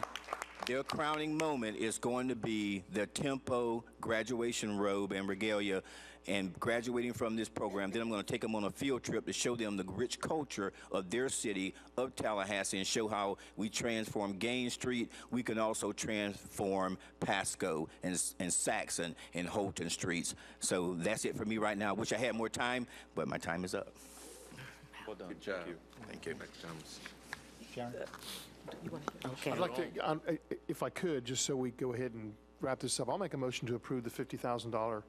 their crowning moment is going to be their Tempo graduation robe and regalia and graduating from this program. Then I'm going to take them on a field trip to show them the rich culture of their city, of Tallahassee, and show how we transform Gaines Street. We can also transform Pasco and Saxon and Holton Streets. So that's it for me right now. I wish I had more time, but my time is up. Well done. Good job. Thank you. Sharon? Okay. I'd like to, if I could, just so we go ahead and wrap this up, I'll make a motion to approve the $50,000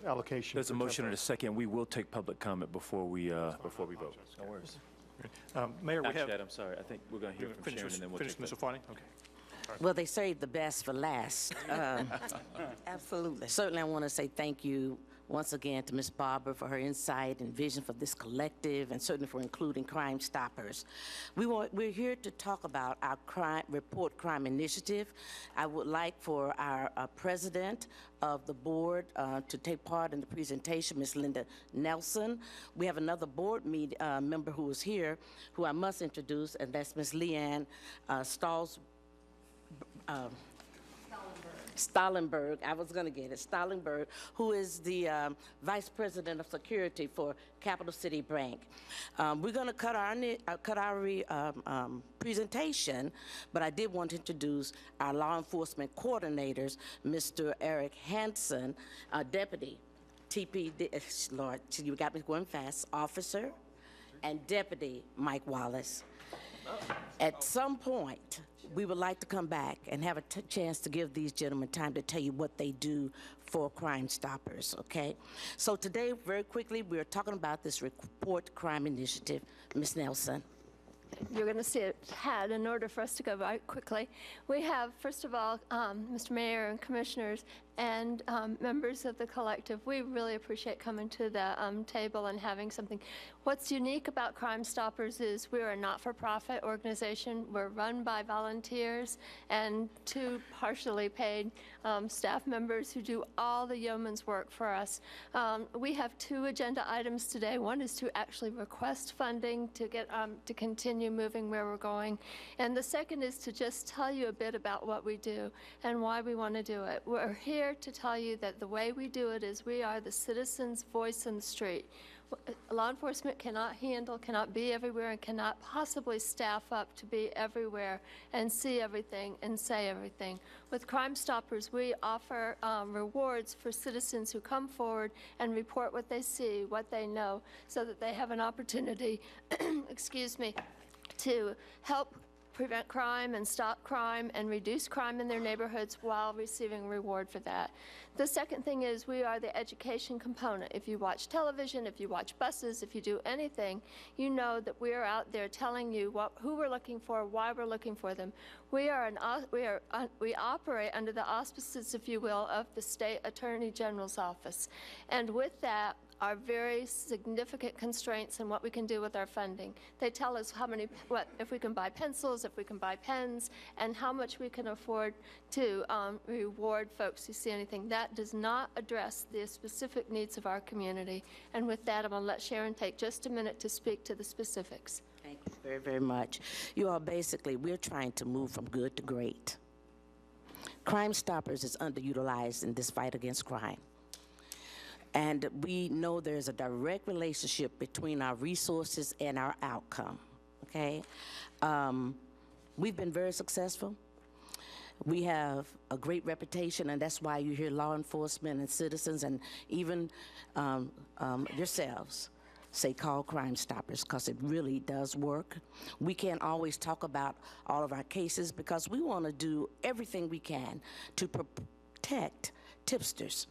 allocation. There's a for motion and Tempo. a second. We will take public comment before we vote. No worries. Mayor, we have... Actually, I'm sorry. I think we're going to hear from Sharon, and then we'll Finish, take Mr. Farney? Okay. Well, they saved the best for last. Absolutely. Certainly, I want to say thank you once again to Ms. Barber for her insight and vision for this collective, and certainly for including Crime Stoppers. We're here to talk about our Report Crime initiative. I would like for our president of the board to take part in the presentation, Ms. Linda Nelson. We have another board member who is here, who I must introduce, and that's Ms. Leanne Stollenberg, I was going to get it, Stollenberg, who is the Vice President of Security for Capital City Bank. We're going to cut our presentation, but I did want to introduce our law enforcement coordinators, Mr. Eric Hansen, Deputy TPD, Lord, you got me going fast, Officer, and Deputy Mike Wallace. At some point, we would like to come back and have a chance to give these gentlemen time to tell you what they do for Crime Stoppers, okay? So today, very quickly, we're talking about this Report Crime Initiative. Ms. Nelson. You're going to see it had in order for us to go very quickly. We have, first of all, Mr. Mayor and commissioners and members of the collective. We really appreciate coming to the table and having something. What's unique about Crime Stoppers is we're a not-for-profit organization. We're run by volunteers and 2 partially paid staff members who do all the yeoman's work for us. We have 2 agenda items today. One is to actually request funding to get to continue moving where we're going. And the second is to just tell you a bit about what we do and why we want to do it. We're here to tell you that the way we do it is we are the citizens' voice in the street. Law enforcement cannot be everywhere, and cannot possibly staff up to be everywhere and see everything and say everything. With Crime Stoppers, we offer rewards for citizens who come forward and report what they see, what they know, so that they have an opportunity, excuse me, to help prevent crime and stop crime and reduce crime in their neighborhoods while receiving reward for that. The second thing is we are the education component. If you watch television, if you watch buses, if you do anything, you know that we are out there telling you who we're looking for, why we're looking for them. We operate under the auspices, if you will, of the State Attorney General's office. And with that are very significant constraints in what we can do with our funding. They tell us if we can buy pencils, if we can buy pens, and how much we can afford to reward folks who see anything. That does not address the specific needs of our community. And with that, I'm going to let Sharon take just a minute to speak to the specifics. Thank you very, very much. You all, basically, we're trying to move from good to great. Crime Stoppers is underutilized in this fight against crime. And we know there's a direct relationship between our resources and our outcome, okay? We've been very successful. We have a great reputation, and that's why you hear law enforcement and citizens and even yourselves say call Crime Stoppers, because it really does work. We can't always talk about all of our cases because we want to do everything we can to protect tipsters.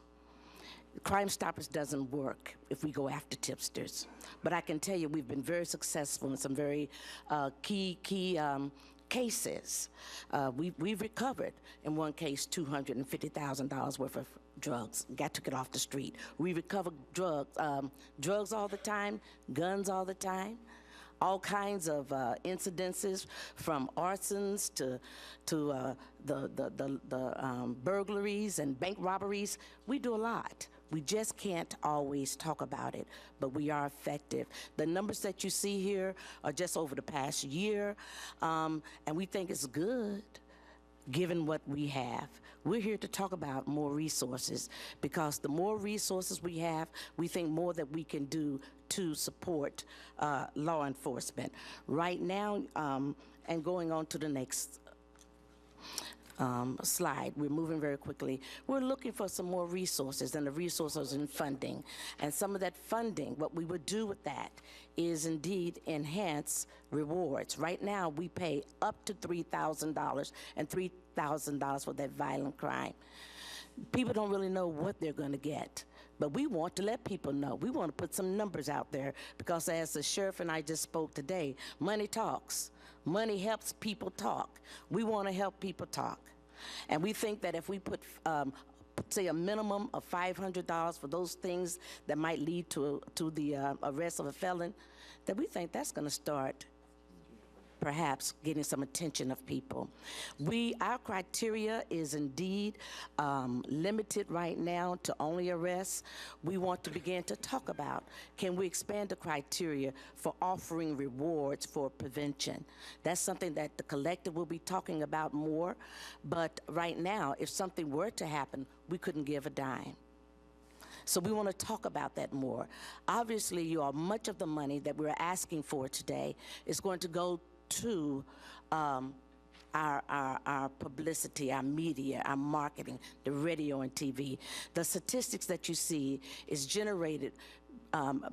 Crime Stoppers doesn't work if we go after tipsters. But I can tell you we've been very successful in some very key cases. We've recovered, in one case, $250,000 worth of drugs. Took it off the street. We recovered drugs all the time, guns all the time, all kinds of incidences, from arsons to the burglaries and bank robberies. We do a lot. We just can't always talk about it, but we are effective. The numbers that you see here are just over the past year, and we think it's good. given what we have. We're here to talk about more resources, because the more resources we have, we think more that we can do to support law enforcement. Right now, and going on to the next slide, we're moving very quickly. We're looking for some more resources, and the resources in funding. And some of that funding, what we would do with that is indeed enhance rewards. Right now, we pay up to $3,000 and $3,000 for that violent crime. People don't really know what they're going to get, but we want to let people know. We want to put some numbers out there, because as the sheriff and I just spoke today, money talks. Money helps people talk. We want to help people talk. And we think that if we put, say, a minimum of $500 for those things that might lead to the arrest of a felon, that we think that's going to start perhaps getting some attention of people. Our criteria is indeed limited right now to only arrests. We want to begin to talk about, can we expand the criteria for offering rewards for prevention? That's something that the collective will be talking about more, but right now, if something were to happen, we couldn't give a dime. So we want to talk about that more. Obviously, much of the money that we're asking for today is going to go to our publicity, our media, our marketing, the radio and TV. The statistics that you see is generated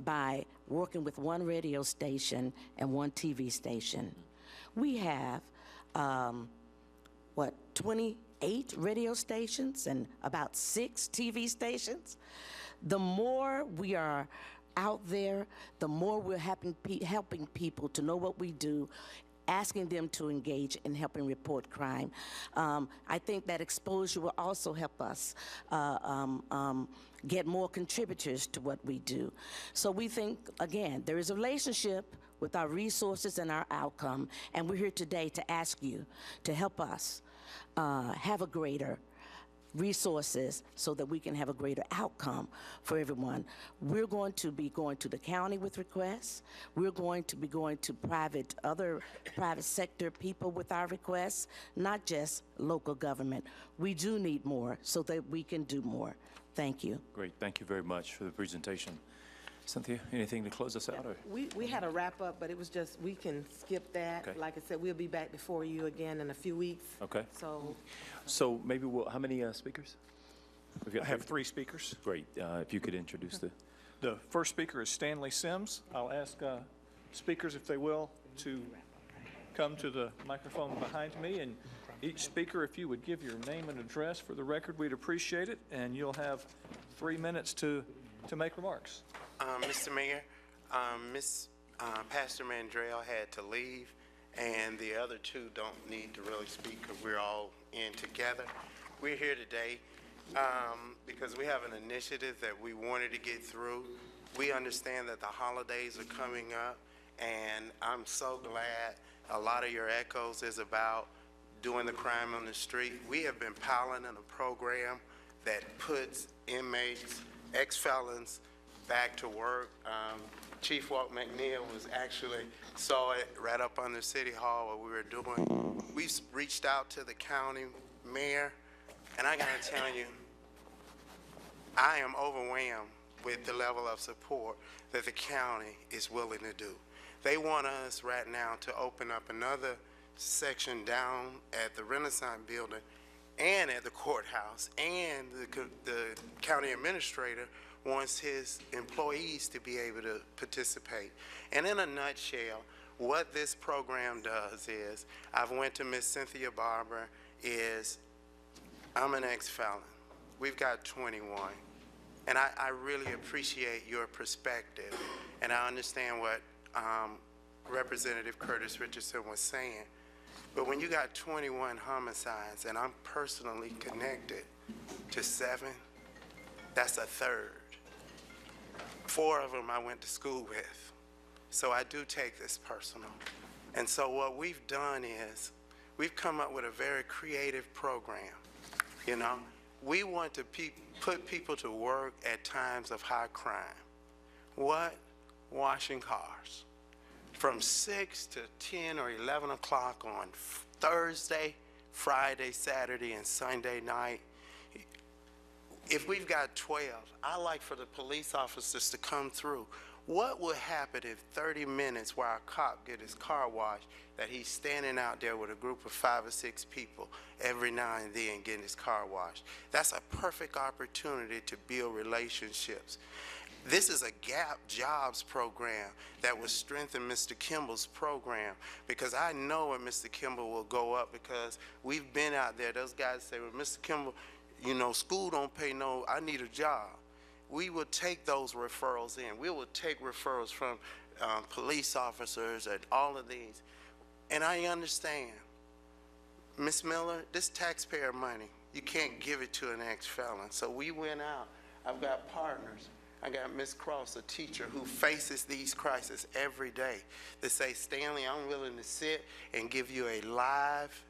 by working with one radio station and one TV station. We have, 28 radio stations and about 6 TV stations. The more we are out there, the more we're helping people to know what we do, asking them to engage in helping report crime. I think that exposure will also help us get more contributors to what we do. So we think, again, there is a relationship with our resources and our outcome, and we're here today to ask you to help us have a greater resources so that we can have a greater outcome for everyone. We're going to be going to the county with requests. We're going to be going to other private sector people with our requests, not just local government. We do need more so that we can do more. Thank you. Great. Thank you very much for the presentation. Cynthia, anything to close us out? Or? We had a wrap up, but it was just, we can skip that. Okay. Like I said, we'll be back before you again in a few weeks. Okay. So maybe how many speakers? I have 3 speakers. Great. If you could introduce The first speaker is Stanley Sims. I'll ask speakers, if they will, to come to the microphone behind me. And each speaker, if you would give your name and address for the record, we'd appreciate it. And you'll have 3 minutes to make remarks. Mr. Mayor, Pastor Mandrell had to leave, and the other 2 don't need to really speak because we're all in together. We're here today because we have an initiative that we wanted to get through. We understand that the holidays are coming up, and I'm so glad a lot of your echoes is about doing the crime on the street. We have been piloting a program that puts inmates, ex-felons, back to work. Chief Walt McNeil saw it right up under City Hall, what we were doing. We've reached out to the county mayor, and I gotta tell you, I am overwhelmed with the level of support that the county is willing to do. They want us right now to open up another section down at the Renaissance Building and at the courthouse, and the county administrator wants his employees to be able to participate. And in a nutshell, what this program does is, I've went to Miss Cynthia Barber, I'm an ex-felon. We've got 21. And I really appreciate your perspective, and I understand what Representative Curtis Richardson was saying. But when you got 21 homicides, and I'm personally connected to 7, that's a third. 4 of them I went to school with. So I do take this personal. And so what we've done is, we've come up with a very creative program. You know, we want to put people to work at times of high crime. What? Washing cars. From 6 to 10 or 11 o'clock on Thursday, Friday, Saturday, and Sunday night. If we've got 12, I like for the police officers to come through. What would happen if 30 minutes while a cop get his car washed, that he's standing out there with a group of 5 or 6 people every now and then getting his car washed? That's a perfect opportunity to build relationships. This is a gap jobs program that will strengthen Mr. Kimball's program, because I know when Mr. Kimball will go up, because we've been out there. Those guys say, well, Mr. Kimball, you know, school don't pay no, I need a job. We will take those referrals in. We will take referrals from police officers and all of these. And I understand, Ms. Miller, this taxpayer money, you can't give it to an ex-felon. So we went out. I've got partners. I got Ms. Cross, a teacher who faces these crises every day, that say, Stanley, I'm willing to sit and give you a live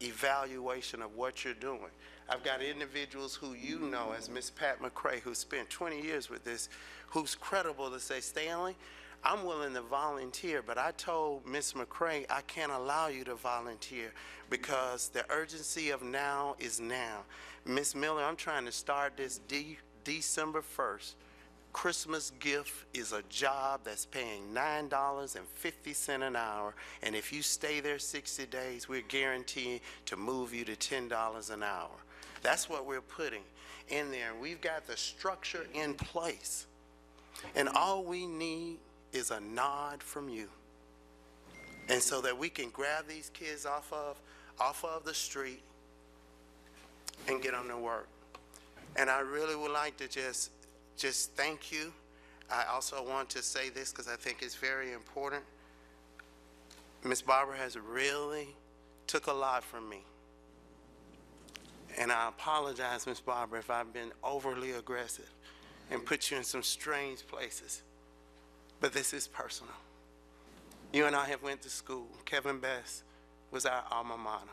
evaluation of what you're doing. I've got individuals who you know, as Ms. Pat McCray, who spent 20 years with this, who's credible to say, Stanley, I'm willing to volunteer, but I told Ms. McCray I can't allow you to volunteer because the urgency of now is now. Ms. Miller, I'm trying to start this December 1st. Christmas gift is a job that's paying $9.50 an hour, and if you stay there 60 days, we're guaranteed to move you to $10 an hour. That's what we're putting in there. We've got the structure in place, and all we need is a nod from you, and so that we can grab these kids off of the street and get them to work. And I really would like to just thank you. I also want to say this because I think it's very important. Ms. Barber has really took a lot from me. And I apologize, Ms. Barber, if I've been overly aggressive and put you in some strange places. But this is personal. You and I have went to school. Kevin Best was our alma mater.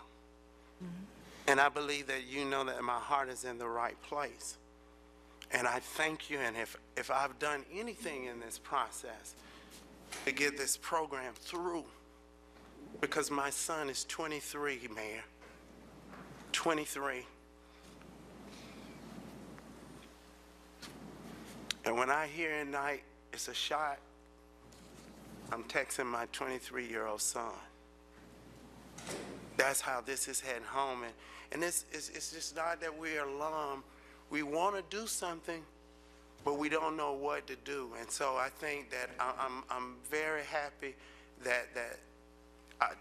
And I believe that you know that my heart is in the right place. And I thank you, and if I've done anything in this process to get this program through, because my son is 23, Mayor, 23. And when I hear at night it's a shot, I'm texting my 23-year-old son. That's how this is heading home. And it's just not that we're alarmed. We want to do something, but we don't know what to do. And so I think that I'm very happy that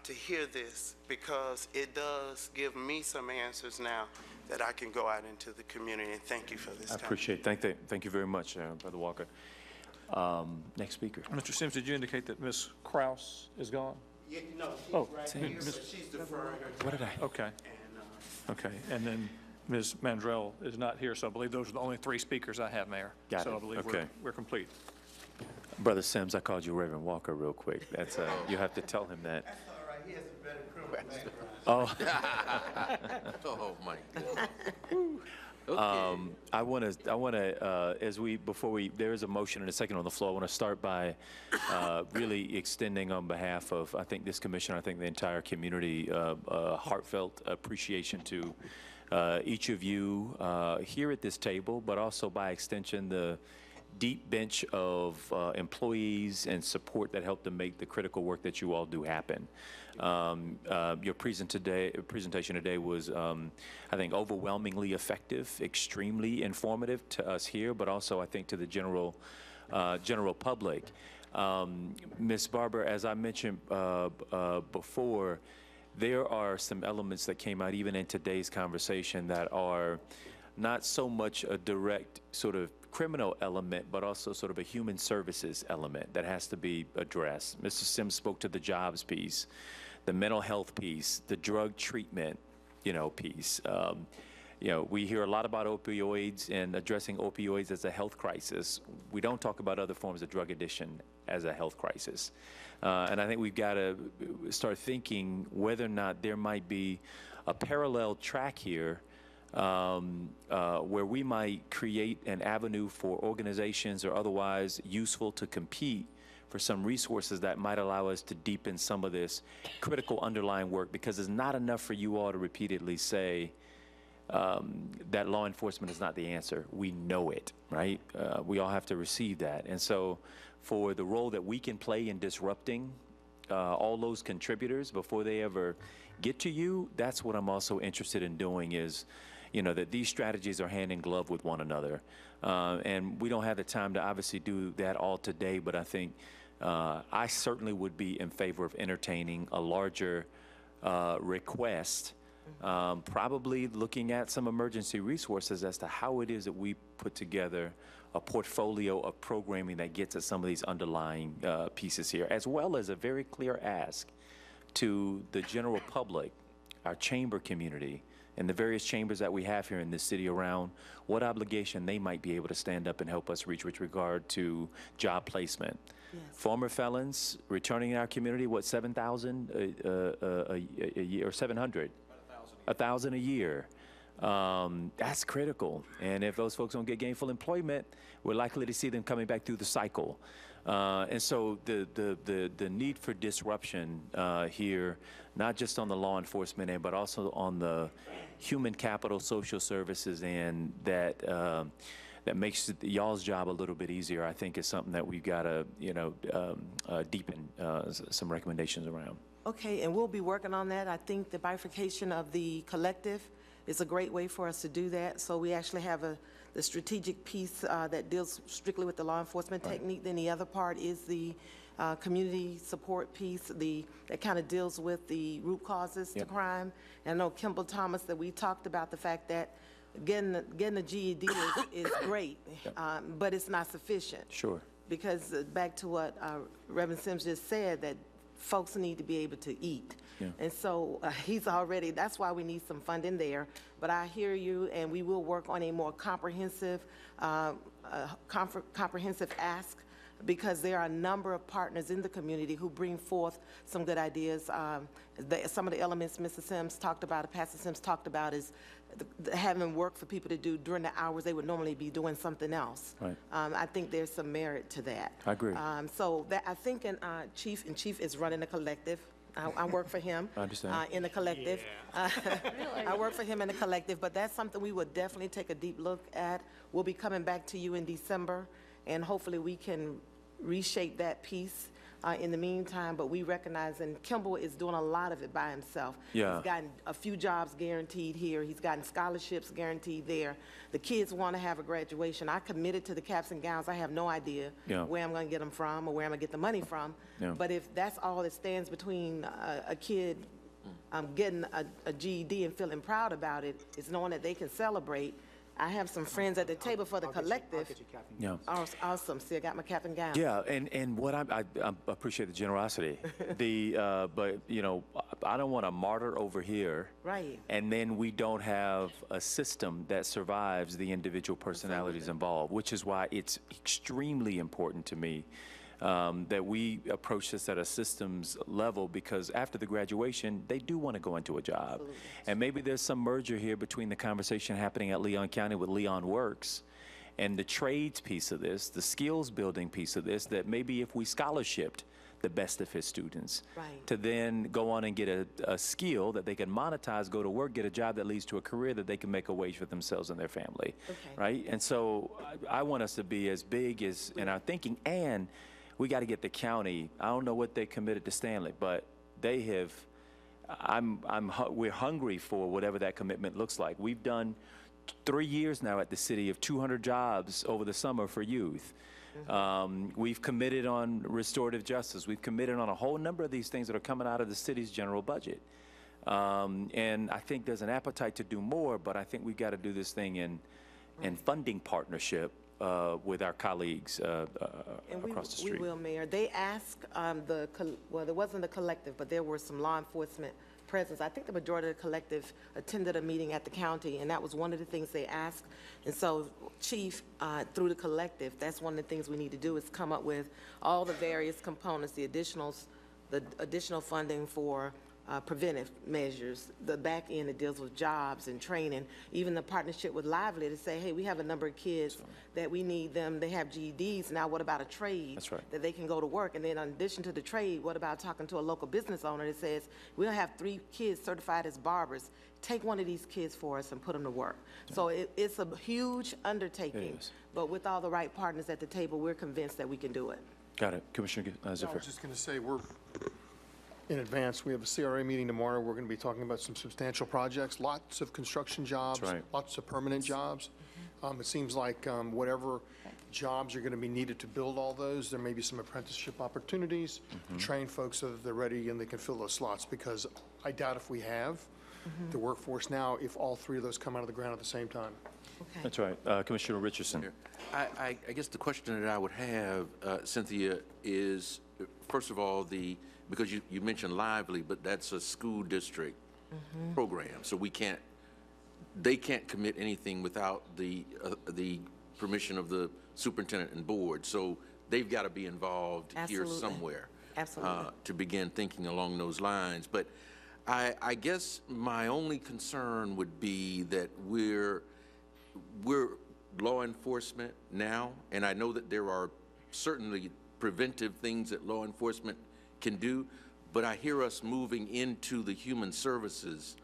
to hear this, because it does give me some answers now that I can go out into the community. And thank you for this time. I appreciate it. Thank you very much, Brother Walker. Next speaker. Mr. Sims, did you indicate that Ms. Kraus is gone? Yeah, no, she's right here, but she's deferring her. What did I? Okay. Okay, and then Ms. Mandrell is not here, so I believe those are the only 3 speakers I have, Mayor. Got so it. I believe Okay. we're complete. Brother Sims, I called you Reverend Walker real quick. That's you have to tell him that. That's all right. He has a better criminal background. Oh. Oh, my goodness. I want to, there is a motion and a second on the floor. I want to start by really extending on behalf of, I think, this commission, I think the entire community, heartfelt appreciation to each of you here at this table, but also by extension, the deep bench of employees and support that help to make the critical work that you all do happen. Your presentation today was, I think, overwhelmingly effective, extremely informative to us here, but also, I think, to the general public. Ms. Barber, as I mentioned before, there are some elements that came out even in today's conversation that are not so much a direct sort of criminal element, but also sort of a human services element that has to be addressed. Mr. Sims spoke to the jobs piece, the mental health piece, the drug treatment, piece. We hear a lot about opioids and addressing opioids as a health crisis. We don't talk about other forms of drug addiction as a health crisis. And I think we've got to start thinking whether or not there might be a parallel track here where we might create an avenue for organizations or otherwise useful to compete for some resources that might allow us to deepen some of this critical underlying work, because it's not enough for you all to repeatedly say that law enforcement is not the answer. We know it, right? We all have to receive that. And so for the role that we can play in disrupting all those contributors before they ever get to you, that's what I'm also interested in doing is, that these strategies are hand in glove with one another. And we don't have the time to obviously do that all today, but I think I certainly would be in favor of entertaining a larger request, probably looking at some emergency resources as to how it is that we put together a portfolio of programming that gets at some of these underlying pieces here, as well as a very clear ask to the general public, our chamber community, and the various chambers that we have here in this city around what obligation they might be able to stand up and help us reach with regard to job placement. Yes. Former felons returning in our community, what, 7,000 a year, or 700? 1,000 a year. That's critical. And if those folks don't get gainful employment, we're likely to see them coming back through the cycle. And so the need for disruption here, not just on the law enforcement end, but also on the human capital, social services end, that makes y'all's job a little bit easier, I think is something that we've got to, deepen some recommendations around. Okay, and we'll be working on that. I think the bifurcation of the collective is a great way for us to do that. So we actually have the strategic piece that deals strictly with the law enforcement technique. Then the other part is the community support piece, that kind of deals with the root causes to crime. And I know Kimball Thomas, that we talked about the fact that getting the GED is great, but it's not sufficient. Sure. Because back to what Reverend Sims just said, that folks need to be able to eat. Yeah. And so that's why we need some funding there. But I hear you, and we will work on a more comprehensive ask, because there are a number of partners in the community who bring forth some good ideas. Some of the elements Mr. Sims talked about, Pastor Sims talked about, is having work for people to do during the hours they would normally be doing something else. Right. I think there's some merit to that. I agree. So that, I think, Chief is running a collective. I work for him. I understand. In the collective. Yeah. Really? I work for him in the collective, but that's something we would definitely take a deep look at. We'll be coming back to you in December, and hopefully we can reshape that piece in the meantime, but we recognize, and Kimball is doing a lot of it by himself. Yeah. He's gotten a few jobs guaranteed here. He's gotten scholarships guaranteed there. The kids want to have a graduation. I committed to the caps and gowns. I have no idea where I'm going to get them from or where I'm going to get the money from. Yeah. But if that's all that stands between a kid getting a GED and feeling proud about it, is knowing that they can celebrate. I have some friends at the table for the collective. Yeah. Awesome. See, I got my cap and gown. Yeah, and what I appreciate the generosity. But I don't want to martyr over here. Right. And then we don't have a system that survives the individual personalities involved, which is why it's extremely important to me that we approach this at a systems level, because after the graduation, they do want to go into a job. Absolutely. And maybe there's some merger here between the conversation happening at Leon County with Leon Works and the trades piece of this, the skills building piece of this, that maybe if we scholarshiped the best of his students to then go on and get a skill that they can monetize, go to work, get a job that leads to a career that they can make a wage for themselves and their family, right? And so I want us to be as big as in our thinking, and we got to get the county. I don't know what they committed to Stanley, but they have. We're hungry for whatever that commitment looks like. We've done 3 years now at the city of 200 jobs over the summer for youth. We've committed on restorative justice. We've committed on a whole number of these things that are coming out of the city's general budget. And I think there's an appetite to do more, but I think we've got to do this thing in funding partnership with our colleagues across the street. We will, Mayor. They asked well, there wasn't a collective, but there were some law enforcement presence. I think the majority of the collective attended a meeting at the county, and that was one of the things they asked. And so, Chief, through the collective, that's one of the things we need to do, is come up with all the various components, the additional funding for preventive measures, the back end that deals with jobs and training, even the partnership with Lively to say, hey, we have a number of kids that we need them, they have GEDs, now what about a trade? That's right. That they can go to work? And then in addition to the trade, what about talking to a local business owner that says, we'll have 3 kids certified as barbers, take one of these kids for us and put them to work. So it's a huge undertaking, It is. but with all the right partners at the table, we're convinced that we can do it. Got it. Commissioner I Zephyr. was just going to say, we're, in advance, we have a CRA meeting tomorrow. We're going to be talking about some substantial projects, lots of construction jobs, That's right. lots of permanent jobs. It seems like whatever jobs are going to be needed to build all those, there may be some apprenticeship opportunities to train folks so that they're ready and they can fill those slots, because I doubt if we have the workforce now if all 3 of those come out of the ground at the same time. That's right. Commissioner Richardson. I guess the question that I would have, Cynthia, is, first of all, because you mentioned Lively, but that's a school district program, so they can't commit anything without the permission of the superintendent and board, so they've got to be involved here Absolutely. somewhere. Absolutely. To begin thinking along those lines. But I guess my only concern would be that we're law enforcement now, and I know that there are certainly preventive things that law enforcement can do, but I hear us moving into the human services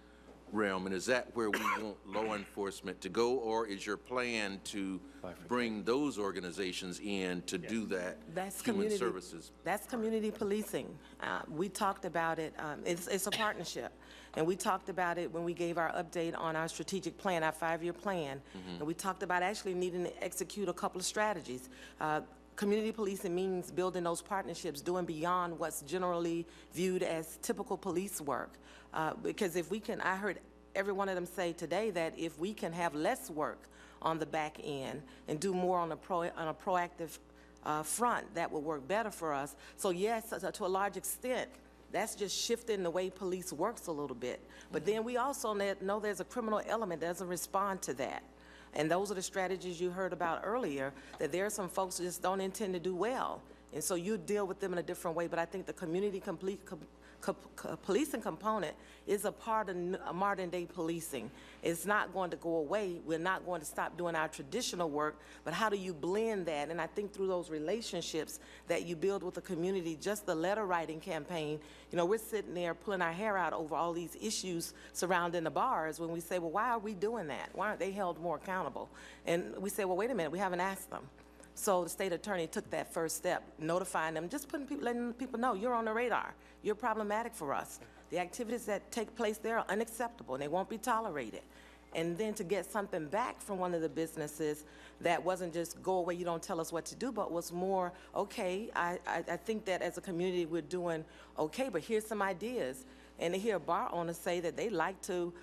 realm, and is that where we want law enforcement to go, or is your plan to bring those organizations in to do that? That's human community services. That's community policing. We talked about it. It's a partnership, and we talked about it when we gave our update on our strategic plan, our 5-year plan, and we talked about actually needing to execute a couple of strategies. Community policing means building those partnerships, doing beyond what's generally viewed as typical police work. Because if we can, I heard every one of them say today that if we can have less work on the back end and do more on a proactive front, that will work better for us. So yes, to a large extent, that's just shifting the way police works a little bit. But then we also know there's a criminal element that doesn't respond to that. And those are the strategies you heard about earlier, that there are some folks who just don't intend to do well. And so you deal with them in a different way. But I think the community policing component is a part of modern day policing. It's not going to go away. We're not going to stop doing our traditional work, but how do you blend that? And I think through those relationships that you build with the community, just the letter writing campaign, you know, we're sitting there pulling our hair out over all these issues surrounding the bars when we say, well, why are we doing that? Why aren't they held more accountable? And we say, well, wait a minute, we haven't asked them. So the state attorney took that first step, notifying them, just letting people know, you're on the radar. You're problematic for us. The activities that take place there are unacceptable, and they won't be tolerated. And then to get something back from one of the businesses that wasn't just go away, you don't tell us what to do, but was more, okay, I think that as a community we're doing okay, but here's some ideas. And to hear a bar owner say that they like to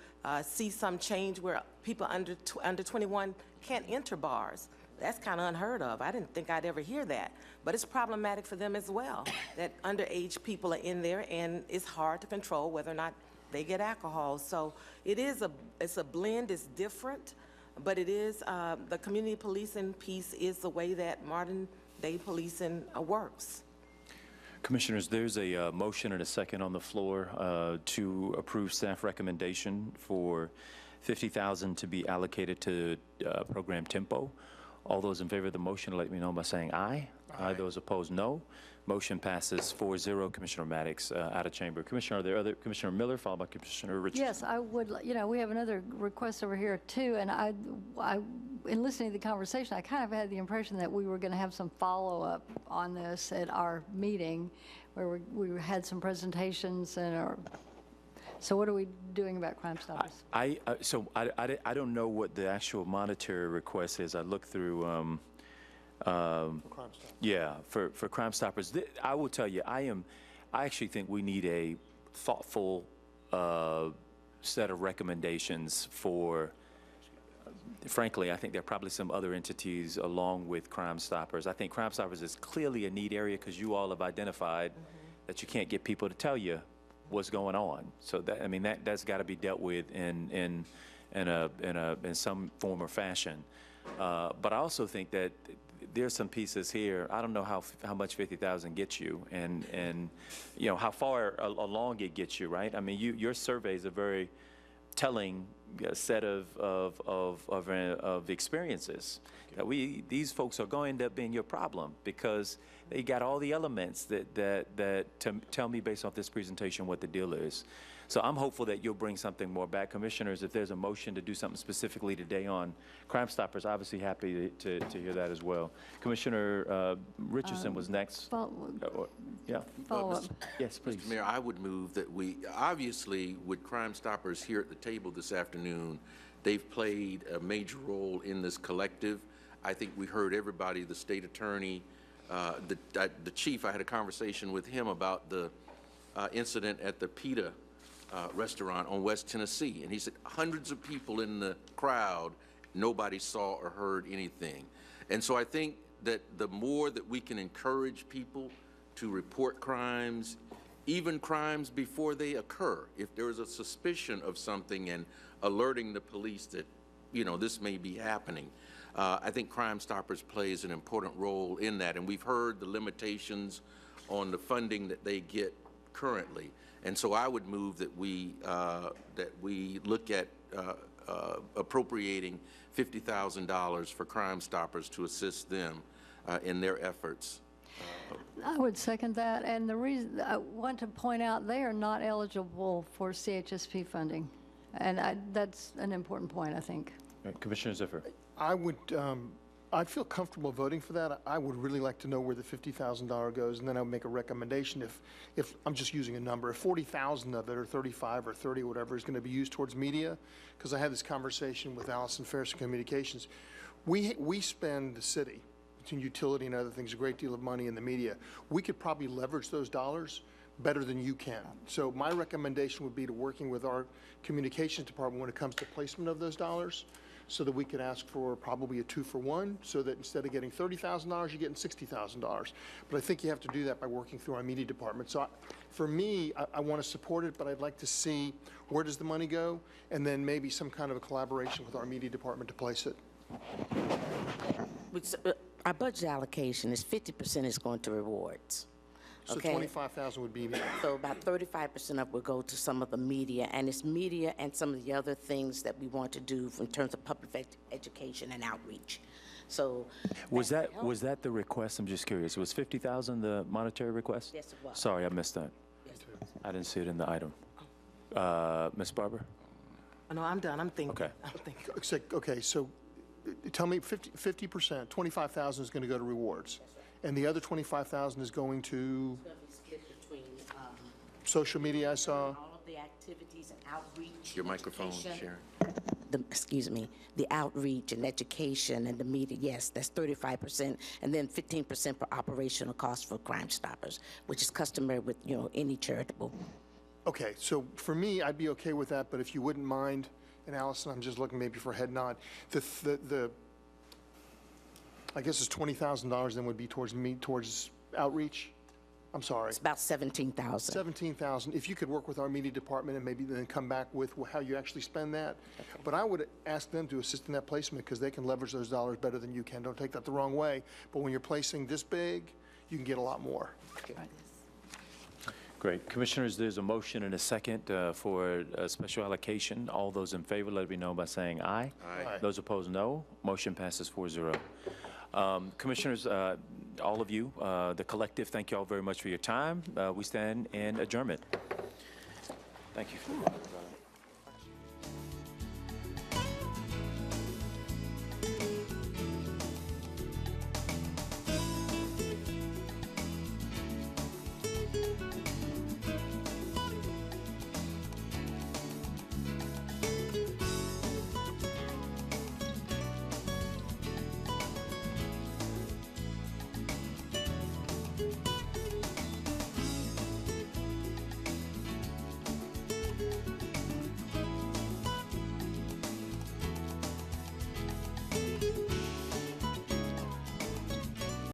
see some change where people under 21 can't enter bars. That's kind of unheard of. I didn't think I'd ever hear that. But it's problematic for them as well, that underage people are in there, and it's hard to control whether or not they get alcohol. So it's a blend, it's different, but it is, the community policing piece is the way that modern day policing works. Commissioners, there's a motion and a second on the floor to approve staff recommendation for $50,000 to be allocated to program Tempo. All those in favor of the motion, let me know by saying aye. Aye. Those opposed, no. Motion passes 4-0. Commissioner Maddox out of chamber. Commissioner, are there other? Commissioner Miller, followed by Commissioner Richardson. Yes, I would. You know, we have another request over here too, and I, in listening to the conversation, I kind of had the impression that we were going to have some follow-up on this at our meeting, where we had some presentations and our. So what are we doing about Crime Stoppers? I don't know what the actual monetary request is. I looked through. Yeah, for Crime Stoppers. I will tell you, I actually think we need a thoughtful set of recommendations for. Frankly, I think there are probably some other entities along with Crime Stoppers. I think Crime Stoppers is clearly a need area because you all have identified that you can't get people to tell you what's going on. So that, I mean, that's got to be dealt with in some form or fashion. But I also think that there's some pieces here. I don't know how much 50,000 gets you, and you know how far along it gets you, right? I mean, your survey is a very telling set of experiences that these folks are going to end up being your problem because they got all the elements that tell me based off this presentation what the deal is. So I'm hopeful that you'll bring something more back. Commissioners, if there's a motion to do something specifically today on Crime Stoppers, obviously happy to hear that as well. Commissioner Richardson was next. Yeah. Follow up. Yes, please. Mr. Mayor, I would move that we, obviously, with Crime Stoppers here at the table this afternoon, they've played a major role in this collective. I think we heard everybody, the state attorney, the chief. I had a conversation with him about the incident at the PETA restaurant on West Tennessee, and he said hundreds of people in the crowd, nobody saw or heard anything. And so I think that the more that we can encourage people to report crimes, even crimes before they occur, if there is a suspicion of something, and alerting the police that, you know, this may be happening, I think Crime Stoppers plays an important role in that. And we've heard the limitations on the funding that they get currently. And so I would move that we look at appropriating $50,000 for Crime Stoppers to assist them in their efforts. I would second that, and the reason I want to point out, they are not eligible for CHSP funding, and that's an important point, I think. Right. Commissioner Ziffer. I'd feel comfortable voting for that. I would really like to know where the $50,000 goes, and then I would make a recommendation if I'm just using a number, if 40,000 of it, or 35 or 30, whatever, is going to be used towards media, because I had this conversation with Allison Ferris in Communications. We spend, the city, between utility and other things, a great deal of money in the media. We could probably leverage those dollars better than you can. So my recommendation would be to working with our communications department when it comes to placement of those dollars, so that we could ask for probably a 2-for-1, so that instead of getting $30,000, you're getting $60,000. But I think you have to do that by working through our media department. So for me, I want to support it, but I'd like to see where does the money go, and then maybe some kind of a collaboration with our media department to place it. Our budget allocation is 50% is going to rewards. So Okay. 25,000 would be. So about 35% of it will go to some of the media, and it's media and some of the other things that we want to do in terms of public education and outreach. So Was that the request? I'm just curious. Was 50,000 the monetary request? Yes, it was. Sorry, I missed that. Yes, it was. I didn't see it in the item. Ms. Barber? No, I'm done. I'm thinking. Okay. I'm thinking. Okay, so tell me 50%, 25,000 is going to go to rewards. And the other 25,000 is going to It's going to be split between social media, I saw. all of the activities and outreach. Your and microphone, education. Sharon. Excuse me, the outreach and education and the media, yes, that's 35%, and then 15% for operational costs for Crime Stoppers, which is customary with, you know, any charitable. Okay, so for me, I'd be okay with that, but if you wouldn't mind, and Allison, I'm just looking maybe for a head nod, I guess it's $20,000 then would be towards outreach? I'm sorry. It's about 17,000. 17,000. If you could work with our media department and maybe then come back with how you actually spend that. Okay. But I would ask them to assist in that placement because they can leverage those dollars better than you can. Don't take that the wrong way. But when you're placing this big, you can get a lot more. Okay. Great. Commissioners, there's a motion and a second for a special allocation. All those in favor, let it be known by saying aye. Aye. Those opposed, no. Motion passes 4-0. Commissioners, all of you, the collective, thank you all very much for your time. We stand in adjournment. Thank you.